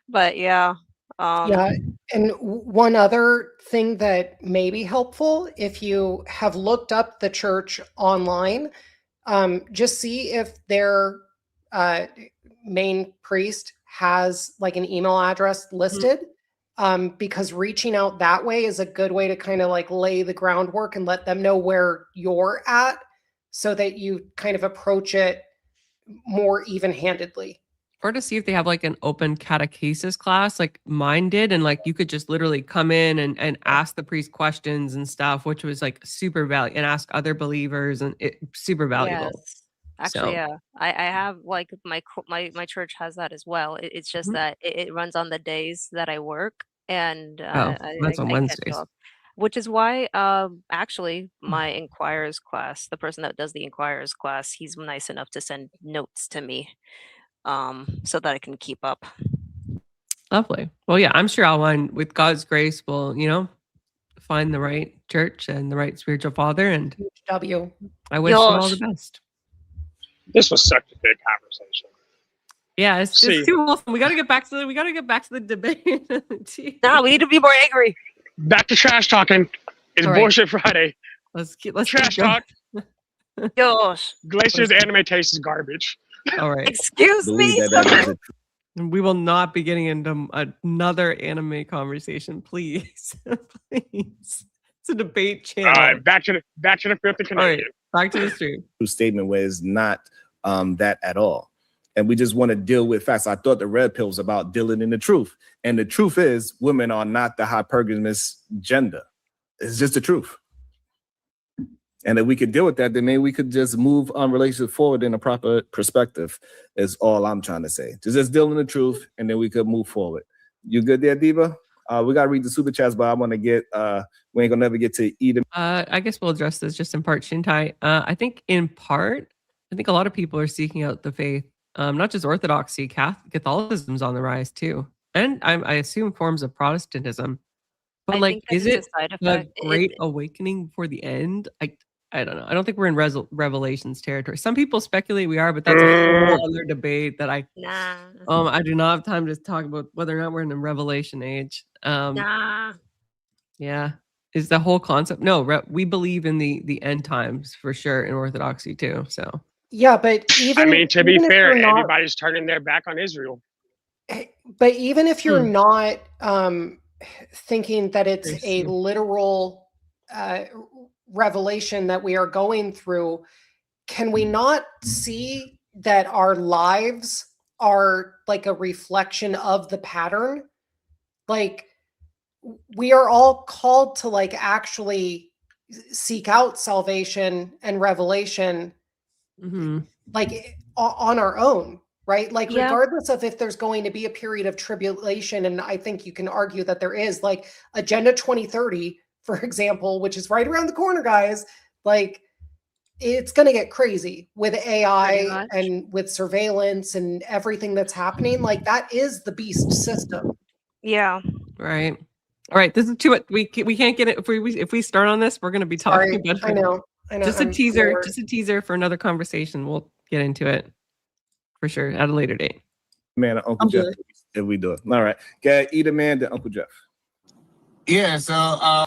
But yeah. Yeah, and one other thing that may be helpful if you have looked up the church online, just see if their main priest has like an email address listed, because reaching out that way is a good way to kind of like lay the groundwork and let them know where you're at so that you kind of approach it more even-handedly. Or to see if they have like an open catechesis class like mine did, and like you could just literally come in and ask the priest questions and stuff, which was like super valuable, and ask other believers, and it super valuable. Yes. Actually, So yeah, I have like my church has that as well. It's just that it runs on the days that I work, and that's on I can't Wednesdays. show up. Which is why, actually, my inquirers class, the person that does the inquirers class, he's nice enough to send notes to me, so that I can keep up. Lovely. Well, yeah, I'm sure I'll find, with God's grace, we'll, find the right church and the right spiritual father. And W. I wish you all the best. This was such a big conversation. Yeah, it's too awesome. We gotta get back to the debate. No, we need to be more angry. Back to trash talking. It's All right. bullshit Friday. Let's trash talk. Gosh. Glacier's anime taste is garbage. All right. Excuse me. We will not be getting into another anime conversation, please. Please. It's a debate channel. All right, back to the filthy Canadian. All right, back to the stream. True statement where it's not that at all. And we just want to deal with facts. I thought the red pill was about dealing in the truth. And the truth is women are not the hypergamous gender. It's just the truth. And if we could deal with that, then maybe we could just move relationships forward in a proper perspective is all I'm trying to say. Just deal in the truth, and then we could move forward. You good there, Diva? We got to read the super chats, but I want to get, we ain't going to never get to eat them. I guess we'll address this just in part, Shintai. I think in part, I think a lot of people are seeking out the faith, not just Orthodoxy, Catholicism's on the rise too. And I assume forms of Protestantism. But I like, think that is is a it side the effect. great awakening before the end? I don't know. I don't think we're in Revelations territory. Some people speculate we are, but that's a whole other debate that I do not have time to talk about whether or not we're in a Revelation age. Yeah. Is the whole concept? No, we believe in the end times for sure in Orthodoxy too. So yeah, but even to be even if fair, you're not- everybody's turning their back on Israel. But even if you're not thinking that it's a literal revelation that we are going through, can we not see that our lives are like a reflection of the pattern? Like, we are all called to like actually seek out salvation and revelation like on our own, right? Like, regardless of if there's going to be a period of tribulation, and I think you can argue that there is, like Agenda 2030, for example, which is right around the corner, guys. Like, it's going to get crazy with AI and with surveillance and everything that's happening. Like, that is the beast system. Yeah. Right. All right. This is too much. We can't get it. If we start on this, we're going to be talking about it. I know. Just a teaser for another conversation. We'll get into it for sure at a later date. Man, Uncle Jeff, if we do it. All right. Okay, eat a man to Uncle Jeff. Yeah, so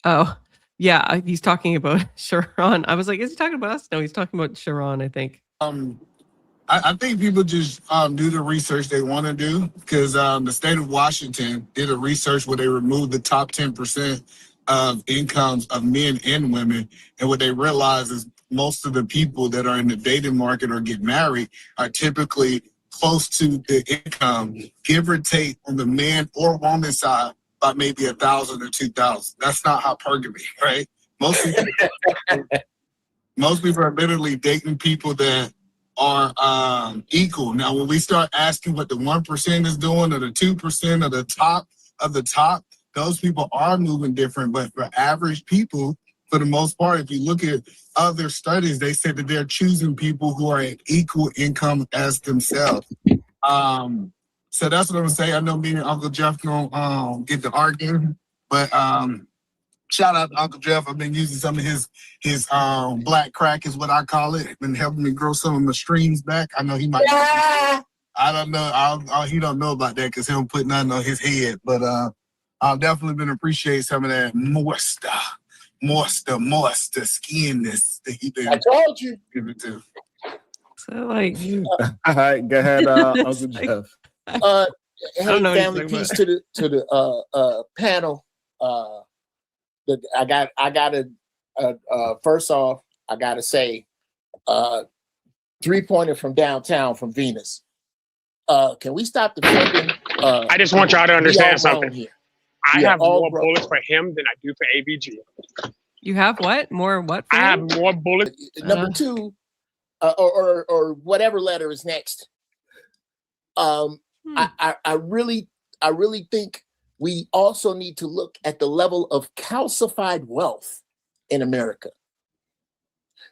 oh, yeah, he's talking about Sharon. I was like, is he talking about us? No, he's talking about Sharon, I think. I think people just do the research they want to do, because the state of Washington did a research where they removed the top 10% of incomes of men and women, and what they realized is most of the people that are in the dating market or get married are typically close to the income, give or take on the man or woman side by maybe 1,000 or 2,000. That's not hypergamy, right? Most people are literally dating people that are equal. Now, when we start asking what the 1% is doing or the 2% or the top of the top, those people are moving different. But for average people, for the most part, if you look at other studies, they said that they're choosing people who are at equal income as themselves. So that's what I'm gonna say. I know me and Uncle Jeff gonna get to arguing, but shout out to Uncle Jeff. I've been using some of his black crack is what I call it. Been helping me grow some of my streams back. I know he might. I don't know. He don't know about that because he don't put nothing on his head. But I've definitely been appreciate some of that moisture skinness that he been. I told you. Give it to. So like, all right, go ahead, Uncle Jeff. Hey, don't know what family, you're peace talking to the panel. I got to first off, I got to say, 3-pointer from downtown from Venus. Can we stop the flipping? I just want y'all to understand something. Here. I have more bullets for him than I do for AVG. You have what? More what? I have more bullets. Number two, or whatever letter is next. I really think we also need to look at the level of calcified wealth in America.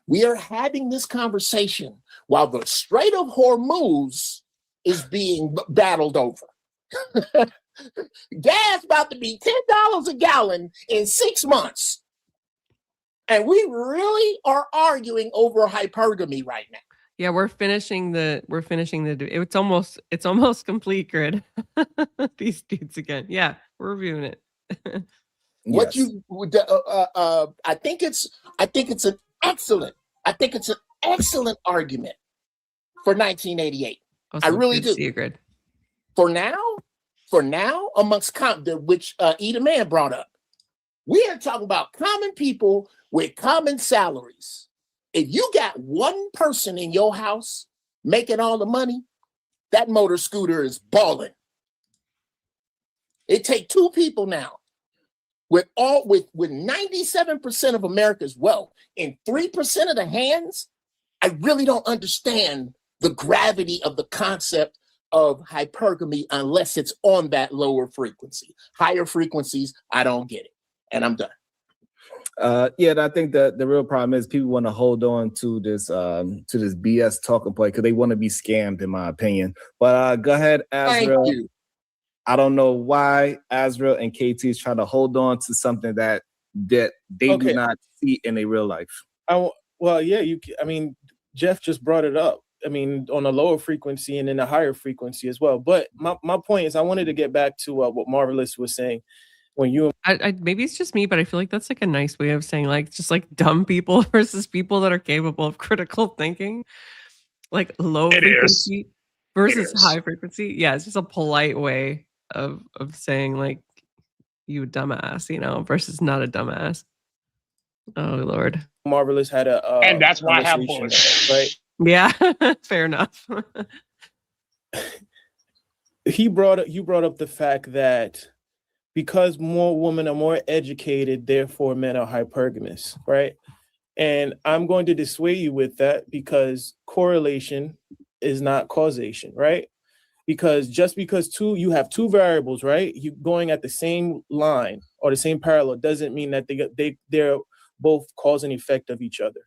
We are having this conversation while the Strait of Hormuz is being battled over. Gas about to be $10 a gallon in 6 months. And we really are arguing over hypergamy right now. Yeah, we're finishing the it's almost complete, Grid. These dudes again. Yeah, we're reviewing it. What you I think it's an excellent argument for 1988. Also, I really good to do. see you, Grid. For now, amongst which Eda Man brought up, we are talking about common people with common salaries. If you got one person in your house making all the money, that motor scooter is balling. It takes two people now with 97% of America's wealth in 3% of the hands. I really don't understand the gravity of the concept of hypergamy unless it's on that lower frequency. Higher frequencies, I don't get it. And I'm done. Yeah, I think that the real problem is people want to hold on to this BS talking point because they want to be scammed, in my opinion. But go ahead, Azrael. Thank you. I don't know why Azrael and KT is trying to hold on to something that they do not see in their real life. Well, yeah, I mean, Jeff just brought it up. I mean, on a lower frequency and in a higher frequency as well. But my point is, I wanted to get back to what Marvelous was saying. When you, maybe it's just me, but I feel like that's like a nice way of saying like just like dumb people versus people that are capable of critical thinking, like low frequency versus high frequency. Yeah, it's just a polite way of saying like you dumbass, you know, versus not a dumbass. Oh Lord, Marvelous had a and that's why I have bullets, right? Yeah, fair enough. You brought up the fact that because more women are more educated, therefore men are hypergamous, right? And I'm going to dissuade you with that because correlation is not causation, right? Because just because you have two variables, right? You going at the same line or the same parallel doesn't mean that they're both cause and effect of each other,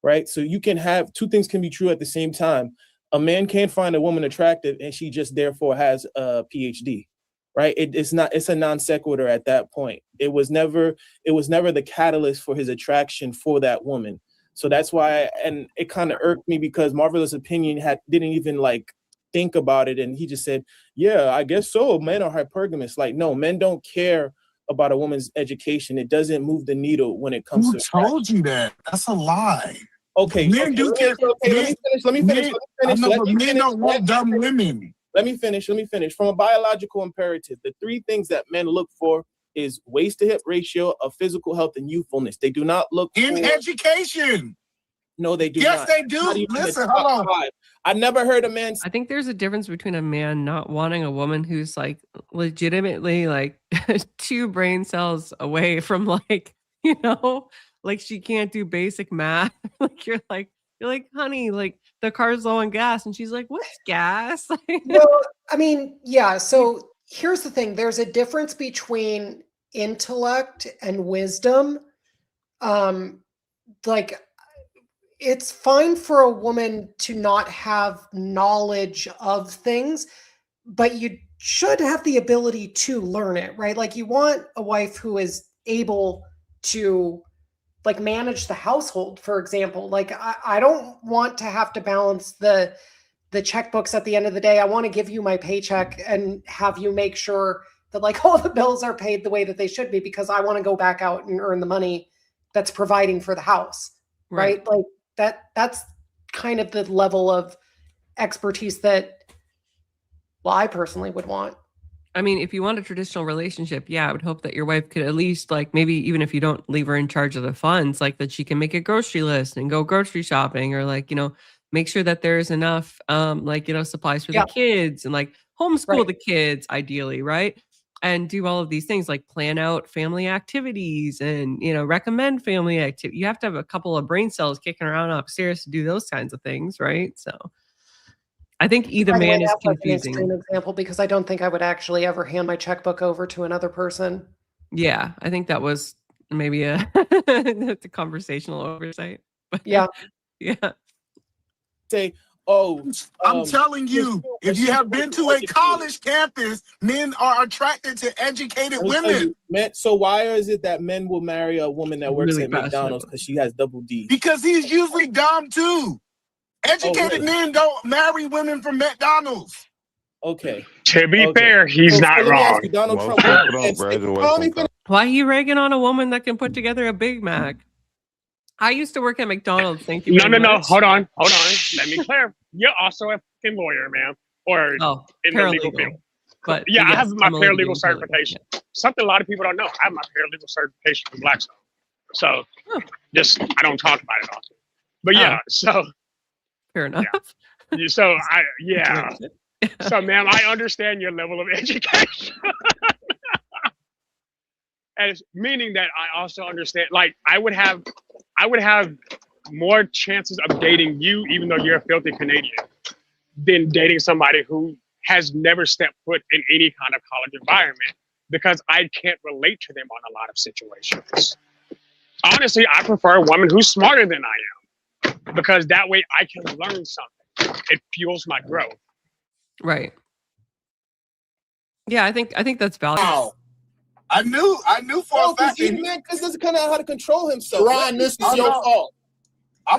right? So you can have two things can be true at the same time. A man can't find a woman attractive and she just therefore has a PhD. Right, it's a non sequitur at that point. It was never the catalyst for his attraction for that woman. So that's why, and it kind of irked me because Marvelous' opinion didn't even like think about it, and he just said, "Yeah, I guess so. Men are hypergamous." Like, no, men don't care about a woman's education. It doesn't move the needle when it comes to. Who told you that? That's a lie. Okay, men do care. Let me finish. Men don't want dumb women. Let me finish. From a biological imperative, the three things that men look for is waist to hip ratio of physical health and youthfulness. They do not look in education. No, they do Yes, not. they do. Not even in the Listen, top hold on. 5. I never heard a man. I think there's a difference between a man not wanting a woman who's like legitimately like 2 brain cells away from like, like she can't do basic math. Like you're like, honey, like the car's low on gas. And she's like, what's gas? Well, I mean, yeah. So here's the thing. There's a difference between intellect and wisdom. Like it's fine for a woman to not have knowledge of things, but you should have the ability to learn it, right? Like you want a wife who is able to like manage the household, for example. Like I don't want to have to balance the checkbooks at the end of the day. I want to give you my paycheck and have you make sure that like all the bills are paid the way that they should be, because I want to go back out and earn the money that's providing for the house. Right? Like that's kind of the level of expertise that, well, I personally would want. I mean, if you want a traditional relationship, yeah, I would hope that your wife could at least like, maybe even if you don't leave her in charge of the funds, like that she can make a grocery list and go grocery shopping, or like, make sure that there's enough supplies for the kids, and like homeschool the kids ideally, right? And do all of these things like plan out family activities and, recommend family activity. You have to have a couple of brain cells kicking around upstairs to do those kinds of things, right? So I think either man is confusing. An extreme example, because I don't think I would actually ever hand my checkbook over to another person. Yeah, I think that was maybe that's a conversational oversight. But yeah. Say, I'm telling you, if you have been to a college campus, men are attracted to educated women. So why is it that men will marry a woman that works at McDonald's because she has double D? Because he's usually dumb too. Educated men don't marry women from McDonald's. Okay. To be fair, he's not wrong. Donald Trump. Why are you ragging on a woman that can put together a Big Mac? I used to work at McDonald's. Thank you. No. Hold on. Let me clarify. You're also a fucking lawyer, man, or in the legal field. But yeah, I have my paralegal certification. Yeah. Something a lot of people don't know. I have my paralegal certification from Blackstone. So I don't talk about it often. But yeah, so fair enough. Yeah. So so ma'am, I understand your level of education. And it's meaning that I also understand, like I would have more chances of dating you, even though you're a filthy Canadian, than dating somebody who has never stepped foot in any kind of college environment, because I can't relate to them on a lot of situations. Honestly, I prefer a woman who's smarter than I am, because that way I can learn something. It fuels my growth. Right. Yeah, I think that's valid. Wow. I knew for a fact. Man, Chris doesn't kind of know how to control himself. Ron, this is your fault.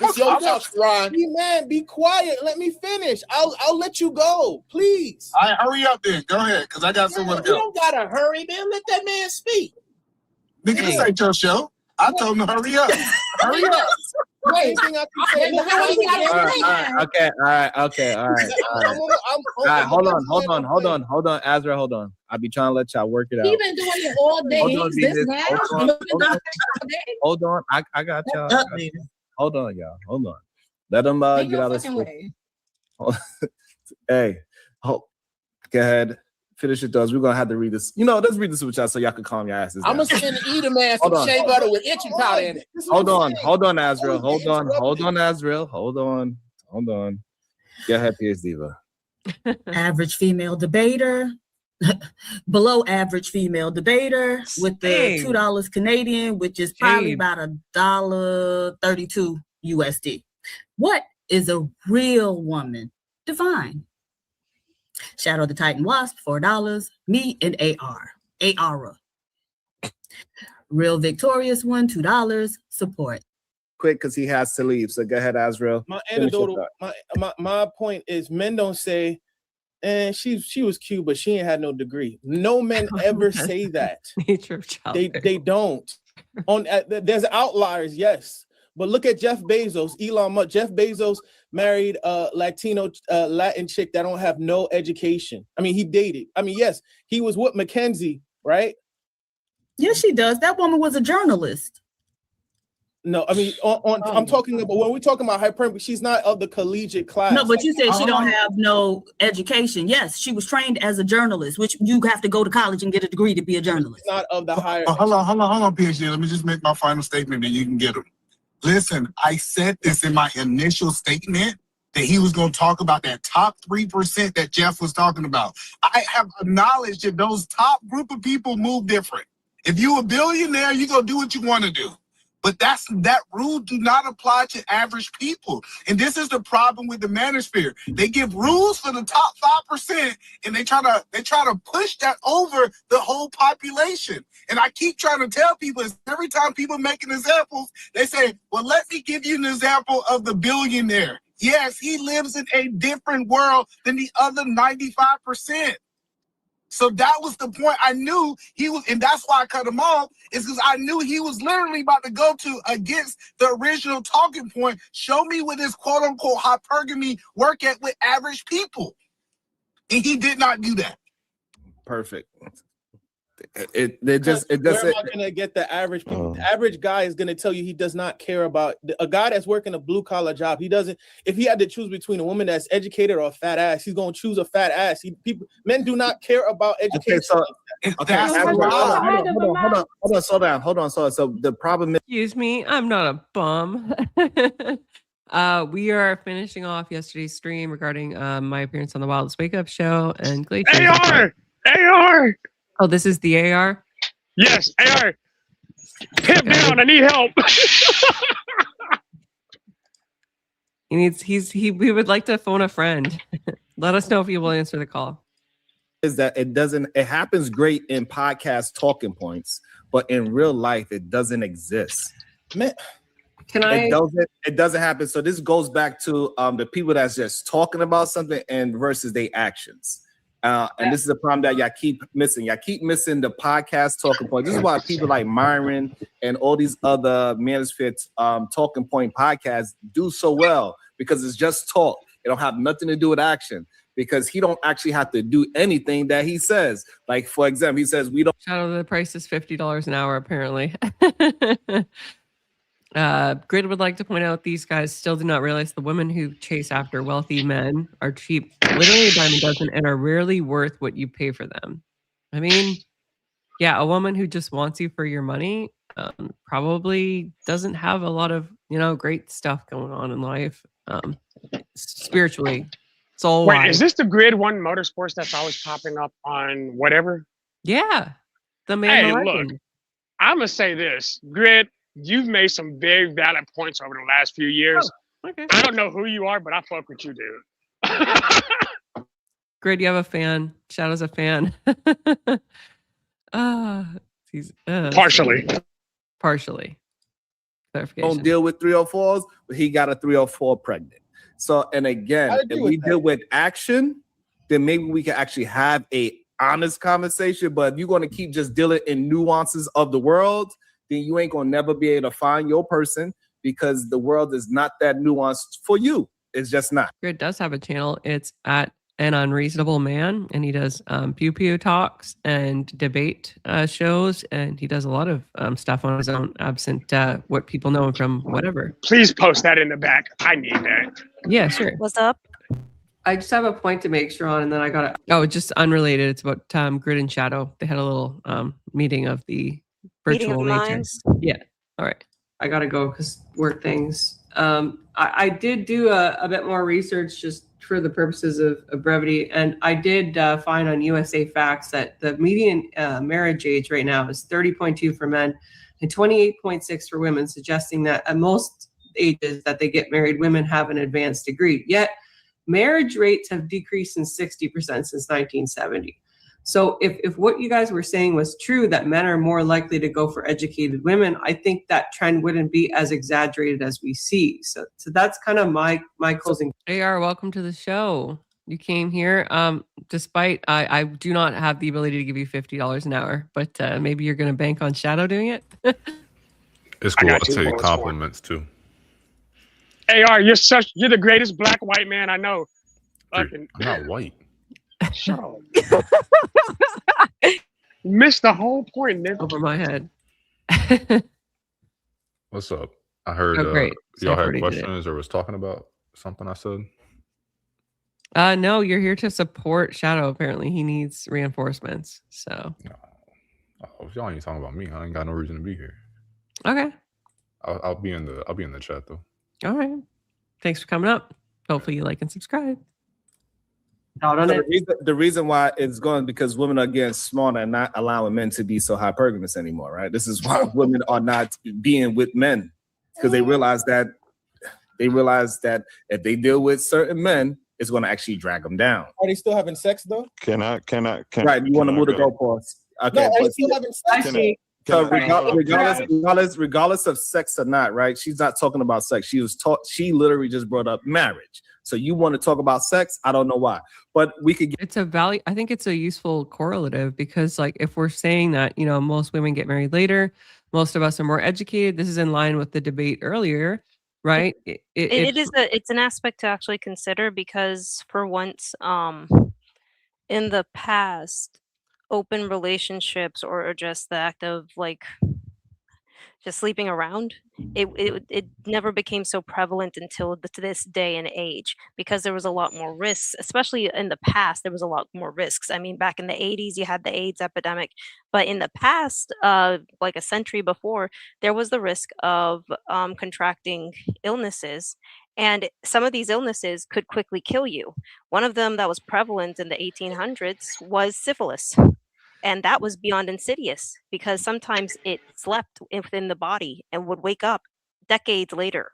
It's your fault, Ron. Man, be quiet. Let me finish. I'll let you go, please. All right, hurry up then. Go ahead, because I got somewhere to go. You don't gotta hurry, man. Let that man speak. Nigga, this ain't your show. I told him to hurry up. Hurry up. Okay. Hold on, Azra, hold on. I be trying to let y'all work it out. He been doing it all day. Hold on. I got y'all. Hold on, y'all. Hold on. Let them get out of school. Hey, go ahead. Finish your thoughts. We're gonna have to read this. Let's read this with y'all so y'all can calm your asses down. I'm gonna send Eat a Man some shea butter with itching powder in it. Hold on, Azrael. Hold on, Azrael. Hold on. Go ahead, PS Diva. Average female debater, below average female debater with the $2 Canadian, which is probably about $1.32 USD. What is a real woman? Define. Shadow the Titan Wasp, $4. Me and ARA. Real victorious one, $2. Support. Quick, because he has to leave. So go ahead, Azrael. My point is, men don't say, "And she was cute, but she ain't had no degree." No men ever say that. Nature of child. They don't. There's outliers, yes. But look at Jeff Bezos, Elon Musk. Jeff Bezos married a Latin chick that don't have no education. I mean, he dated. I mean, yes, he was with Mackenzie, right? Yes, she does. That woman was a journalist. No, I mean, I'm talking about when we're talking about hypergamy, she's not of the collegiate class. No, but you said she don't have no education. Yes, she was trained as a journalist, which you have to go to college and get a degree to be a journalist. Not of the higher. Hold on, PhD. Let me just make my final statement, and you can get them. Listen, I said this in my initial statement that he was going to talk about that top 3% that Jeff was talking about. I have acknowledged that those top group of people move different. If you're a billionaire, you're going to do what you want to do. But that rule do not apply to average people. And this is the problem with the manosphere. They give rules for the top 5%, and they try to push that over the whole population. And I keep trying to tell people is every time people making examples, they say, well, let me give you an example of the billionaire. Yes, he lives in a different world than the other 95%. So that was the point. I knew he was, and that's why I cut him off, is because I knew he was literally about to go to against the original talking point. Show me with his quote unquote hypergamy work at with average people. And he did not do that. Perfect. Where am I gonna get the average people? The average guy is gonna tell you he does not care about a guy that's working a blue collar job. He doesn't. If he had to choose between a woman that's educated or a fat ass, he's gonna choose a fat ass. Men do not care about education. Hold on. So the problem is, excuse me, I'm not a bum. We are finishing off yesterday's stream regarding my appearance on the Wildest Wake Up Show and Glacier. AR. Oh, this is the AR? Yes, AR. Hit down. I need help. We would like to phone a friend. Let us know if you will answer the call. Is that it happens great in podcast talking points, but in real life, it doesn't exist. It doesn't happen. So this goes back to the people that's just talking about something and versus their actions. And this is a problem that y'all keep missing. Y'all keep missing the podcast talking point. This is why people like Myron and all these other Manosphere talking point podcasts do so well, because it's just talk. It don't have nothing to do with action, because he don't actually have to do anything that he says. Like, for example, he says, we don't. Shadow, the price is $50 an hour, apparently. Grid would like to point out these guys still do not realize the women who chase after wealthy men are cheap, literally a dime a dozen, and are rarely worth what you pay for them. I mean, yeah, a woman who just wants you for your money probably doesn't have a lot of, great stuff going on in life, spiritually. Wait, is this the Grid One Motorsports that's always popping up on whatever? Yeah, the man. Hey, look, I'm gonna say this, Grid. You've made some very valid points over the last few years. Oh, okay. I don't know who you are, but I fuck with you, dude. Grid, you have a fan. Shadow's a fan. Partially. Clarification. Don't deal with 304s, but he got a 304 pregnant. So, and again, if we deal with action, then maybe we can actually have a honest conversation. But if you're going to keep just dealing in nuances of the world, then you ain't gonna never be able to find your person, because the world is not that nuanced for you. It's just not. Grid does have a channel. It's at An Unreasonable Man, and he does pew pew talks and debate shows, and he does a lot of stuff on his own, absent what people know him from whatever. Please post that in the back. I need that. Yeah, sure. What's up? I just have a point to make, Sharon, and then I got it. Oh, just unrelated. It's about Grid and Shadow. They had a little meeting of the virtual matrix. Yeah. All right. I gotta go because work things. I did do a bit more research just for the purposes of brevity, and I did find on USA Facts that the median marriage age right now is 30.2 for men and 28.6 for women, suggesting that at most ages that they get married, women have an advanced degree. Yet marriage rates have decreased in 60% since 1970. So if what you guys were saying was true, that men are more likely to go for educated women, I think that trend wouldn't be as exaggerated as we see. So that's kind of my closing. AR, welcome to the show. You came here. Despite I do not have the ability to give you $50 an hour, but maybe you're going to bank on Shadow doing it. It's cool. I'll tell you compliments too. AR, you're the greatest black white man I know. Dude, I'm not white. Shut up. Missed the whole point, nigga. Over my head. What's up? I heard Oh, great. y'all I've had already did it. questions or was talking about something I said. No, you're here to support Shadow. Apparently, he needs reinforcements. So, Oh, y'all ain't talking about me. I ain't got no reason to be here. okay. I'll be in the chat though. All right. Thanks for coming up. Hopefully, you like and subscribe. So the reason why it's going because women are getting smarter and not allowing men to be so hypergamous anymore, right? This is why women are not being with men because they realize that if they deal with certain men, it's going to actually drag them down. Are they still having sex though? Right, you want to move the goalposts. Okay, No, are they but still having sex? so regardless of sex or not, right? She's not talking about sex. She literally just brought up marriage. So you want to talk about sex? I don't know why, but we could get. It's a value. I think it's a useful correlative because, like, if we're saying that most women get married later, most of us are more educated. This is in line with the debate earlier, right? It's an aspect to actually consider because for once, in the past, open relationships or just the act of like just sleeping around, it never became so prevalent until to this day and age because there was a lot more risks, especially in the past. There was a lot more risks. I mean, back in the 80s, you had the AIDS epidemic, but in the past, like a century before, there was the risk of contracting illnesses. And some of these illnesses could quickly kill you. One of them that was prevalent in the 1800s was syphilis. And that was beyond insidious because sometimes it slept within the body and would wake up decades later.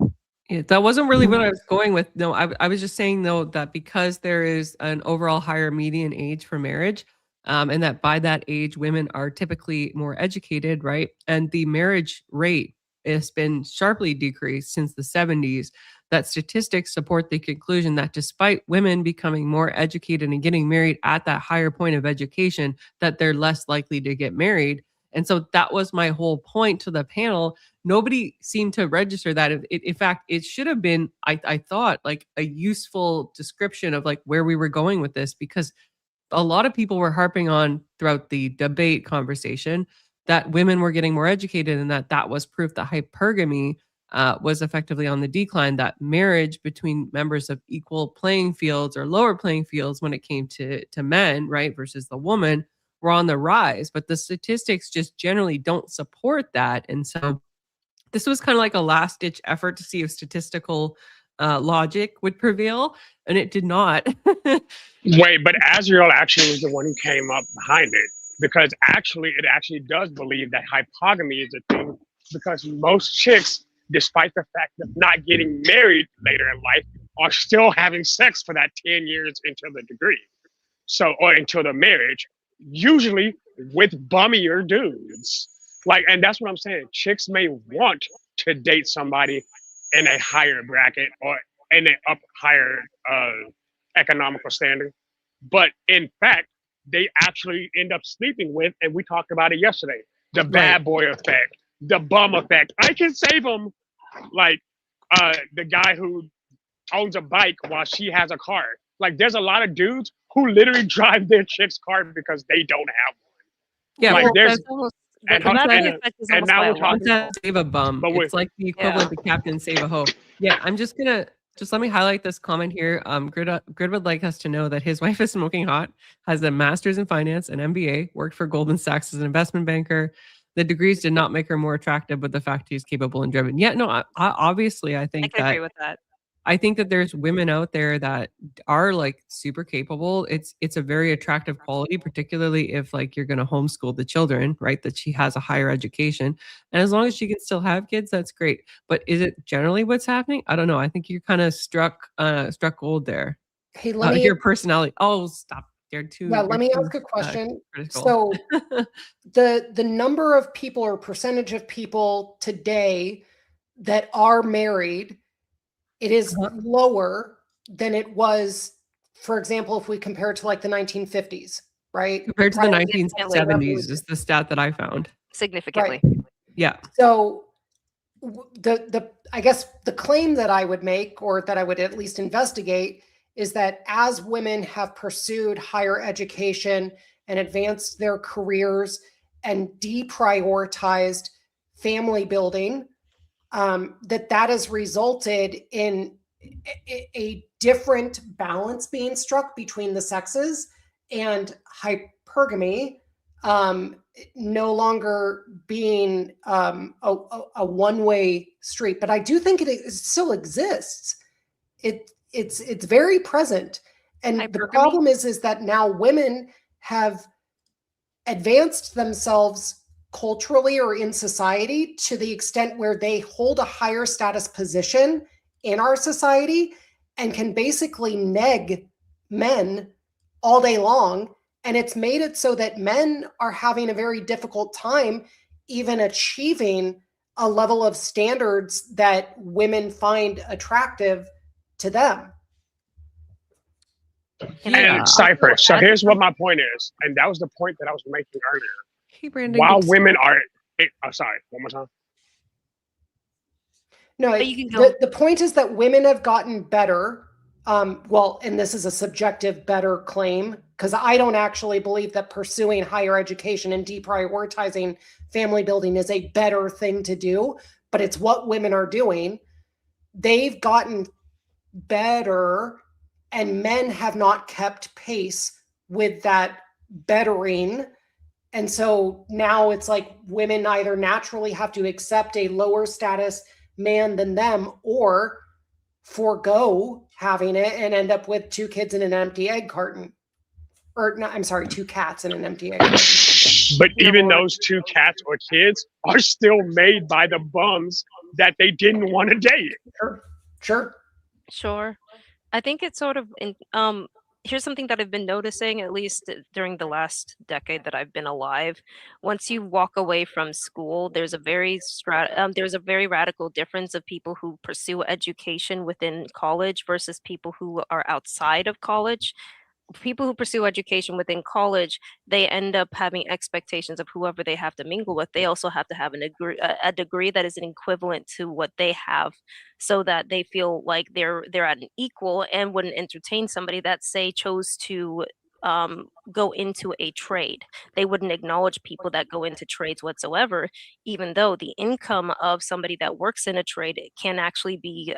Yeah, that wasn't really what I was going with. No, I was just saying though that because there is an overall higher median age for marriage, and that by that age women are typically more educated, right? And the marriage rate has been sharply decreased since the 70s. That statistics support the conclusion that despite women becoming more educated and getting married at that higher point of education, that they're less likely to get married. And so that was my whole point to the panel. Nobody seemed to register that. In fact, it should have been, I thought, like a useful description of like where we were going with this, because a lot of people were harping on throughout the debate conversation that women were getting more educated and that was proof that hypergamy was effectively on the decline, that marriage between members of equal playing fields or lower playing fields when it came to men, right, versus the woman, were on the rise. But the statistics just generally don't support that. And so this was kind of like a last ditch effort to see if statistical logic would prevail, and it did not. Wait, but Azriel actually was the one who came up behind it because it actually does believe that hypogamy is a thing because most chicks, despite the fact of not getting married later in life, are still having sex for that 10 years until the degree. So, or until the marriage, usually with bummier dudes. Like, and that's what I'm saying. Chicks may want to date somebody in a higher bracket or in an higher economical standing. But in fact, they actually end up sleeping with, and we talked about it yesterday, the bad boy effect, the bum effect. I can save them, like the guy who owns a bike while she has a car. Like there's a lot of dudes who literally drive their chick's car because they don't have one. Yeah, like well, there's that's almost, and now we're talking about save a bum. But It's like the equivalent to Captain Save a Hoe. Yeah, I'm just gonna let me highlight this comment here. Grid would like us to know that his wife is smoking hot, has a master's in finance, an MBA, worked for Goldman Sachs as an investment banker. The degrees did not make her more attractive, but the fact he's capable and driven. Yeah, no, obviously, I think I can agree with that. I think that there's women out there that are like super capable. It's a very attractive quality, particularly if like you're going to homeschool the children, right? That she has a higher education. And as long as she can still have kids, that's great. But is it generally what's happening? I don't know. I think you kind of struck gold there. Hey, let me your personality. Oh, stop. They're too. Yeah, let me ask a question. So the number of people or percentage of people today that are married, it is lower than it was, for example, if we compare it to like the 1950s, right? Compared to the 1970s is the stat that I found. Significantly. Right. Yeah. So I guess the claim that I would make, or that I would at least investigate, is that as women have pursued higher education and advanced their careers and deprioritized family building, that has resulted in a different balance being struck between the sexes, and hypergamy no longer being a one-way street. But I do think it still exists. It's very present. And the problem is that now women have advanced themselves culturally or in society to the extent where they hold a higher status position in our society and can basically neg men all day long. And it's made it so that men are having a very difficult time even achieving a level of standards that women find attractive to them. And Cypher. So here's what my point is, and that was the point that I was making earlier. Hey, Brandon. While women are, sorry, one more time. No, the point is that women have gotten better. Well, and this is a subjective better claim, because I don't actually believe that pursuing higher education and deprioritizing family building is a better thing to do, but it's what women are doing. They've gotten better, and men have not kept pace with that bettering. And so now it's like women either naturally have to accept a lower status man than them, or forego having it and end up with 2 kids in an empty egg carton. Or no, I'm sorry, 2 cats in an empty egg carton. But even those 2 cats or kids are still made by the bums that they didn't want to date. Sure. I think it's sort of here's something that I've been noticing, at least during the last decade that I've been alive. Once you walk away from school, there's a very radical difference of people who pursue education within college versus people who are outside of college. People who pursue education within college, they end up having expectations of whoever they have to mingle with. They also have to have a degree that is an equivalent to what they have, so that they feel like they're at an equal and wouldn't entertain somebody that, say, chose to go into a trade. They wouldn't acknowledge people that go into trades whatsoever, even though the income of somebody that works in a trade can actually be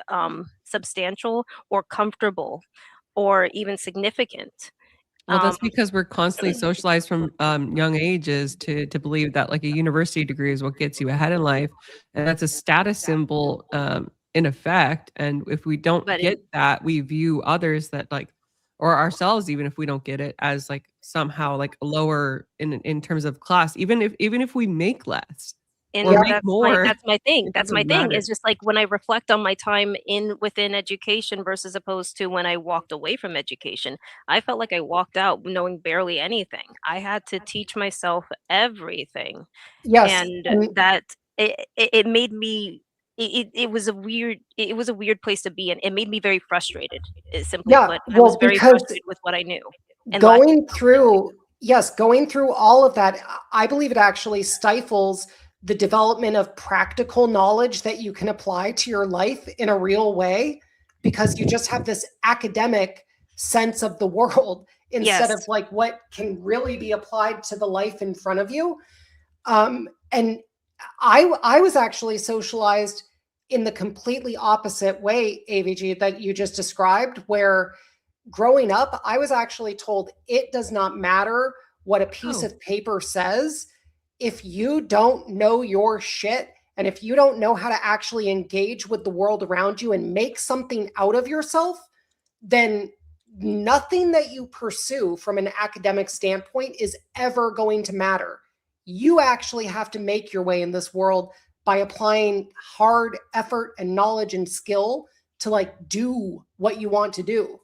substantial or comfortable or even significant. Well, that's because we're constantly socialized from young ages to believe that like a university degree is what gets you ahead in life, and that's a status symbol in effect. And if we don't get that, we view others that like, or ourselves, even if we don't get it, as like somehow like lower in terms of class, even if we make less. And or make that's more, my thing. That's my doesn't thing. matter. It's just like when I reflect on my time within education versus opposed to when I walked away from education, I felt like I walked out knowing barely anything. I had to teach myself everything. Yes, And that it made me it was a weird place to be in. It made me very frustrated. Simply Yeah, put, I well, was very because frustrated with what I knew. And going through all of that, I believe it actually stifles the development of practical knowledge that you can apply to your life in a real way, because you just have this academic sense of the world instead of like what can really be applied to the life in front of you. And I was actually socialized in the completely opposite way, AVG, that you just described, where growing up, I was actually told it does not matter what a piece of paper says. If you don't know your shit, and if you don't know how to actually engage with the world around you and make something out of yourself, then nothing that you pursue from an academic standpoint is ever going to matter. You actually have to make your way in this world by applying hard effort and knowledge and skill to like do what you want to do.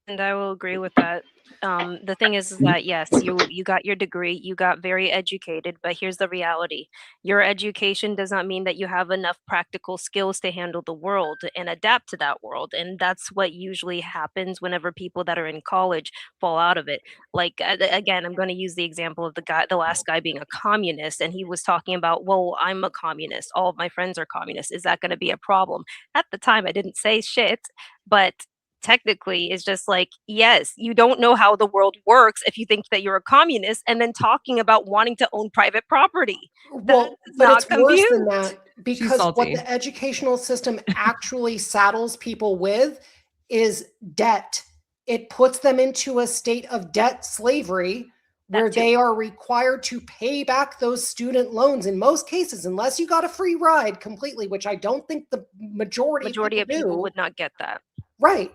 And I will agree with that. The thing is that yes, you got your degree, you got very educated, but here's the reality. Your education does not mean that you have enough practical skills to handle the world and adapt to that world. And that's what usually happens whenever people that are in college fall out of it. Like again, I'm going to use the example of the last guy being a communist, and he was talking about, well, I'm a communist, all of my friends are communists. Is that going to be a problem? At the time, I didn't say shit, but technically is just like, yes, you don't know how the world works if you think that you're a communist, and then talking about wanting to own private property. Well, That's but not it's worse than compute. that, because what the educational system actually saddles people with is debt. It puts them into a state of debt slavery where they are required to pay back those student loans in most cases, unless you got a free ride completely, which I don't think the majority Of people do. would not get that. Right.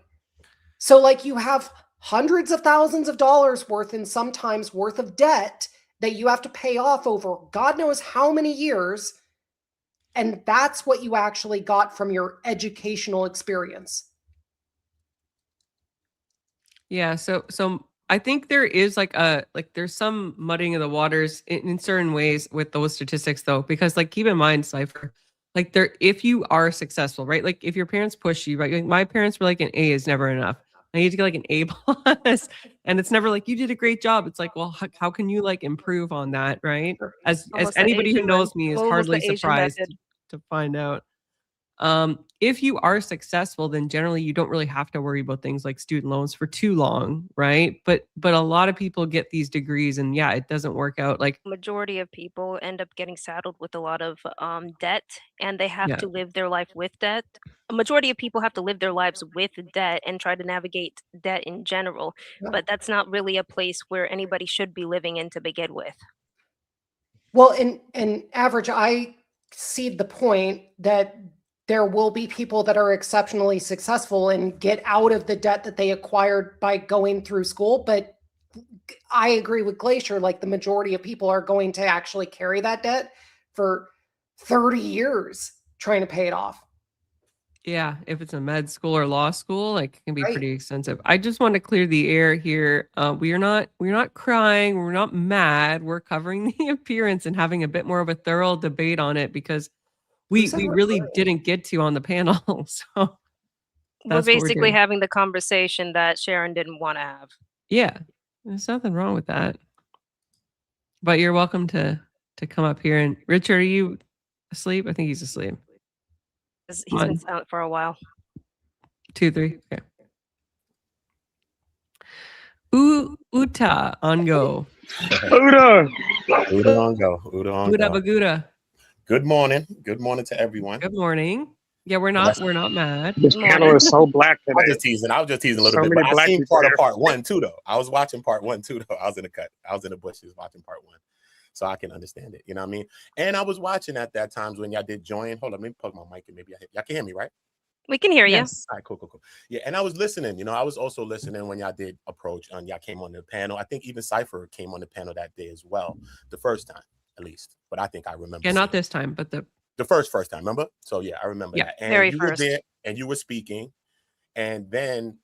So like you have hundreds of thousands of dollars worth and sometimes worth of debt that you have to pay off over God knows how many years. And that's what you actually got from your educational experience. Yeah, so I think there is there's some muddying of the waters in certain ways with those statistics though, because like keep in mind, Cypher, like if you are successful, right? Like if your parents push you, right? Like my parents were like an A is never enough. I need to get like an A plus, and it's never like you did a great job. It's like, well, how can you like improve on that, right? As Almost the anybody who Asian knows one. me is Almost hardly the Asian surprised method. to find out. If you are successful, then generally you don't really have to worry about things like student loans for too long, right? But a lot of people get these degrees and yeah, it doesn't work out. Like Majority of people end up getting saddled with a lot of debt, and they have Yeah. to live their life with debt. A majority of people have to live their lives with debt and try to navigate debt in general, but that's not really a place where anybody should be living in to begin with. Well, in average, I see the point that there will be people that are exceptionally successful and get out of the debt that they acquired by going through school. But I agree with Glacier, like the majority of people are going to actually carry that debt for 30 years trying to pay it off. Yeah, if it's a med school or law school, like it can be Right. pretty expensive. I just want to clear the air here. We're not crying, we're not mad. We're covering the appearance and having a bit more of a thorough debate on it because we said we're really crying? didn't get to on the panel. So We're that's what we're basically doing. having the conversation that Sharon didn't want to have. Yeah, there's nothing wrong with that. But you're welcome to come up here. And Richard, are you asleep? I think he's asleep. He's Come been on. silent for a while. 2, 3. Okay. Uta on go. Uda on go. Uda on Buddha go. Baguda. Good morning. Good morning to everyone. Good morning. Yeah, we're not mad. This panel is so black I was today. just teasing. I was just teasing a little So bit. many But I black seen people part of here. part 1 too, though. I was watching part 1 too, though. I was in the cut. I was in the bushes watching part 1, so I can understand it. You know what I mean? And I was watching at that times when y'all did join. Hold on, let me plug my mic and maybe y'all can hear me, right? We can hear Yes. All right, cool. Yeah, and I was listening. You know, I was also listening when y'all did approach and y'all came on the panel. I think even Cypher came on the panel that day as well, the first time at least. But I think I remember. Yeah, not this time, but the first time, remember? So yeah, I remember Yeah, that. And very you were first. there and you were speaking, and then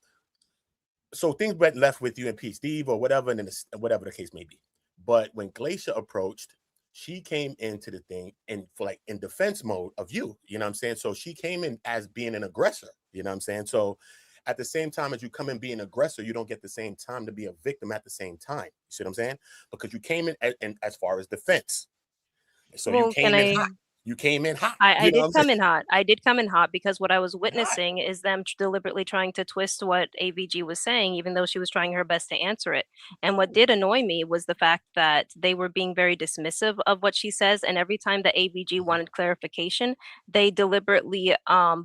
so things went left with you and Pete Steve or whatever, and then whatever the case may be. But when Glacier approached, she came into the thing and for like in defense mode of you know what I'm saying? So she came in as being an aggressor, you know what I'm saying? So at the same time as you come in being an aggressor, you don't get the same time to be a victim at the same time. You see what I'm saying? Because you came in as far as defense. So you Well, came in hot. You came in hot. I You know did what I'm come saying? in hot. I did come in hot because what I was witnessing is them deliberately trying to twist what AVG was saying, even though she was trying her best to answer it. And what did annoy me was the fact that they were being very dismissive of what she says. And every time the AVG wanted clarification, they deliberately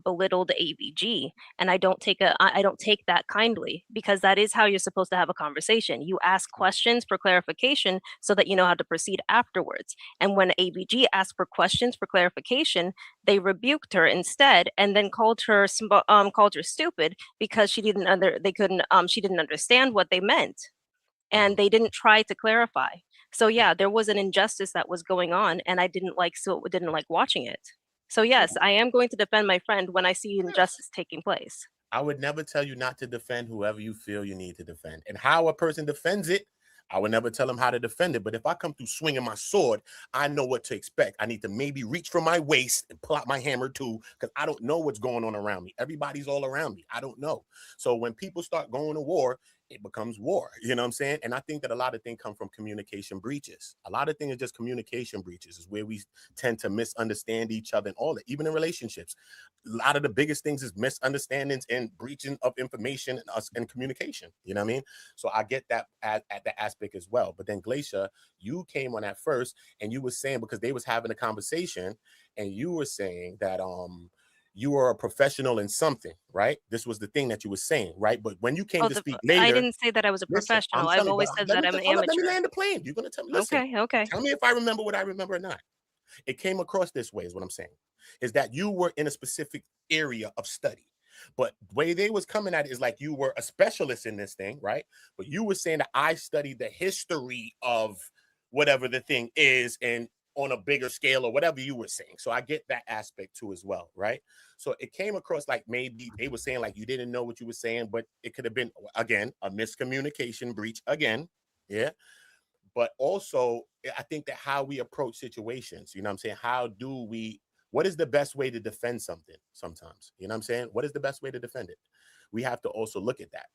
belittled AVG. And I don't take that kindly, because that is how you're supposed to have a conversation. You ask questions for clarification so that you know how to proceed afterwards. And when AVG asked for questions for clarification, they rebuked her instead, and then called her stupid because she didn't understand what they meant, and they didn't try to clarify. So yeah, there was an injustice that was going on, and I didn't like watching it. So yes, I am going to defend my friend when I see injustice taking place. I would never tell you not to defend whoever you feel you need to defend. And how a person defends it, I would never tell them how to defend it. But if I come through swinging my sword, I know what to expect. I need to maybe reach for my waist and pull out my hammer too, because I don't know what's going on around me. Everybody's all around me. I don't know. So when people start going to war, it becomes war. You know what I'm saying? And I think that a lot of things come from communication breaches. A lot of things are just communication breaches, is where we tend to misunderstand each other and all that, even in relationships. A lot of the biggest things is misunderstandings and breaching of information and us and communication. You know what I mean? So I get that at that aspect as well. But then Glacier, you came on at first and you were saying, because they was having a conversation and you were saying that you were a professional in something, right? This was the thing that you were saying, right? But when you came to speak later, I didn't say that I was a listen, professional. I'm I've telling you, always but said let that me I'm an hold up, let me amateur. land the plane. You're gonna tell me, listen, Okay. tell me if I remember what I remember or not. It came across this way, is what I'm saying, is that you were in a specific area of study. But the way they was coming at it is like you were a specialist in this thing, right? But you were saying that I studied the history of whatever the thing is and on a bigger scale or whatever you were saying. So I get that aspect too as well, right? So it came across like maybe they were saying like you didn't know what you were saying, but it could have been, again, a miscommunication breach again. Yeah. But also, I think that how we approach situations, you know what I'm saying? What is the best way to defend something sometimes? You know what I'm saying? What is the best way to defend it? We have to also look at that.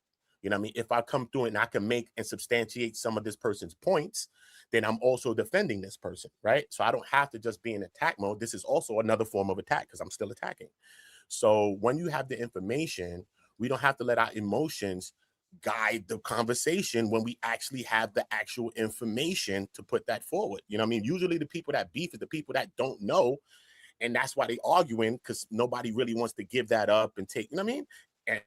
You know what I mean? If I come through and I can make and substantiate some of this person's points, then I'm also defending this person, right? So I don't have to just be in attack mode. This is also another form of attack because I'm still attacking. So when you have the information, we don't have to let our emotions guide the conversation when we actually have the actual information to put that forward. You know what I mean? Usually the people that beef is the people that don't know. And that's why they arguing, because nobody really wants to give that up and take, you know what I mean? And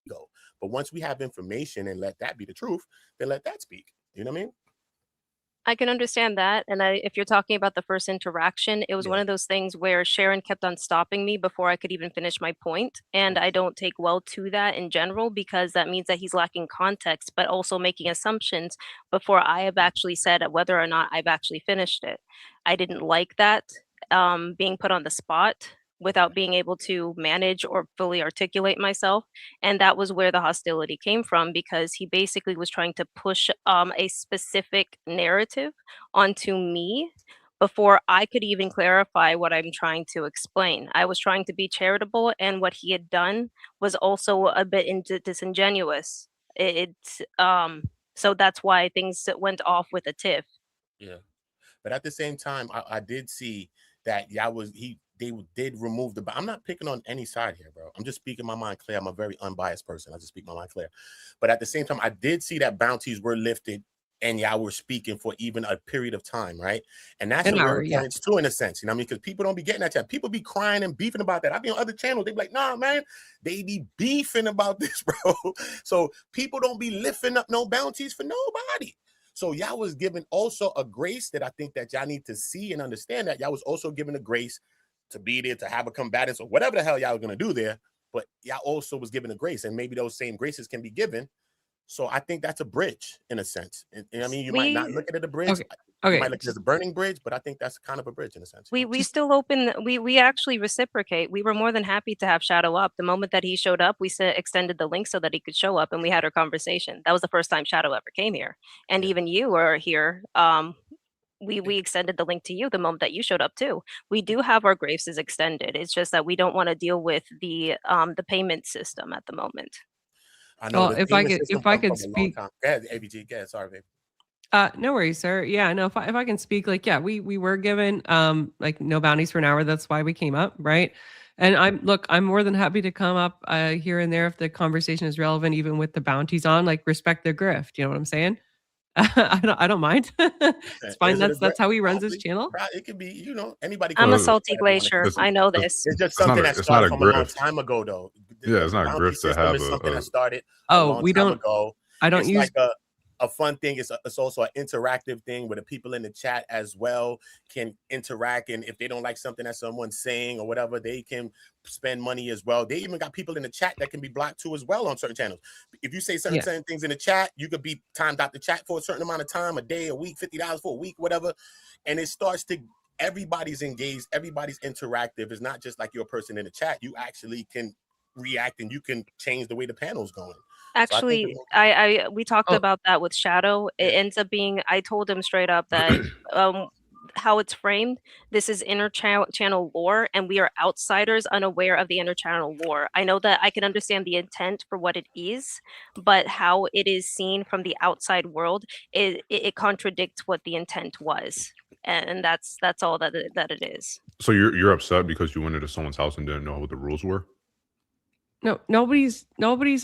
go. But once we have information and let that be the truth, then let that speak. You know what I mean? I can understand that. And if you're talking about the first interaction, it was one of those things where Sharon kept on stopping me before I could even finish my point. And I don't take well to that in general, because that means that he's lacking context, but also making assumptions before I have actually said whether or not I've actually finished it. I didn't like that, being put on the spot without being able to manage or fully articulate myself. And that was where the hostility came from, because he basically was trying to push a specific narrative onto me before I could even clarify what I'm trying to explain. I was trying to be charitable, and what he had done was also a bit disingenuous. So that's why things went off with a tiff. Yeah. But at the same time, I did see that they did remove I'm not picking on any side here, bro. I'm just speaking my mind clear. I'm a very unbiased person. I just speak my mind clear. But at the same time, I did see that bounties were lifted and y'all were speaking for even a period of time, right? And that's An a hour, real yeah. occurrence too, in a sense. You know what I mean? Because people don't be getting that chat. People be crying and beefing about that. I be on other channels. They be like, nah, man, they be beefing about this, bro. So people don't be lifting up no bounties for nobody. So y'all was given also a grace that I think that y'all need to see and understand, that y'all was also given a grace to be there, to have a combatants or whatever the hell y'all was going to do there. But y'all also was given a grace, and maybe those same graces can be given. So I think that's a bridge in a sense. And I mean, you might not look at it as a bridge. Okay. You might look at it as a burning bridge, but I think that's kind of a bridge in a sense. We still we actually reciprocate. We were more than happy to have Shadow up. The moment that he showed up, we extended the link so that he could show up, and we had our conversation. That was the first time Shadow ever came here. And even you were here. We extended the link to you the moment that you showed up too. We do have our graces extended. It's just that we don't want to deal with the payment system at the moment. I know. Well, if I could speak. Go ahead, ABG. Go ahead. Sorry, babe. No worries, sir. Yeah, no, if I can speak, like, yeah, we were given like no bounties for an hour. That's why we came up, right? And I'm more than happy to come up here and there if the conversation is relevant, even with the bounties on. Like, respect the grift. You know what I'm saying? I don't mind. It's fine. That's how he runs his channel. It could be, anybody. I'm a salty glacier. I know this. It's just something that started from a long time ago, though. Yeah, it's not a grift to have something that started a long time ago. I don't it's use like a fun thing. It's also an interactive thing where the people in the chat as well can interact, and if they don't like something that someone's saying or whatever, they can spend money as well. They even got people in the chat that can be blocked too as well on certain channels. If you say certain things in the chat, you could be timed out the chat for a certain amount of time, a day, a week, $50 for a week, whatever. And it starts to, everybody's engaged, everybody's interactive. It's not just like you're a person in the chat. You actually can react and you can change the way the panel's going. Actually, we talked about that with Shadow. It ends up being, I told him straight up that how it's framed, this is channel lore, and we are outsiders unaware of the channel lore. I know that I can understand the intent for what it is, but how it is seen from the outside world, it contradicts what the intent was, and that's all that it is. So you're upset because you went into someone's house and didn't know what the rules were? No, nobody's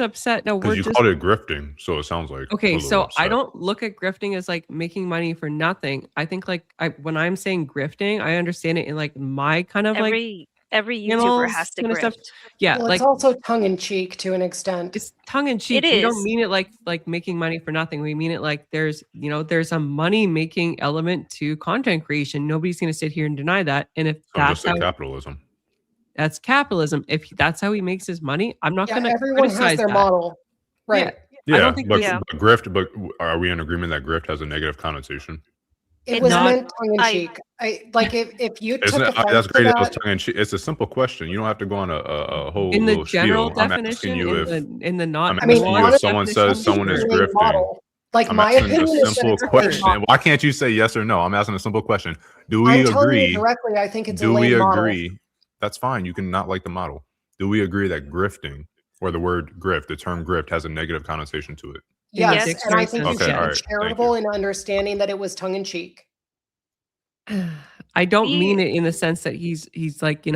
upset. No, Because we're you just called it grifting, so it sounds like okay. a little So I upset. don't look at grifting as like making money for nothing. I think like when I'm saying grifting, I understand it in like my kind of like Every YouTuber channels has to kind of stuff. grift. Yeah, Well, like it's also tongue in cheek to an extent. it's tongue in cheek. It We don't is. mean it like making money for nothing. We mean it like there's a money making element to content creation. Nobody's going to sit here and deny that. And if So that's just like how capitalism. that's capitalism, if that's how he makes his money, I'm not Yeah, going to everyone has criticize their that. model, right? I don't think but he's- grift. But are we in agreement that grift has a negative connotation? It was meant tongue in cheek. If you Isn't took it? offense That's to great. It was that, tongue in cheek. It's a simple question. You don't have to go on a whole in the little general spiel. I'm definition, asking you in the not. I'm asking you if someone says honestly, someone is it's a lame grifting. model. Like, I'm my asking opinion a is that simple it's a lame question. model. Why can't you say yes or no? I'm asking a simple question. Do we I'm telling you agree? directly, I think it's a Do we lame model. agree? That's fine. You can not like the model. Do we agree that grifting, or the word grift, the term grift, has a negative connotation to it? Yes, and I think you Okay, should all be right. Thank charitable in understanding that it was tongue in cheek. I don't mean it in the sense that he's like, a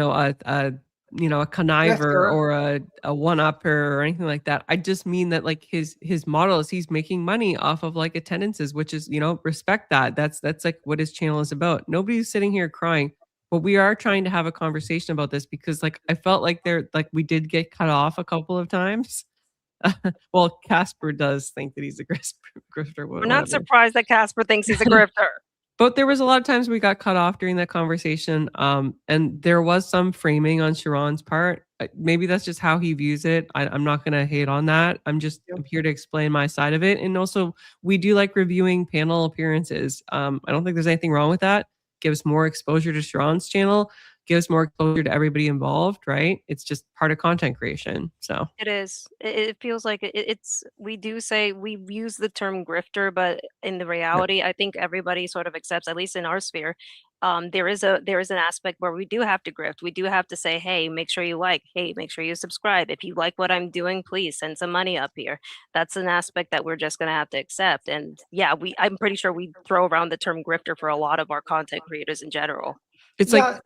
conniver Grifter. or a one-upper or anything like that. I just mean that like his model is he's making money off of like attendances, which is, respect that. That's like what his channel is about. Nobody's sitting here crying, but we are trying to have a conversation about this because like I felt like we did get cut off a couple of times. Well, Casper does think that he's a grifter. We're not surprised that Casper thinks he's a grifter. But there was a lot of times we got cut off during that conversation. And there was some framing on Sharon's part. Maybe that's just how he views it. I'm not going to hate on that. I'm here to explain my side of it. And also, we do like reviewing panel appearances. I don't think there's anything wrong with that. Gives more exposure to Sharon's channel, gives more exposure to everybody involved, right? It's just part of content creation. So It is. It feels like it's. We do say we use the term grifter, but in the reality, I think everybody sort of accepts, at least in our sphere, there is an aspect where we do have to grift. We do have to say, hey, make sure you like. Hey, make sure you subscribe. If you like what I'm doing, please send some money up here. That's an aspect that we're just gonna have to accept. And yeah, I'm pretty sure we throw around the term grifter for a lot of our content creators in general. It's like.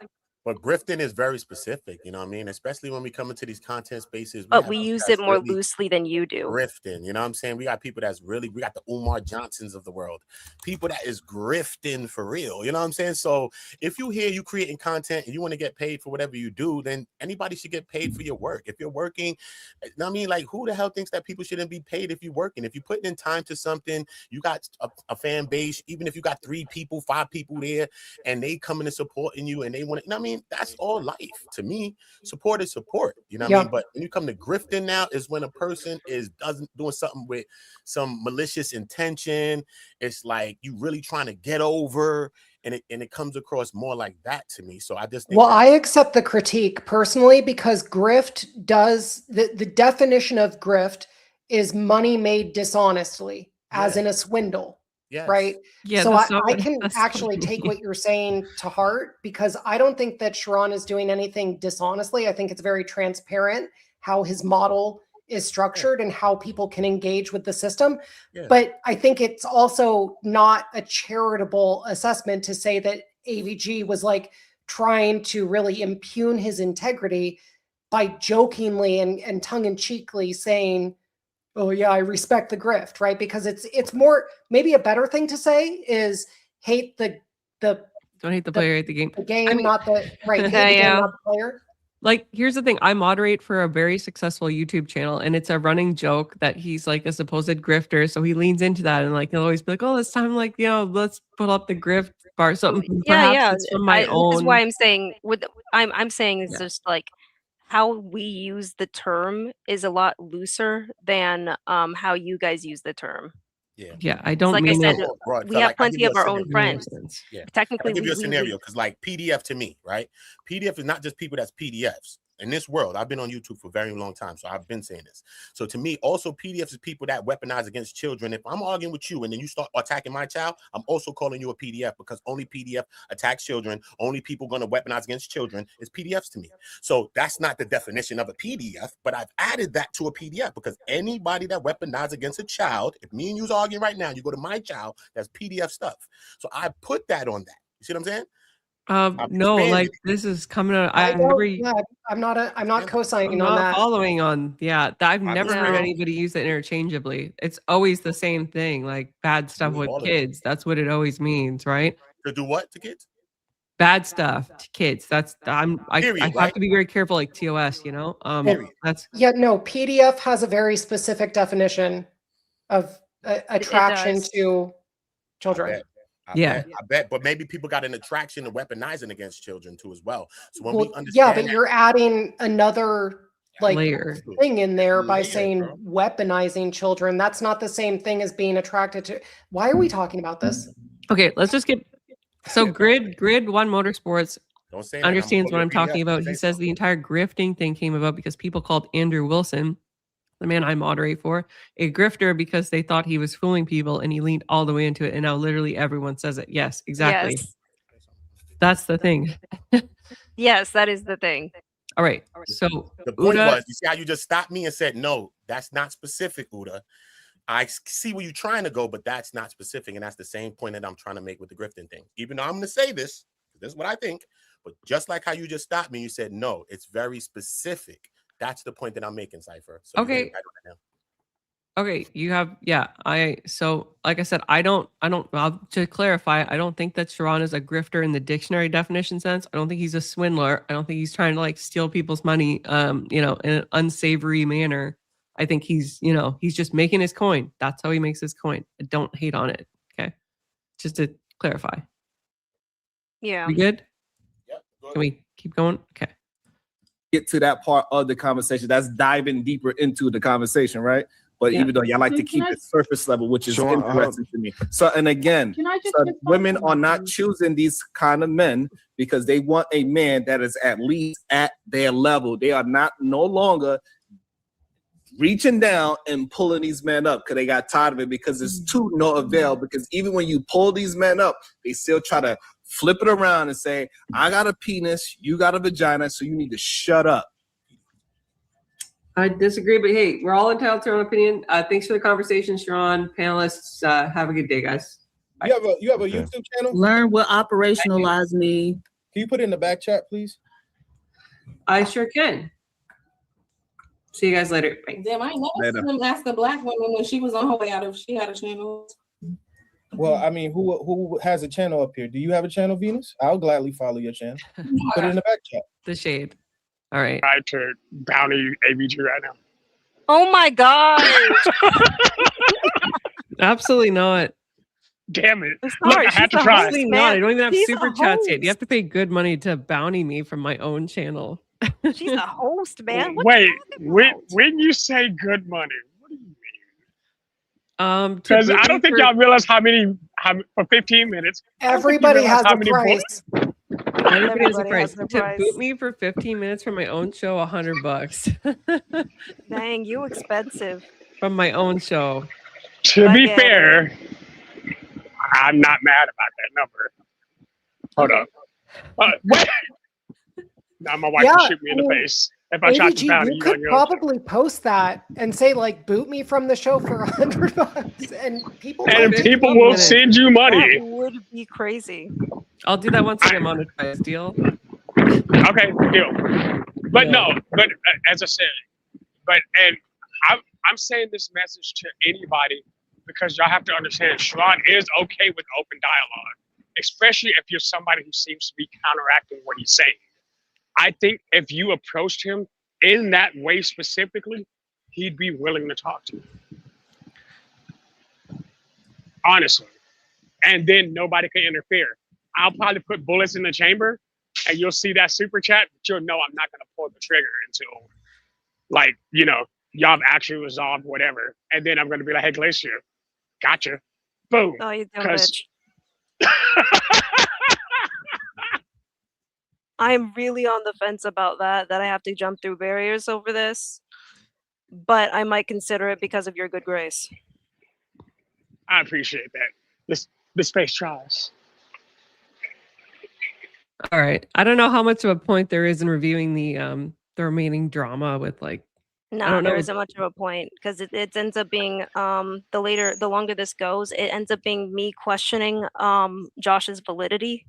But grifting is very specific, you know what I mean? Especially when we come into these content spaces. But have we people use that's it more really loosely than you do. grifting, you know what I'm saying? We got people that's really, we got the Umar Johnsons of the world, people that is grifting for real, you know what I'm saying? So if you hear you creating content and you want to get paid for whatever you do, then anybody should get paid for your work. If you're working, you know what I mean? Like, who the hell thinks that people shouldn't be paid if you're working? If you're putting in time to something, you got a fan base, even if you got 3 people, 5 people there, and they coming and supporting you and they want to, you know what I mean? That's all life to me. Support is support, you know what I mean? But when you come to grifting now is when a person is doing something with some malicious intention. It's like you really trying to get over, and it comes across more like that to me. So I just think I accept the critique personally because grift does the definition of grift is money made dishonestly, as in a swindle. Yes. Right. Yeah, So that's I not what- can that's not actually what I take mean. what you're saying to heart because I don't think that Sharon is doing anything dishonestly. I think it's very transparent how his model is structured and how people can engage with the system. Yeah. But I think it's also not a charitable assessment to say that AVG was like trying to really impugn his integrity by jokingly and tongue-in-cheekly saying, oh yeah, I respect the grift, right? Because it's more, maybe a better thing to say is hate the don't hate the player, hate the game. The game, not the right. Hate the game, not the player. Like, here's the thing. I moderate for a very successful YouTube channel, and it's a running joke that he's like a supposed grifter. So he leans into that, and like he'll always be like, "Oh, this time, like let's put up the grift bar." Something perhaps it's from my own. This is why I'm saying I'm saying it's just like how we use the term is a lot looser than how you guys use the term. Yeah, I don't like I mean said, it. we have plenty of our own friends. Yeah, Technically, I'll give you a we scenario because, like, PDF to me, right? PDF is not just people that's PDFs. in this world, I've been on YouTube for a very long time, so I've been saying this. So to me, also PDFs is people that weaponize against children. If I'm arguing with you and then you start attacking my child, I'm also calling you a PDF, because only PDF attacks children. Only people going to weaponize against children is PDFs to me. So that's not the definition of a PDF, but I've added that to a PDF, because anybody that weaponizes against a child, if me and you's arguing right now, you go to my child, that's PDF stuff. So I put that on that. You see what I'm saying? No, like this is coming out. I I've don't, never. yeah, I'm not co-signing I'm on not that. following on. Yeah, I've never heard No. anybody use it interchangeably. It's always the same thing, like bad stuff with kids. That's what it always means, right? To do what to kids? Bad stuff to kids. I Period, have right? to be very careful, like TOS, you know. That's Yeah, no, PDF has a very specific definition of attraction does. to children. I bet, but maybe people got an attraction to weaponizing against children too as well. So when Well, we understand, yeah, but you're adding another like layer thing in there by Layer, saying bro. weaponizing children. That's not the same thing as being attracted to. Why are we talking about this? okay. Let's just get. So Grid One Motorsports Don't say that. understands I'm what I'm pulling talking a PDF. about. He says the entire grifting thing came about because people called Andrew Wilson, the man I moderate for, a grifter because they thought he was fooling people, and he leaned all the way into it. And now literally everyone says it. Yes, exactly. Yes. That's the thing. Yes, that is the thing. All right. So The point Uda, was, you see how you just stopped me and said, no, that's not specific, Uda. I see where you're trying to go, but that's not specific. And that's the same point that I'm trying to make with the grifting thing. Even though I'm going to say this is what I think, but just like how you just stopped me, you said, no, it's very specific. That's the point that I'm making, Cypher. So you're Okay. getting right on it now. Okay, you have so like I said, I don't to clarify, I don't think that Sharon is a grifter in the dictionary definition sense. I don't think he's a swindler. I don't think he's trying to like steal people's money in an unsavory manner. I think he's just making his coin. That's how he makes his coin. I don't hate on it. Okay. Just to clarify. Yeah. We good? Can we keep going? Okay. Get to that part of the conversation. That's diving deeper into the conversation, right? But even though y'all like to keep it surface level, which is interesting to me. So, and again, women are not choosing these kind of men because they want a man that is at least at their level. They are not no longer reaching down and pulling these men up because they got tired of it, because it's to no avail. Because even when you pull these men up, they still try to flip it around and say, I got a penis, you got a vagina, so you need to shut up. I disagree, but hey, we're all entitled to our own opinion. Thanks for the conversation, Sharon. Panelists, have a good day, guys. You have a YouTube channel? Learn what operationalize me. Can you put it in the back chat, please? I sure can. See you guys later. Bye. Damn, I never seen him ask a black woman when she was on her way out if she had a channel. Well, I mean, who has a channel up here? Do you have a channel, Venus? I'll gladly follow your channel. Put it in the back chat. The shade. All right. Try to bounty ABG right now. Oh my god! Absolutely not. Damn it! Look, I had to try. Absolutely not. I don't even have She's super a chats yet. You host. have to pay good money to bounty me from my own channel. She's a host, man. What Wait, when you say good money, what do you mean? Because I don't think y'all realize how for 15 minutes. Everybody has a price. Everybody has a Everybody price. has a To price. boot me for 15 minutes from my own show, $100 Dang, you expensive. from my own show. To I be get fair, I'm not mad about that number. Hold up. Wait. Now my wife will shoot me in the face if I try to AVG, bounty you you on could your own show. probably post that and say like, boot me from the show for $100, and people And might- people will send you money. That would be crazy. I'll do that once I get monetized. Deal? Okay, deal. But no, but as I said, and I'm saying this message to anybody because y'all have to understand, Sharon is okay with open dialogue, especially if you're somebody who seems to be counteracting what he's saying. I think if you approached him in that way specifically, he'd be willing to talk to you. Honestly. And then nobody can interfere. I'll probably put bullets in the chamber and you'll see that super chat, but you'll know I'm not going to pull the trigger until, like, y'all have actually resolved whatever. And then I'm going to be like, hey, Glacier, gotcha. Boom. Oh, you dumb 'Cause- bitch. I'm really on the fence about that I have to jump through barriers over this, but I might consider it because of your good grace. I appreciate that. The space tries. All right. I don't know how much of a point there is in reviewing the remaining drama with like I Nah, don't there know. isn't much of a point because it ends up being the longer this goes, it ends up being me questioning Josh's validity.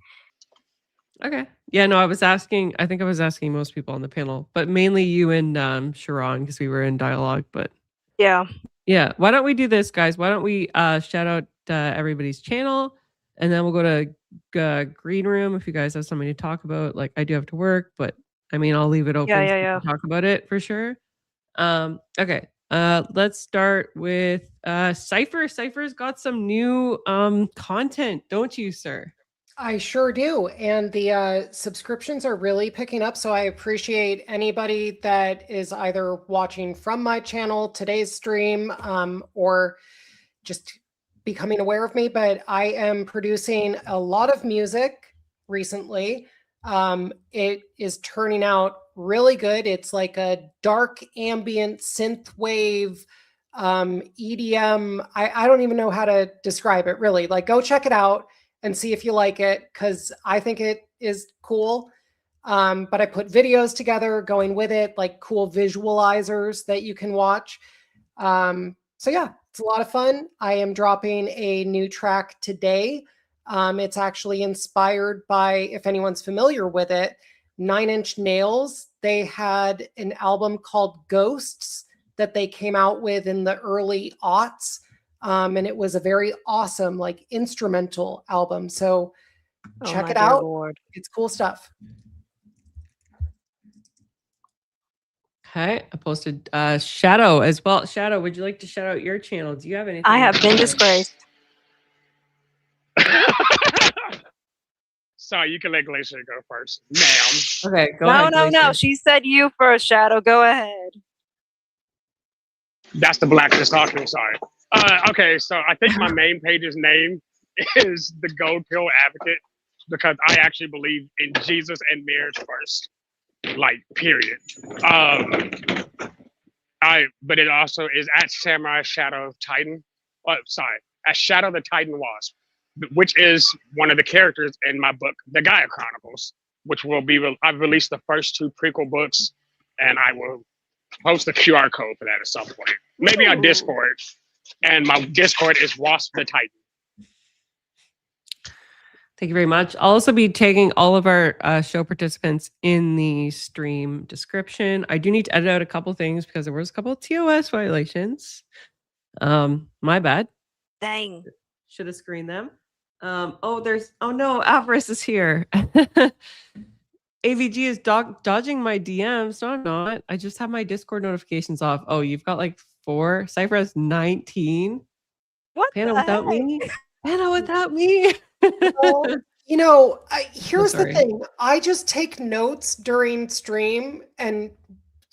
Okay. Yeah, no, I think I was asking most people on the panel, but mainly you and Sharon because we were in dialogue. But Yeah. yeah, why don't we do this, guys? Why don't we shout out everybody's channel and then we'll go to green room if you guys have something to talk about. Like I do have to work, but I mean I'll leave it open so we can talk about it for sure. Okay. Let's start with Cypher. Cypher's got some new content, don't you, sir? I sure do. And the subscriptions are really picking up. So I appreciate anybody that is either watching from my channel, today's stream, or just becoming aware of me. But I am producing a lot of music recently. It is turning out really good. It's like a dark ambient synth wave EDM. I don't even know how to describe it really. Like go check it out and see if you like it because I think it is cool. But I put videos together going with it, like cool visualizers that you can watch. So yeah, it's a lot of fun. I am dropping a new track today. It's actually inspired by, if anyone's familiar with it, 9 Inch Nails. They had an album called Ghosts that they came out with in the early aughts. And it was a very awesome, like instrumental album. So check it out. Lord. It's cool stuff. Okay, I posted Shadow as well. Shadow, would you like to shout out your channel? Do you have anything? I have been disgraced. Sorry, you can let Glacier go first, ma'am. Okay, go no, ahead. No, Glacier. she said you first, Shadow. Go ahead. That's the blackness talking. Sorry. Okay, so I think my main page's name is the Gold Pill Advocate because I actually believe in Jesus and marriage first, like period. But it also is at Samurai Shadow Titan. At Shadow the Titan Wasp, which is one of the characters in my book, The Gaia Chronicles, which will be. I've released the first 2 prequel books, and I will post the QR code for that at some point. Maybe on Discord. And my Discord is Wasp the Titan. Thank you very much. I'll also be tagging all of our show participants in the stream description. I do need to edit out a couple things because there was a couple of TOS violations. My bad. Dang. Should have screened them. Oh no, Avarice is here. AVG is dodging my DMs. No, I'm not. I just have my Discord notifications off. Oh, you've got like 4. Cypher has 19. What? Panel without me? Panel without me? Well, here's the thing. I just take notes during stream and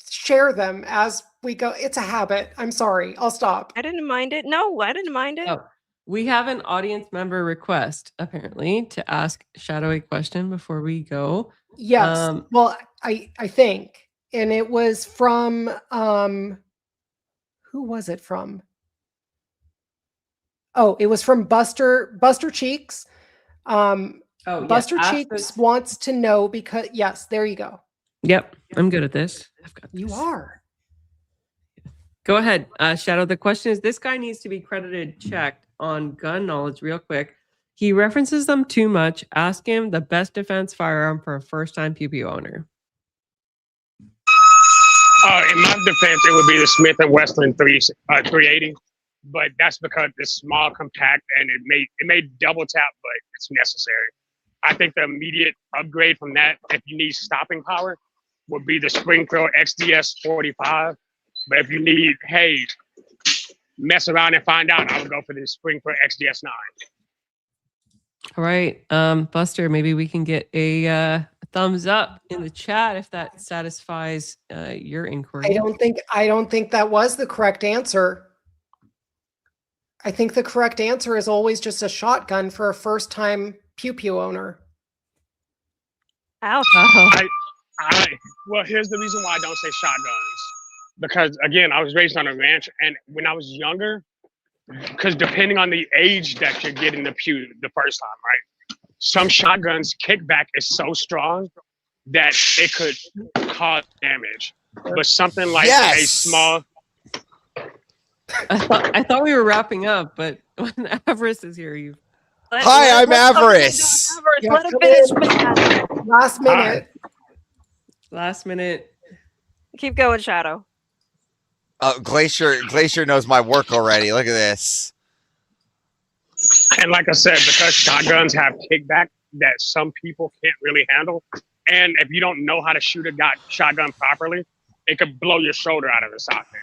share them as we go. It's a habit. I'm sorry. I'll stop. I didn't mind it. No, I didn't mind it. Oh, we have an audience member request, apparently, to ask Shadow a question before we go. Yes. Well, I think. And it was from who was it from? Oh, it was from Buster Cheeks. Buster Cheeks wants to know because yes, there you go. Yep, I'm good at this. I've got this. You are. Go ahead, Shadow. The question is, this guy needs to be credited checked on gun knowledge real quick. He references them too much. Ask him the best defense firearm for a first-time pew-pew owner. In my defense, it would be the Smith & Wesson 380, but that's because it's small, compact, and it made double tap, but it's necessary. I think the immediate upgrade from that, if you need stopping power, would be the Springfield XDS 45. But if you need, hey, mess around and find out, I would go for the Springfield XDS 9. All right, Buster, maybe we can get a thumbs up in the chat if that satisfies your inquiry. I don't think that was the correct answer. I think the correct answer is always just a shotgun for a first-time pew-pew owner. Ouch. Well, here's the reason why I don't say shotguns. Because again, I was raised on a ranch, and when I was younger, because depending on the age that you're getting the pew the first time, right? Some shotguns kickback is so strong that it could cause damage. But something like a small. I thought we were wrapping up, but when Avarice is here, you. Hi, I'm Avarice. Let him finish, man. Last minute. Last minute. Keep going, Shadow. Glacier knows my work already. Look at this. And like I said, because shotguns have kickback that some people can't really handle, and if you don't know how to shoot a shotgun properly, it could blow your shoulder out of the socket.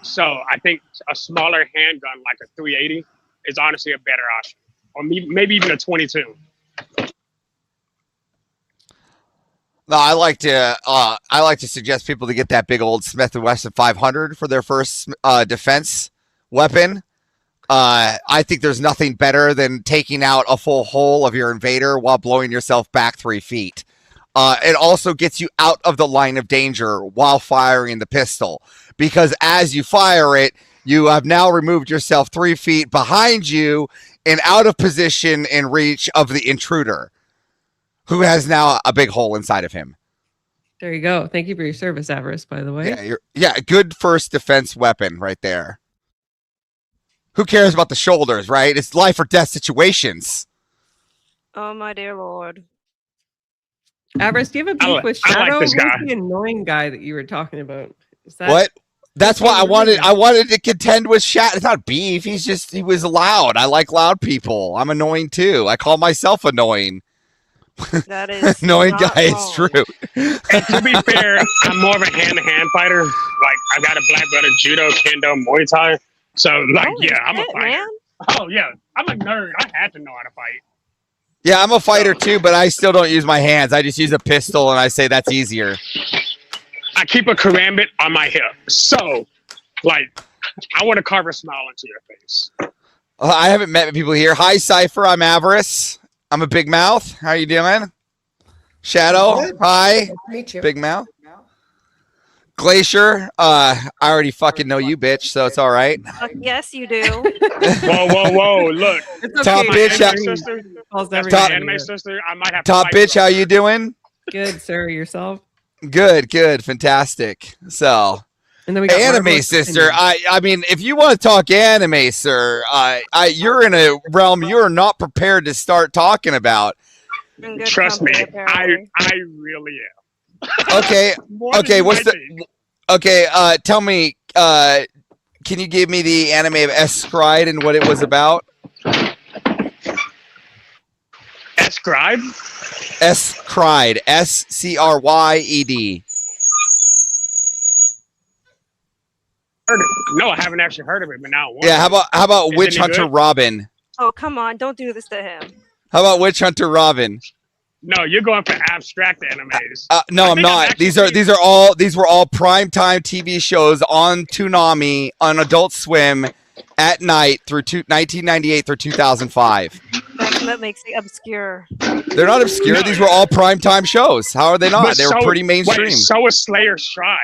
So I think a smaller handgun like a 380 is honestly a better option, or maybe even a 22. No, I like to suggest people to get that big old Smith & Wesson 500 for their first defense weapon. I think there's nothing better than taking out a full hole of your invader while blowing yourself back 3 feet. It also gets you out of the line of danger while firing the pistol, because as you fire it, you have now removed yourself 3 feet behind you and out of position and reach of the intruder, who has now a big hole inside of him. There you go. Thank you for your service, Avarice, by the way. Yeah, good first defense weapon right there. Who cares about the shoulders, right? It's life or death situations. Oh my dear Lord. Avarice, do you have a beef with Shadow? I like this guy. Who's the annoying guy that you were talking about? Is that What? That's why I wanted to contend with Shadow. It's not beef. He was loud. I like loud people. I'm annoying too. I call myself annoying. That is annoying not guy wrong. is true. And to be fair, I'm more of a hand-to-hand fighter. Like, I've got a black belt in judo, kendo, Muay Thai. So, like, Holy I'm a shit, fighter. man. Oh, yeah. I'm a nerd. I had to know how to fight. Yeah, I'm a fighter too, but I still don't use my hands. I just use a pistol, and I say that's easier. I keep a karambit on my hip. So, like, I want to carve a smile into your face. I haven't met people here. Hi, Cypher. I'm Avarice. I'm a big mouth. How you doing? Shadow. Good. Hi. Nice to meet you. Big mouth. Glacier. I already fucking know you, bitch, so it's all right. Yes, you do. Whoa. Look. Top bitch. My anime sister. I might have to Top fight bitch. her. How you doing? good, sir? Yourself? Good. Fantastic. So, And then we got anime Marvelous sister. Opinion. I mean, if you want to talk anime, sir, you're in a realm you're not prepared to start talking about. Trust me, I really am. Okay. Okay. What's the? Okay. Tell me. Can you give me the anime of S-Scribe and what it was about? S-Scribe? S-Scribe. S-C-R-Y-E-D. No, I haven't actually heard of it, but now. Yeah. How about Is Witch it any Hunter good? Robin? Oh, come on. Don't do this to him. How about Witch Hunter Robin? No, you're going for abstract animes. No, I'm not. These were all primetime TV shows on Toonami on Adult Swim at night through 1998 through 2005. That makes it obscure. They're not obscure. These were all primetime shows. How are they not? But They were pretty mainstream. Wait, so was Slayer's Try.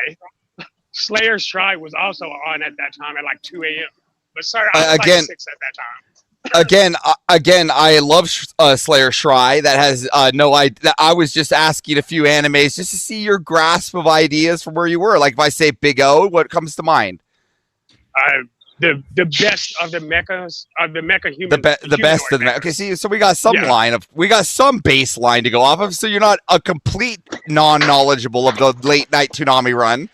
Slayer's Try was also on at that time at like 2 a.m. But sorry, I was again- like 6 at that time. Again, I love Slayer Shry. That has no idea. I was just asking a few animes just to see your grasp of ideas from where you were. Like if I say Big O, what comes to mind? The best of the mechas, of the mecha humans. The best of them. Okay, see, so we got some some baseline to go off of. So you're not a complete non-knowledgeable of the late night Toonami run.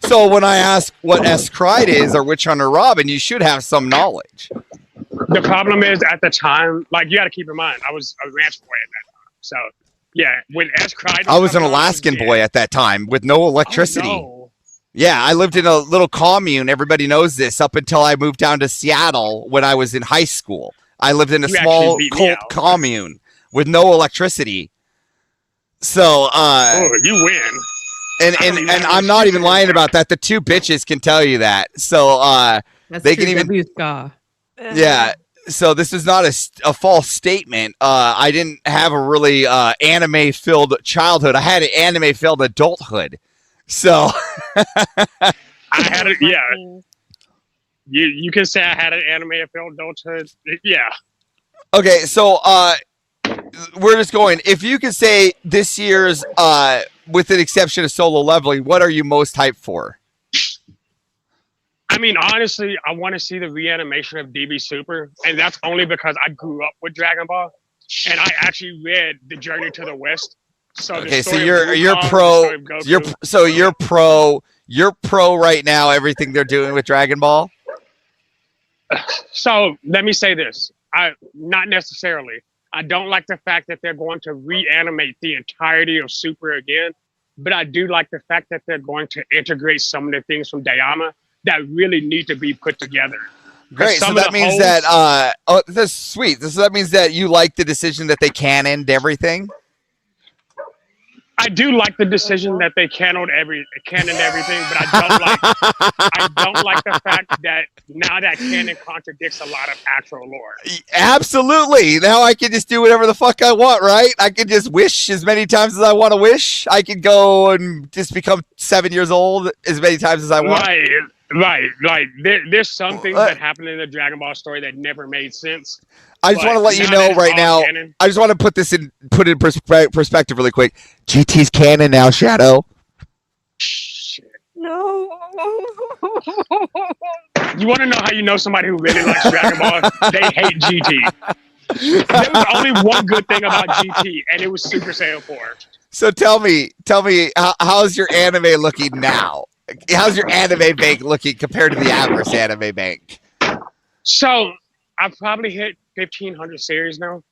So when I ask what S-Scribe is or Witch Hunter Robin, you should have some knowledge. The problem is at the time, like you got to keep in mind, I was a ranch boy at that time. So yeah, when S-Scribe, I was an Alaskan boy at that time with no electricity. Oh, no. Yeah, I lived in a little commune. Everybody knows this. Up until I moved down to Seattle when I was in high school, I lived in a You small actually beat me cult out. commune with no electricity. So, you win. And I'm not even lying about that. The two bitches can tell you that. So, That's they true. can even. W Ska. Yeah. So this is not a false statement. I didn't have a really anime-filled childhood. I had an anime-filled adulthood. So I had it. Yeah, you can say I had an anime-filled adulthood. Yeah. okay, so we're just going. If you could say this year's, with an exception of Solo Leveling, what are you most hyped for? I mean, honestly, I want to see the reanimation of DB Super, and that's only because I grew up with Dragon Ball, and I actually read The Journey to the West. So Okay, so you're pro right now. Everything they're doing with Dragon Ball. So let me say this: not necessarily. I don't like the fact that they're going to reanimate the entirety of Super again, but I do like the fact that they're going to integrate some of the things from Dayama that really need to be put together. Great. So that means that that's sweet. So that means that you like the decision that they canoned everything. I do like the decision that they canoned everything, but I don't like the fact that now that canon contradicts a lot of actual lore. Absolutely. Now I can just do whatever the fuck I want, right? I can just wish as many times as I want to wish. I can go and just become 7 years old as many times as I want. Right. Like there's some things that happen in the Dragon Ball story that never made sense. I just want to let you know right now. Canon. I just want to put in perspective really quick. GT's canon now, Shadow. No. You want to know how you know somebody who really likes Dragon Ball? They hate GT. There was only one good thing about GT, and it was Super Saiyan 4. So tell me, how's your anime looking now? How's your anime bank looking compared to the Avarice anime bank? So I've probably hit 1,500 series now.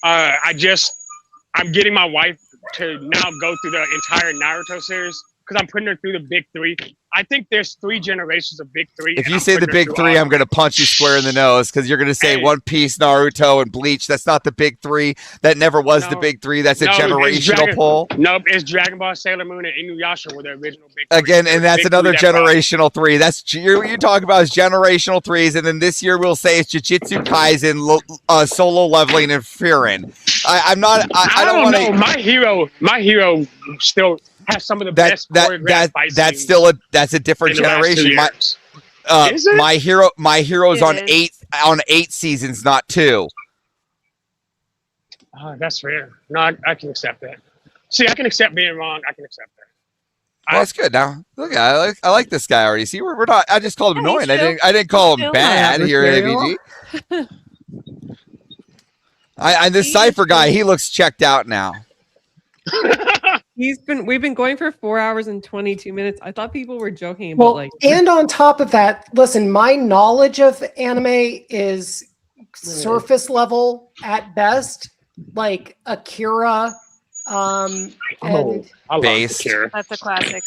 I'm getting my wife to now go through the entire Naruto series because I'm putting her through the big three. I think there's 3 generations of big three. If you say the big three, I'm going to punch you square in the nose because you're going to say One Piece, Naruto, and Bleach. That's not the big three. That never was the big three. That's a generational pull. Nope, it's Dragon Ball, Sailor Moon, and Inuyasha were the original big three. Again, and that's another generational three. That's you're talking about is generational threes, and then this year we'll say it's Jujutsu Kaisen, Solo Leveling, and Frieren. I don't want to. My hero still has some of the best choreographed fight scenes. That's a different generation. My hero's on 8 seasons, not 2. That's fair. No, I can accept that. See, I can accept being wrong. I can accept that. Well, that's good. Now, look, I like this guy already. See, we're not. I just called him annoying. I didn't call him bad here at AVG. And this Cypher guy, he looks checked out now. We've been going for 4 hours and 22 minutes. I thought people were joking about and on top of that, listen, my knowledge of anime is surface level at best, like Akira, and Based. That's a classic.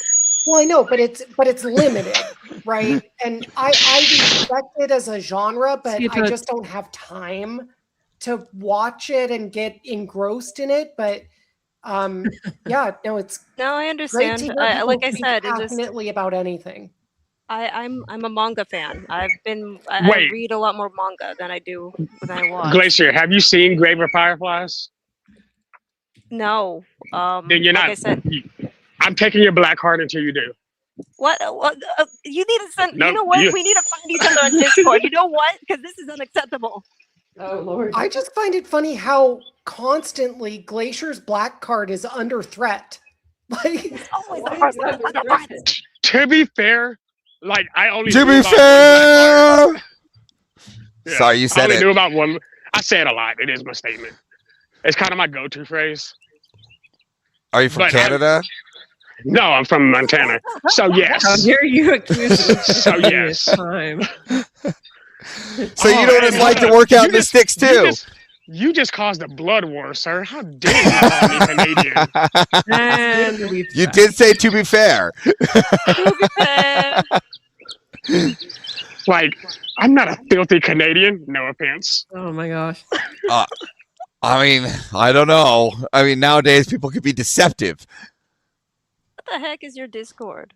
Well, I know, but it's limited, right? And I respect it as a genre, but I just don't have time to watch it and get engrossed in it. But it's I understand. great to hear Like I people said, speak passionately about anything. I'm a manga fan. I Wait. read a lot more manga than I do when I watch. Glacier, have you seen Grave of Fireflies? No. Then you're like not. I said, I'm taking your black heart until you do. what you need to send. No, you know what? We need to find each other on Discord. You know what? Because this is unacceptable. Oh Lord. I just find it funny how constantly Glacier's black card is under threat. Like, To be fair, like I only. To knew be about fair. one black card. Yeah, Sorry, you said I only it. knew about one. I say it a lot. It is my statement. It's kind of my go-to phrase. Are you from But Canada? No, I'm from Montana. So yes. How dare you accuse me of So yes. time? So you don't just like to work out in the sticks too? You just caused a blood war, sir. How dare you call me Canadian? And You did say to be fair. Like, I'm not a filthy Canadian. No offense. Oh my gosh. I mean, I don't know. I mean, nowadays people could be deceptive. What the heck is your Discord?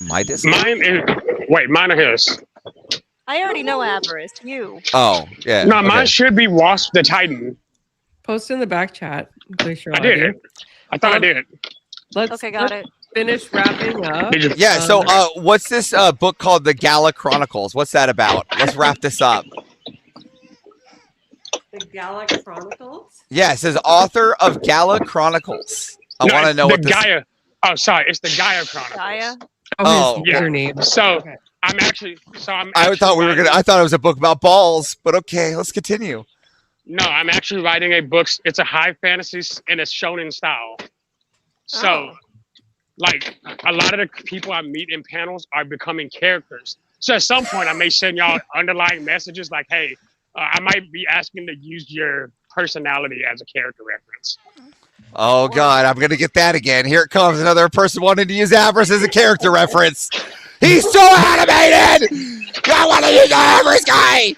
My Discord? Mine or his? I already know Avarice. You. Oh, yeah. No, mine okay. should be Wasp the Titan. Post in the back chat. Glacier I did. Audio. I thought I did. Let's got it. finish wrapping up. Yeah. So, what's this book called? The Gala Chronicles. What's that about? Let's wrap this up. The Gala Chronicles. Yeah, it says author of Gala Chronicles. I No, want to it's know the what this. Gaia. Oh, sorry, it's the Gaia Chronicles. Gaia. Oh, yeah. Username. So Okay. I'm actually. So I'm. I actually thought we were writing- gonna. I thought it was a book about balls, but okay, let's continue. No, I'm actually writing a book. It's a high fantasy and it's shonen style. So, like, a lot of the people I meet in panels are becoming characters. So at some point, I may send y'all underlying messages like, "Hey, I might be asking to use your personality as a character reference." Oh God, I'm gonna get that again. Here it comes, another person wanting to use Avarice as a character reference. He's so animated. I want to use the Avarice guy.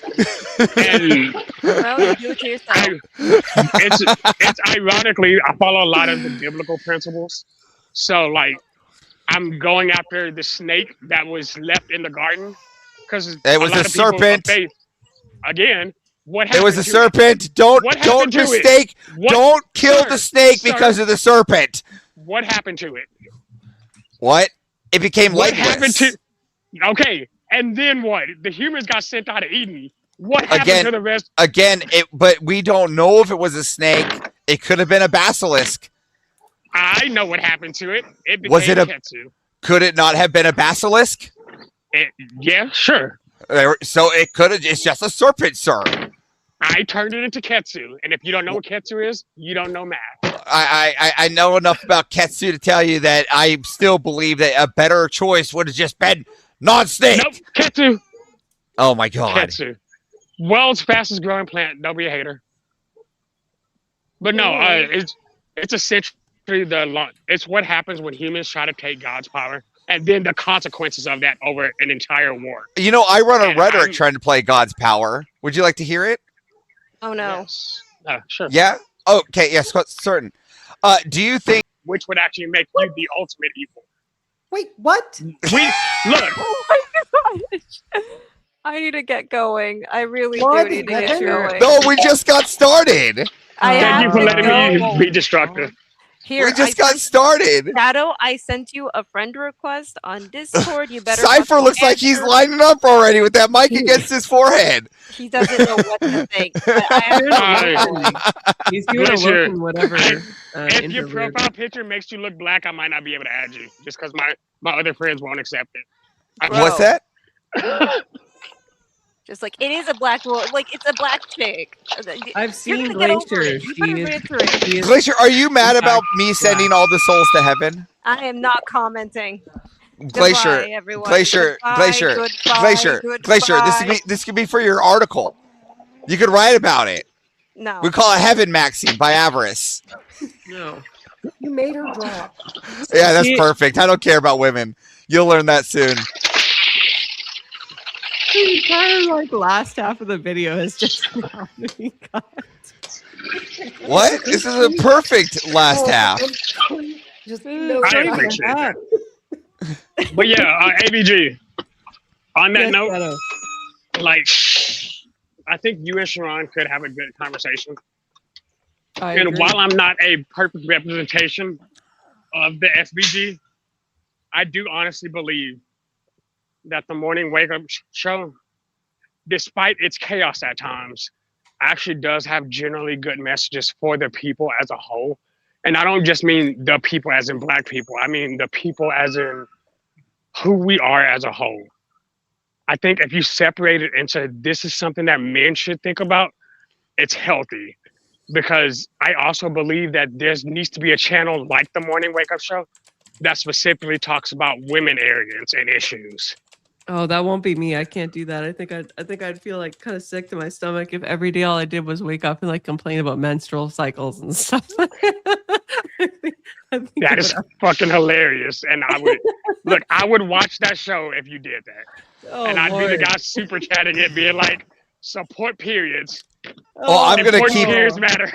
And Well, you do it to yourself. it's ironically, I follow a lot of the biblical principles. So like, I'm going after the snake that was left in the garden because It was a serpent. Again, what happened? It was a to serpent. Don't What happened to it? mistake. What- Don't kill Sir, the snake sir. because of the serpent. What happened to it? What? It became What legless. happened to? Okay, and then what? The humans got sent out of Eden. What happened Again, to the rest? but we don't know if it was a snake. It could have been a basilisk. I know what happened to it. It became Was it a? Ketsu. Could it not have been a basilisk? Yeah, sure. So it could have. It's just a serpent, sir. I turned it into Ketsu, and if you don't know what Ketsu is, you don't know math. I know enough about Ketsu to tell you that I still believe that a better choice would have just been non-snake. Nope, Ketsu. Oh my God. Ketsu. World's fastest growing plant. Don't be a hater. But no, it's essentially it's what happens when humans try to take God's power, and then the consequences of that over an entire war. You know, I run a rhetoric trying to play God's power. Would you like to hear it? Oh no. Sure. Yeah. Okay. Yes. Certain. Do you think which would actually make you the ultimate evil? Wait, what? Look. Oh my gosh. I need to get going. I really do need to get going. No, we just got started. Thank you for letting me go. be destructive. Here, we just got started. Shadow, I sent you a friend request on Discord. You better. Cypher fucking looks like he's answer. lining up already with that mic against his forehead. He doesn't know what to think. But I He's doing a Glacier, look in whatever. If your interlude. profile picture makes you look black, I might not be able to add you just because my other friends won't accept it. What's that? just like it is a black woman, like it's a black chick. I've You're seen gonna get over Glacier. it. You better reiterate. She is Glacier, are you mad about me sending all the souls to heaven? I am not commenting. Glacier, Goodbye, everyone. Glacier, Goodbye, Glacier, goodbye, Glacier, Glacier. This could be for your article. You could write about it. No. We call it Heaven Maxine by Avarice. No. You made her drop. Yeah, that's perfect. I don't care about women. You'll learn that soon. The entire last half of the video is just What? This is a perfect last half. Just I appreciate that. But yeah, ABG. On that note, like, I think you and Sharon could have a good conversation. I And agree. while I'm not a perfect representation of the SBG, I do honestly believe that the morning wake up show, despite its chaos at times, actually does have generally good messages for the people as a whole. And I don't just mean the people as in black people. I mean the people as in who we are as a whole. I think if you separate it into this is something that men should think about, it's healthy. Because I also believe that there needs to be a channel like the Morning Wake Up Show that specifically talks about women arrogance and issues. Oh, that won't be me. I can't do that. I think I'd feel like kind of sick to my stomach if every day all I did was wake up and like complain about menstrual cycles and stuff. That is fucking hilarious. And I would watch that show if you did that. Oh, and I'd be the Lord. guy super chatting it, being like, support periods. Oh, I'm gonna Important keep. periods matter.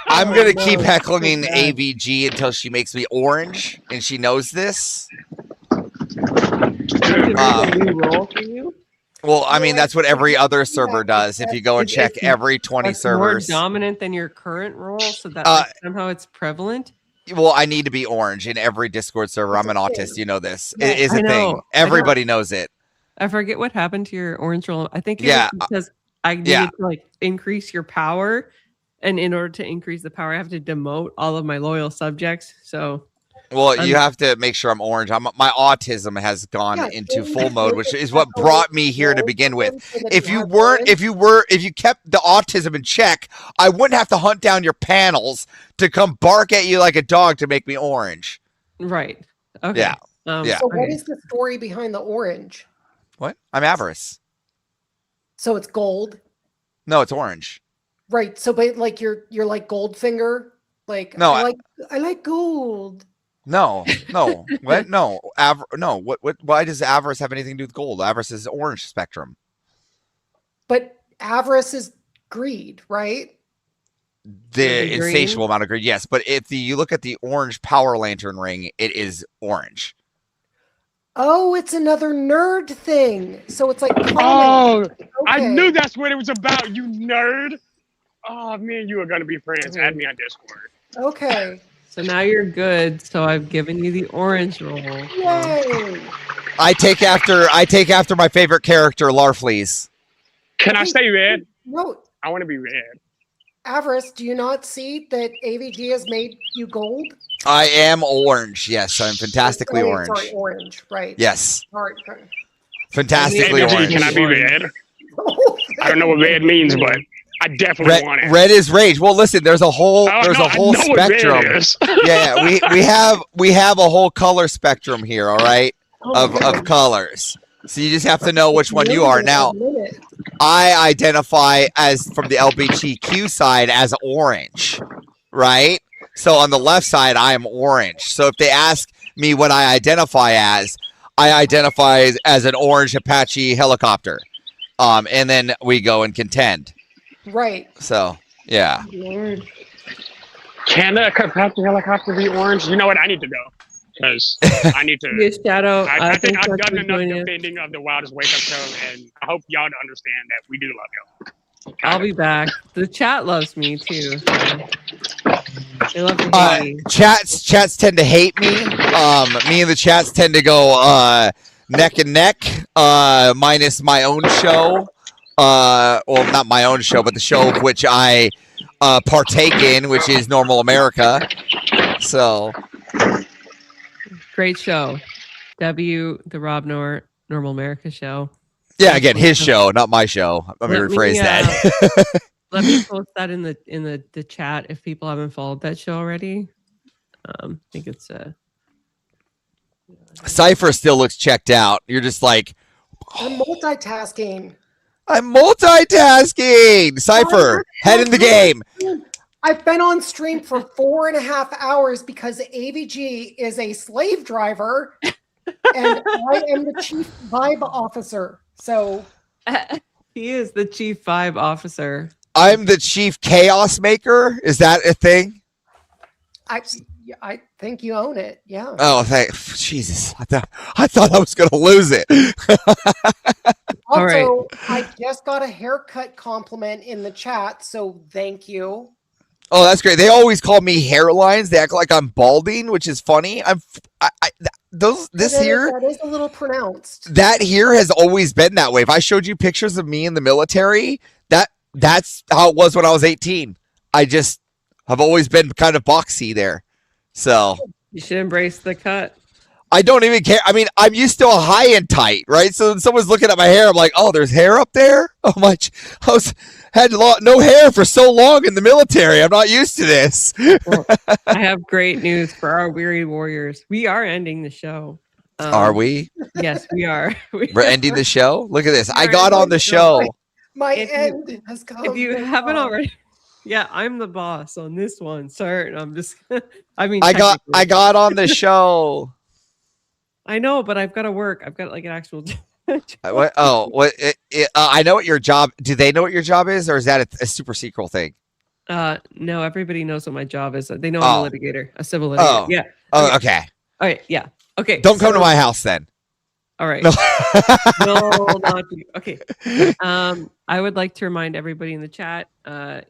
I'm Oh, gonna keep heckling AVG until she makes me orange, and she knows this. a new role for you? Well, I mean, that's what every other server does. If you go and check every 20 that's servers. more dominant than your current role, so that like, somehow it's prevalent. Well, I need to be orange in every Discord server. I'm an autist. You know this. It is a I know, thing. Everybody knows it. I forget what happened to your orange role. I think it Yeah, was because I needed to like increase your power, and in order to increase the power, I have to demote all of my loyal subjects. So, well, you have to make sure I'm orange. My autism has gone into full mode, which is what brought me here to begin with. If you kept the autism in check, I wouldn't have to hunt down your panels to come bark at you like a dog to make me orange. Right. Okay. Yeah. Yeah. So what is the story behind the orange? What? I'm avarice. So it's gold. No, it's orange. Right. So but like you're like Goldfinger. Like No, I like gold. No. What? No. No. What? Why does avarice have anything to do with gold? Avarice is orange spectrum. But avarice is greed, right? The insatiable amount of greed, yes. But if you look at the orange power lantern ring, it is orange. Oh, it's another nerd thing. So it's like Oh, okay. I knew that's what it was about, you nerd. Oh, me and you are gonna be friends. Add me on Discord. Okay. So now you're good. So I've given you the orange roll. Yay. I take after my favorite character, Larfleeze. Can I stay red? No. I want to be red. Avarice, do you not see that AVG has made you gold? I am orange. Yes, I'm fantastically orange. Sorry, orange, right. Yes. Sorry. Fantastically AVG, orange. can I be red? I don't know what red means, but I definitely want it. Red is rage. Well, listen, there's a whole I know what red spectrum. is. we have a whole color spectrum here, all right? Of colors. So you just have to know which one you are. Now, I identify as from the LGBTQ side as orange, right? So on the left side, I am orange. So if they ask me what I identify as an orange Apache helicopter. And then we go and contend. Right. So, yeah. Lord. Can a Apache helicopter be orange? You know what? I need to go. Because I need to. Yes, Shadow. I think I've that's done enough between you. defending of the Wildest Wake Up Show, and I hope y'all to understand that we do love y'all. I'll be back. The chat loves me too. So. They love to hate me. Chats tend to hate me. Me and the chats tend to go neck and neck. Minus my own show. Well, not my own show, but the show of which I partake in, which is Normal America. So. Great show. The Rob Normal America show. Yeah, again, his show, not my show. Let me rephrase that. Let me post that in the chat if people haven't followed that show already. I think it's Cypher still looks checked out. You're just like, I'm multitasking. Cypher, head in the game. I've been on stream for 4.5 hours because AVG is a slave driver and I am the chief vibe officer. So he is the chief vibe officer. I'm the chief chaos maker. Is that a thing? I think you own it. Yeah. Oh, Jesus! I thought I was gonna lose it. Also, I just got a haircut compliment in the chat, so thank you. Oh, that's great. They always call me hairlines. They act like I'm balding, which is funny. This here, that is a little pronounced. That here has always been that way. If I showed you pictures of me in the military, that's how it was when I was 18. I just have always been kind of boxy there. So you should embrace the cut. I don't even care. I mean, I'm used to a high and tight, right? So when someone's looking at my hair, I'm like, oh, there's hair up there? Oh, had no hair for so long in the military. I'm not used to this. Well, I have great news for our weary warriors. We are ending the show. Are we? Yes, we are. We're ending the show? Look at this. I got on the show. My end has come. If you haven't already... Yeah, I'm the boss on this one, sir. I'm just... I got on the show. I know, but I've got to work. I've got like an actual job. What? Oh, what? I know what your job. Do they know what your job is, or is that a super secret thing? No, everybody knows what my job is. They know I'm a litigator, a civil litigator. Oh, yeah. Oh, okay. All right. Yeah. Okay. Don't come to my house then. All right. No. No, not you. Okay. I would like to remind everybody in the chat,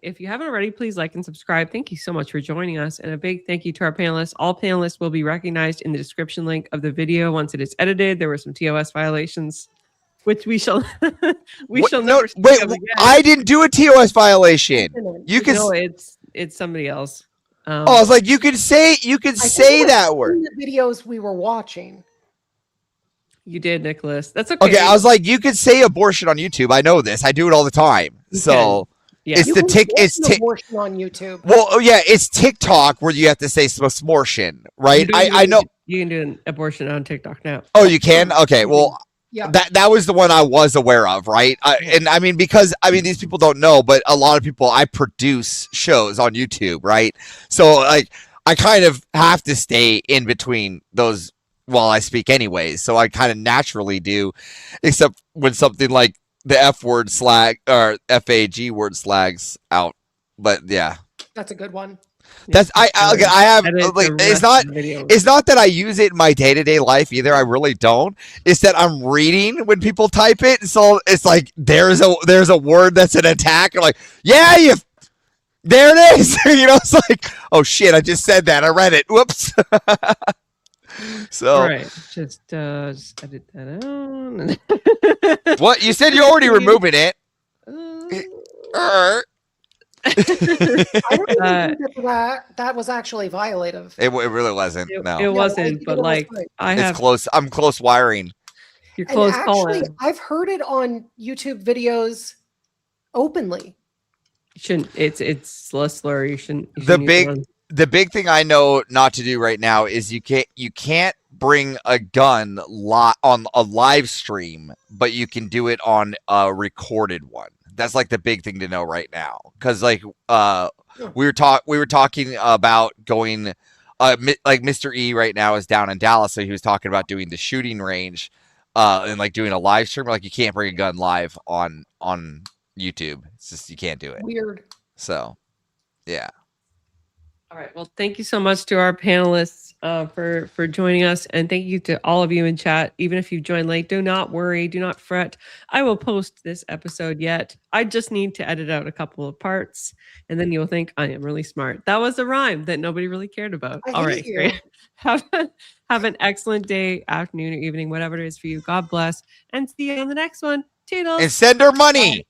if you haven't already, please like and subscribe. Thank you so much for joining us. And a big thank you to our panelists. All panelists will be recognized in the description link of the video once it is edited. There were some TOS violations, which we shall never speak Wait, of again. I didn't do a TOS violation. You can. No, it's somebody else. I was like, you could say that word. In the videos we were watching. You did, Nicholas. That's okay. Okay, I was like, you could say abortion on YouTube. I know this. I do it all the time. So Yeah. it's You the can tick. watch It's an tick. abortion on YouTube. Well, oh, yeah, it's TikTok where you have to say smortion, right? I know. You can do an abortion on TikTok now. Oh, you can? Okay, well, Yeah. that was the one I was aware of, right? And I mean, because these people don't know, but a lot of people, I produce shows on YouTube, right? So like, I kind of have to stay in between those while I speak anyways. So I kind of naturally do, except when something like the F word slag or FAG word slags out. But yeah. That's a good one. That's I have like it's not that I use it in my day-to-day life either. I really don't. It's that I'm reading when people type it, so it's like there's a word that's an attack. I'm like, yeah, there it is. You know, it's like, oh shit, I just said that. I read it. Whoops. So all right, just edit that out. What you said? You're already removing it. I don't even think that was actually violative. It really wasn't. No, It wasn't, but like it's close. I'm close wiring. You're And actually, I've heard it on YouTube videos openly. You shouldn't. It's less slurry. You shouldn't. The big thing I know not to do right now is you can't bring a gun on a live stream, but you can do it on a recorded one. That's like the big thing to know right now, because like we were talking about going like Mr. E right now is down in Dallas, so he was talking about doing the shooting range and like doing a live stream. Like you can't bring a gun live on YouTube. It's just you can't do it. Weird. So yeah. All right. Well, thank you so much to our panelists for joining us, and thank you to all of you in chat. Even if you joined late, do not worry, do not fret. I will post this episode yet. I just need to edit out a couple of parts, and then you'll think I am really smart. That was a rhyme that nobody really cared about. I All hate right, you. great. Have an excellent day, afternoon, or evening, whatever it is for you. God bless, and see you on the next one. Toodles. And send her money.